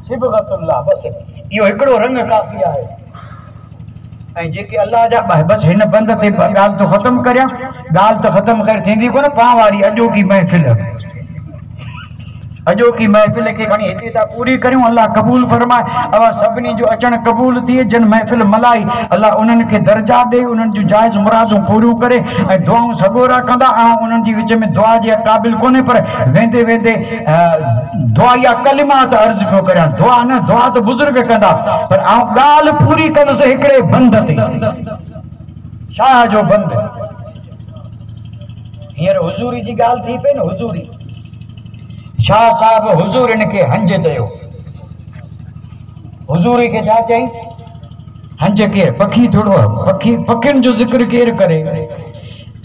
सिबगतुल्लाह, बसि इहो हिकिड़ो रंग काफ़ी आहे। ऐं जेके अल्लाह जा बसि हिन बंद ते ॻाल्हि तो ख़त्म करियां। ॻाल्हि त ख़त्म कर थींदी कोन पाण वारी अॼोकी महफ़िल। अॼोकी महफ़िल खे खणी हिते था पूरी करियूं। अल्लाह क़बूल फरमाए। अवा सभिनी जो अचणु क़बूल थिए, जिन महफ़िल मलाई अल्लाह उन्हनि खे दर्जा ॾे, उन्हनि जूं जाइज़ मुरादूं पूरियूं करे ऐं दुआऊं सगोरा कंदा। उन्हनि जी विच में दुआ जे क़ाबिल कोन्हे, पर वेंदे वेंदे दुआ या कलिमा त अर्ज़ पियो करियां। दुआ न, दुआ त बुज़ुर्ग कंदा, पर ॻाल्हि पूरी कंदुसि हिकिड़े बंद ते। शाह जो बंद। हींअर हुज़ूरी जी ॻाल्हि थी पई न, हुज़ूरी। शाह साहब हुज़ूर इनखे हंज चयो। हुज़ूरी खे छा चई? हंज केरु? पखी थोड़ो पखी, पखियुनि जो ज़िक्र केरु करे?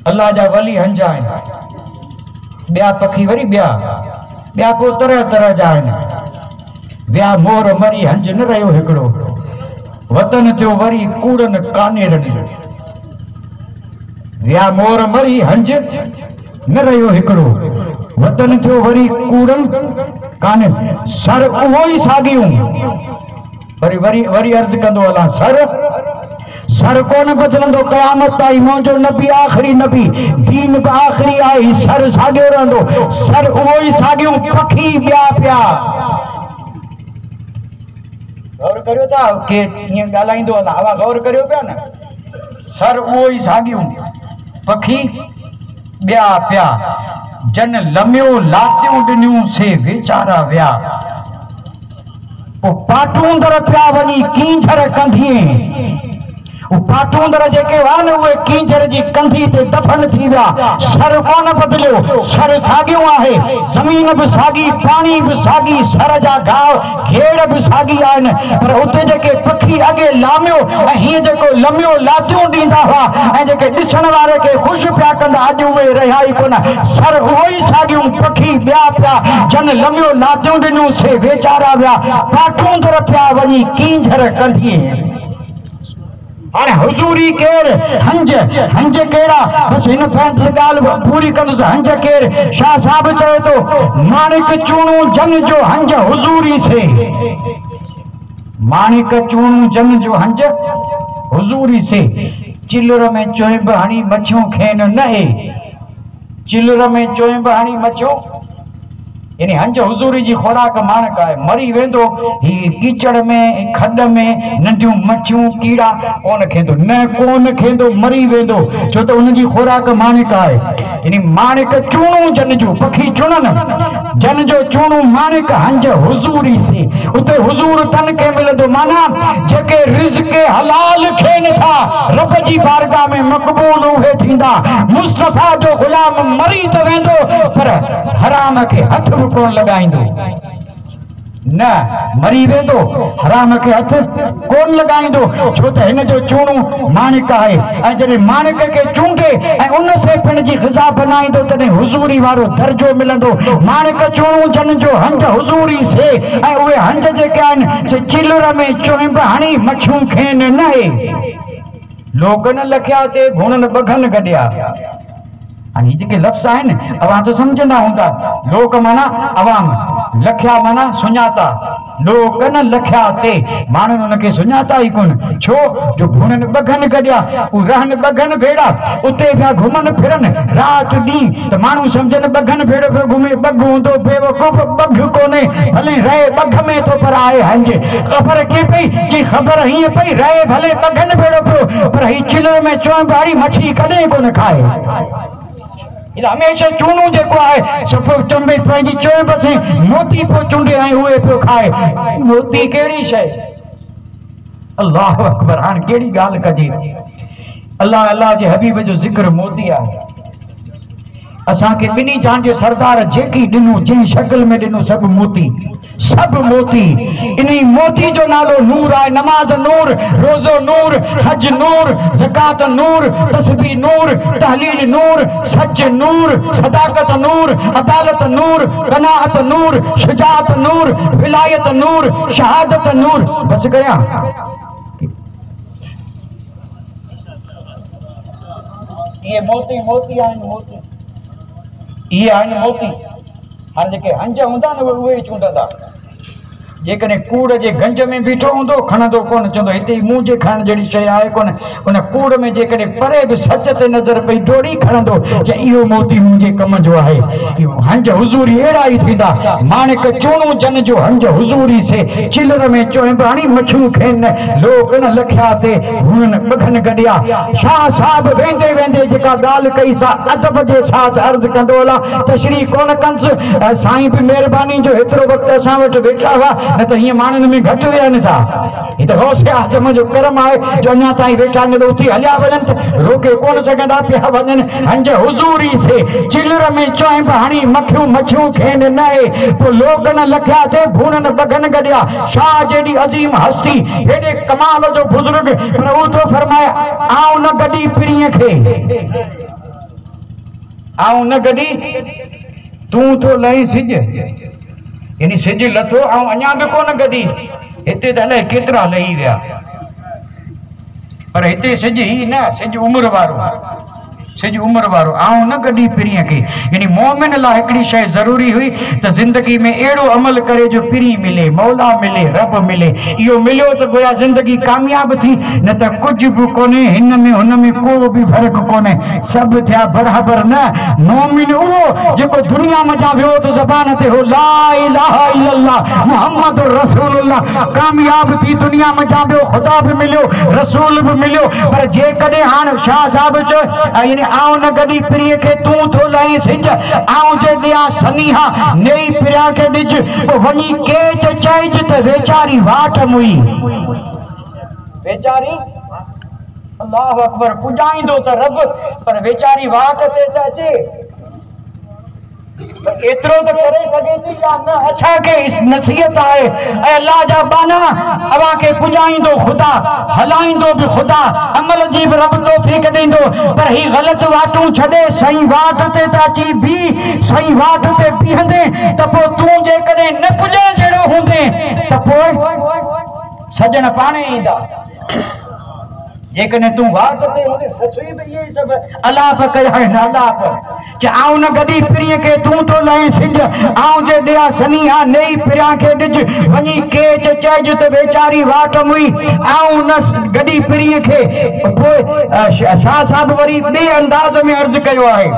अल्लाह जा वली हंज आहिनि। ॿिया पखी वरी ॿिया को तरह तरह जा आहिनि। ॿिया मोर मरी हंज न रहियो हिकिड़ो, वतन थियो वरी कूड़नि कानेरनि। ॿिया मोर मरी हंज न रहियो हिकिड़ो, वतन थियो वरी कूड़नि काने सर उहो ई सागियूं वरी वरी वरी अर्ज कंदो हलां सर कोन बदलंदो क़यामत ताईं मुंहिंजो नबी आख़िरी नबी दीन बि आख़िरी आहे सर साॻियो रहंदो सर उहो ई साॻियूं पखी ॿिया पिया गौर करियो था के ईअं ॻाल्हाईंदो हलां हवा गौर करियो पिया न सर उहो ई साॻियूं पखी ॿिया पिया जन लमियो लातियूं ॾिनियूं से वीचारा विया पोइ पाटूंदर पिया वञी कींझर कंधिए पाटूंदर जेके हुआ न उहे कींझर जी कंधी ते दफन थी विया सर कोन बदिलियो सर साॻियो आहे ज़मीन बि साॻी पाणी बि साॻी सर जा घाव घेड़ बि साॻी आहिनि पर उते जेके पखी अॻे लामियो ऐं हीअं जेको लमियो लातियूं ॾींदा हुआ ऐं जेके ॾिसण वारे खे ख़ुशि पिया कंदा अॼु उहे रहिया ई कोन सर उहो ई साॻियूं पखी ॿिया पिया जन लमियो लातियूं ॾिनियूं से वीचारा विया पाटूंदर पिया वञी कींझर कंधिए अरे हुजूरी केर हंज केड़ा बस इन फैंस गाल पूरी कंदुसि हंज केर शाह साहब चए तो माणिक चूणू जन जो हंज हुजूरी से माणिक चूणू जन जो हंज हुजूरी से चिल्लर में चोइब हणी मच्छियों खेन नहे चिल्लर में चोइब हणी मच्छियों यानी हंज हुजूरी जी खुराक माणक आहे मरी वेंदो ही कीचड़ में खड में नंढियूं मच्छियूं कीड़ा कोन खेंदो न कोन खेंदो मरी वेंदो छो त उन जी खुराक माणिक आहे यानी माणिक चूणू जन जो पखी चुणन जन जो चूणू माणिक हंज हुजूरी से उते हुजूर तन के मिलंदो माना जेके रिज़्क़ हलाल खेन था रब जी बारगाह में मक़बूल उहे थींदा मुस्तफा जो गुलाम मरी त वेंदो पर हराम के हथ कोन लगाइंदो न मरी वेंदो हराम के हथ कोन लगाइंदो छो त हिन जो चूणू माणिक आहे ऐं जॾहिं माणिक के चूंडे ऐं उन से पिण जी ग़िज़ा बनाईंदो तॾहिं हुजूरी वारो दर्जो मिलंदो माणिक चूणू जन जो हंज हुजूरी से ऐं उहे हंज जेके आहिनि से चिल्लर में चोइब हणी मच्छियूं खेन नहे लोगन लखिया ते घुणन बघन गॾिया आणि जेके लफ़्ज़ आहिनि अवां तो समझंदा हूंदा लोक माना अवाम लखिया माना सुञाता लोक न लखिया ते माण्हुनि उनखे सुञाता ई कोन छो जो घुणनि बघन गॾिया उ रहनि बघन भेड़ा उते पिया घुमनि फिरनि राति ॾींहुं त माण्हू सम्झनि बघन भेड़ो पियो घुमे बघ हूंदो बेवकूफ़ बघ कोन्हे भले रहे बघ में थो पर आहे हंज ख़बर कीअं पई की ख़बर हीअं पई रहे भले बघन भेड़ो पियो पर ही चिल्लर में चोइब वारी मच्छी कॾहिं कोन खाए हमेशा चूणू जेको आहे सभु चंबे पंहिंजी चोइब से मोती पियो चूंडे ऐं उहे पियो खाए मोती कहिड़ी शइ अल्लाह अकबर हाणे कहिड़ी ॻाल्हि कजे अल्लाह जे हबीब जो ज़िक्र मोती आहे असांखे ॿिन्ही जान जे सरदार जेकी ॾिनो जंहिं शक्ल में ॾिनो सभु मोती इन मोती जो नालो नूर आहे नमाज नूर रोज़ो नूर हज नूर ज़कात नूर तस्बीह नूर तहलील नूर सच नूर सदाकत नूर अदालत नूर कनाअत नूर शुजाअत नूर विलायत नूर शहादत नूर बस करियां ये मोती आहिनि मोती ये आहिनि मोती हाणे जेके हंज हूंदा न उहे चूंडंदा जेकॾहिं कूड़ जे गंज में बीठो हूंदो खणंदो कोन चवंदो हिते ई मुंहुं जे खणण जहिड़ी शइ आहे कोन उन कूड़ में जेकॾहिं परे बि सच ते नज़र पई डोड़ी खणंदो जे इहो मोती मुंहिंजे कम जो आहे इहो हंज हुजूरी अहिड़ा ई थींदा माणिक चूणू जन जो हंज हुजूरी से चिल्लर में चोइब हणी मच्छियूं खेनि लोक न लखिया ते हुननि बघन गॾिया शाह साहब वेंदे वेंदे जेका ॻाल्हि कई सा अदब जे साथ अर्ज़ कंदो हलां तशरीह कोन कंसि साईं बि महिरबानी जो हेतिरो वक़्तु असां वटि वेठा हुआ न त हीअं माण्हुनि में घटि वेहनि था ही त गौसे आज़म जो करम आहे जो अञा ताईं वेठा आहिनि उथी हलिया वञनि त रोके कोन सघंदा पिया वञनि हंज हुजूरी से चिल्लर में चोइब हणी मच्छियूं खेनि नहे पोइ लोक न लखिया ते घुणनि बघन गॾिया शाह जेॾी अज़ीम हस्ती हेॾे कमाल जो बुज़ुर्ग पर हू थो फरमाए आऊं न गॾी पिरीअ खे आऊं न गॾी तूं थो लही सिज यानी सिज लथो ऐं अञा बि कोन गॾी हिते त अलाए केतिरा लही विया पर हिते सिज ई न सिज उमिरि वारो सॼी उम्र वारो आऊं न गॾी पिरीअ खे। यानी मोमिन लाइ हिकिड़ी शइ ज़रूरी हुई त ज़िंदगी में अहिड़ो अमल करे जो पिरी मिले, मौला मिले, रब मिले। इहो मिलियो त गोया ज़िंदगी कामयाब थी, न त कुझु बि कोन्हे हिन में हुन में को बि फ़र्क़ु कोन्हे, सभु थिया बराबरि। न मोमिन उहो जेको दुनिया मज़ा वियो त ज़बान ते हो ला इलाहा इल्लल्लाह मुहम्मद रसूलुल्लाह, कामयाब थी दुनिया मज़ा वियो, ख़ुदा बि मिलियो, रसूल बि मिलियो। पर जेकॾहिं हाणे शाह साहिब चयो यानी आऊं न गॾी पिरीअ खे तूं थो लाहीं सिंज, आऊं जे ॾियां सनीहा नेई पिरिया खे ॾिज, पोइ वञी केच चइज त वेचारी वाट मुई, वेचारी अल्लाह अकबर पुॼाईंदो त रब, पर वेचारी वाट ते त अचे। एतिरो त करे सघे थी या न? असांखे नसीहत आहे ऐं अल्लाह जा बाना अव्हांखे पुॼाईंदो ख़ुदा, हलाईंदो बि ख़ुदा, अमल जी बि रब तौफ़ीक़ ॾींदो। पर ही ग़लति वाटूं छॾे सही वाट ते त अची बीह, सही वाट ते बीहंदे त पोइ तूं जेकॾहिं न पुॼण जहिड़ो हूंदे त पोइ सजण पाणे ईंदा। जेकॾहिं तूं वाट ते हूंदे ससुई बि इहे सभु अलाप कया आहिनि, अलाप कि आऊं न गॾी पिरीअ खे तूं थो लाहीं सिंज, आऊं जे ॾियां सनीहा नेई पिरिया खे ॾिज, वञी केच चइज त वेचारी वाट मुई, आऊं न गॾी पिरीअ खे। पोइ शाह साहिब वरी ॿिए अंदाज़ में अर्ज़ु कयो आहे,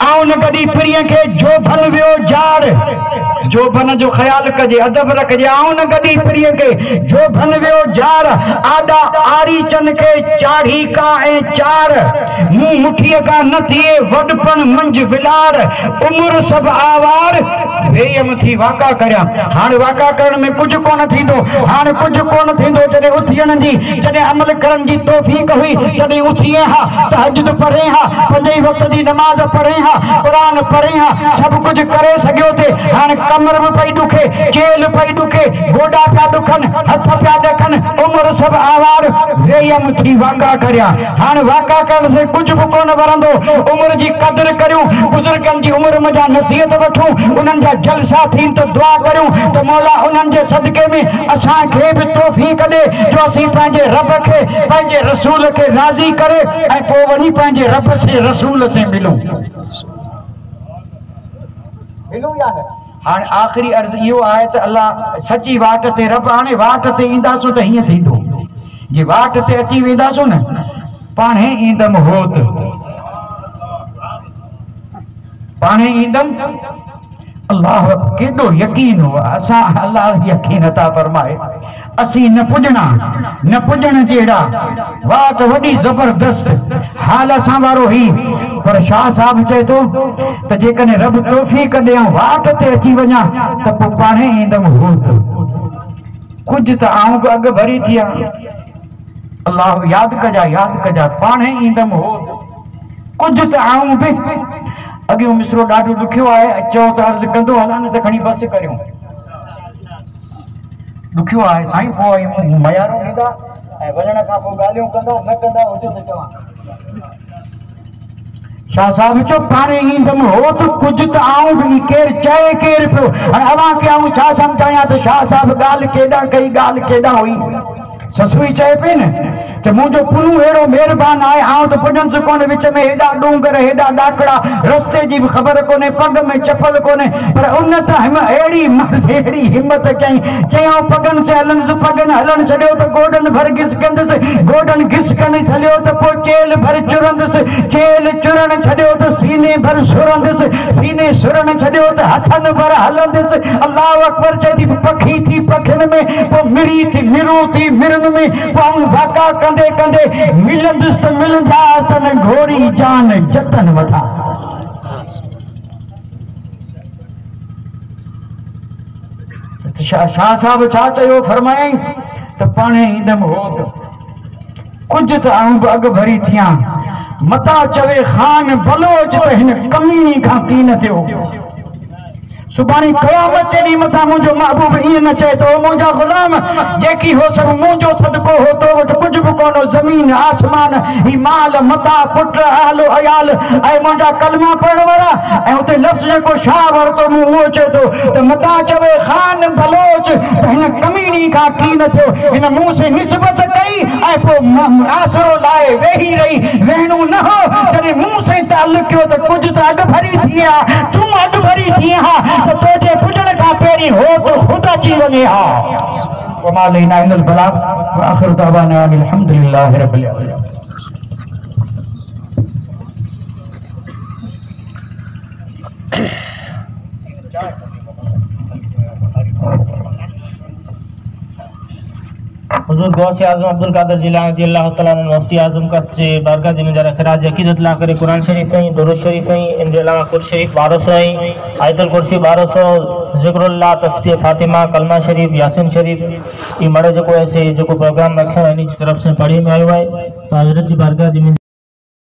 आऊं न गॾी पिरीअ खे जोभन वियो जार, जोभन जो ख़्यालु कजे, अदब रखजे। आऊं न गॾी पिरीअ खे जोभन वियो जार, आॾा आरी चन खे चाढ़ी का ऐं चार, मुंहुं मुठीअ का न थिए वॾपण मंझि विलार, उमिरि सभु आवार वेयम थी वाका करियां। हाणे वाका करण में कुझु कोन थींदो, हाणे कुझु कोन थींदो। जॾहिं उथियण जी, जॾहिं अमल करण जी तौफ़ीक़ हुई तॾहिं उथिए हा, तहज्जुद पढ़े हा, 5 वक़्त जी नमाज़ पढ़े हा, क़ुरान पढ़े हा, सभु कुझु करे सघियो थे। हाणे कमर बि पई ॾुखे, चेल पई ॾुखे, गोॾा पिया ॾुखनि, हथ पिया ॾखनि, उमिरि सभु आवार वेयम थी वाका करियां। हाणे वाका करण से कुझु बि कोन वरंदो। उमिरि जी क़दुरु करियूं, बुज़ुर्गनि जी उमिरि मज़ा नसीहत वठूं, उन्हनि जा जलसा थीनि त दुआ करियूं त मौला उन्हनि जे सदके में असांखे बि तौफ़ीक़ ॾे जो असीं पंहिंजे रब खे, पंहिंजे रसूल खे राज़ी करे ऐं पोइ वञी पंहिंजे रब से रसूल से मिलूं या न। हाणे आख़िरी अर्ज़ु इहो आहे त अल्लाह सची वाट ते, रब हाणे वाट ते ईंदासूं त हीअं थींदो, जे वाट ते अची वेंदासूं न पाणे ईंदमि होत, पाणे ईंदमि। अल्लाह केॾो यकीन हो, असां अल्लाह यकीन अता फरमाए। असीं न पुॼणा, न पुॼण जहिड़ा, वाट वॾी ज़बरदस्त हाल असां वारो ही। पर शाह साहिब चए थो त जेकॾहिं रब तौफ़ीक़ ॾियां वाट ते अची वञा त पोइ पाणे ईंदमि होत। कुझु त आऊं बि अॻु भरी थिया, अल्लाह यादि कजा पाणे ईंदमि होत। कुझु त आऊं बि अॻियो मिसरो ॾाढो ॾुखियो आहे, चओ त अर्ज़ु कंदो हलां न त खणी बसि करियूं। ॾुखियो आहे साईं, पोइ मयारूं ॾींदा ऐं वञण खां पोइ ॻाल्हियूं कंदा, न कंदा हुजे त चवां। शाह साहिब चयो पाणे ईंदमि होत, कुझु त आऊं बि, केरु चए केरु पियो। हाणे अव्हांखे आऊं छा सम्झायां त शाह साहिब ॻाल्हि केॾां कई, ॻाल्हि केॾां हुई। ससुई चए पई न त मुंहिंजो पुनू अहिड़ो महिरबान आहे, आऊं त पुॼंदुसि कोन, विच में हेॾा डूंगर, हेॾा ॾाकड़ा, रस्ते जी बि ख़बर कोन्हे, पग में चपल कोन्हे। पर उन त अहिड़ी हिमत कई, चयऊं पगनि से हलंदुसि, पगनि हलणु छॾियो त गोॾनि भर घिसकंदुसि, गोॾनि घिसकण छॾियो त पोइ चेल भर चुरंदुसि, चेल चुरण छॾियो त सीने भर सुरंदुसि, सीने सुरण छॾियो त हथनि भर हलंदुसि। अल्लाह अकबर चए थी पखी थी पखियुनि में, पोइ मिड़ी थी मिरूं थी मिरुनि में, पोइ वाका कंदे कंदे मिलंदुसि त मिलंदासि न घोड़ी जान जतन वठा। शाह साहिब छा चयो, फरमायई त पाणे ईंदमि होत। कुझु त आऊं बि अॻु भरी थियां, मता चवे ख़ान बलोच त हिन कमीनी खां की न थियो। सुभाणे क़यामत जे ॾींहुं मथां मुंहिंजो महबूब ईअं न चए थो मुंहिंजा ग़ुलाम जेकी हो सभु मुंहिंजो सदको हो तो वटि कुझु बि कोन्हो ज़मीन आसमान ही माल मता पुट आलो अयाल ऐं मुंहिंजा कलमा पढ़ण वारा ऐं उते लफ़्ज़ जेको छा वरितो मूं उहो चए थो त मता चवे ख़ान बलोच त हिन कमीनी खां की न थियो हिन मूं से निस्बत कई ऐं पोइ आसरो लाए वेही रही वेहणो न हो जॾहिं मूं से ताल्लुक़ कयो त कुझु त अॾु भरी थी हा तूं अॾु भरी थी हा तो तुझे पुजण खां पहिरीं हो तो खुद अची वञे हा वमा अलैना इल्लल बलाग व आखिर दअवाना अल्हम्दुलिल्लाहि रब्बिल आलमीन। हुजूर गौसे आजम अब्दुल कादिर जिलानी रज़ियल्लाहु तआला अन्हु मुफ्ती आजम का से बारगाह जिन जरा खराज अकीदत ला करे कुरान शरीफ में दुरूद शरीफ में इन अलावा कुल शरीफ 1200 आयतुल कुर्सी 1200 जिक्रुल्लाह तस्बीह फातिमा कलमा शरीफ यासीन शरीफ ई मड़े जो ऐसे जो प्रोग्राम रखा है इन तरफ से पढ़ी में आयो है तो हजरत की बारगाह जिन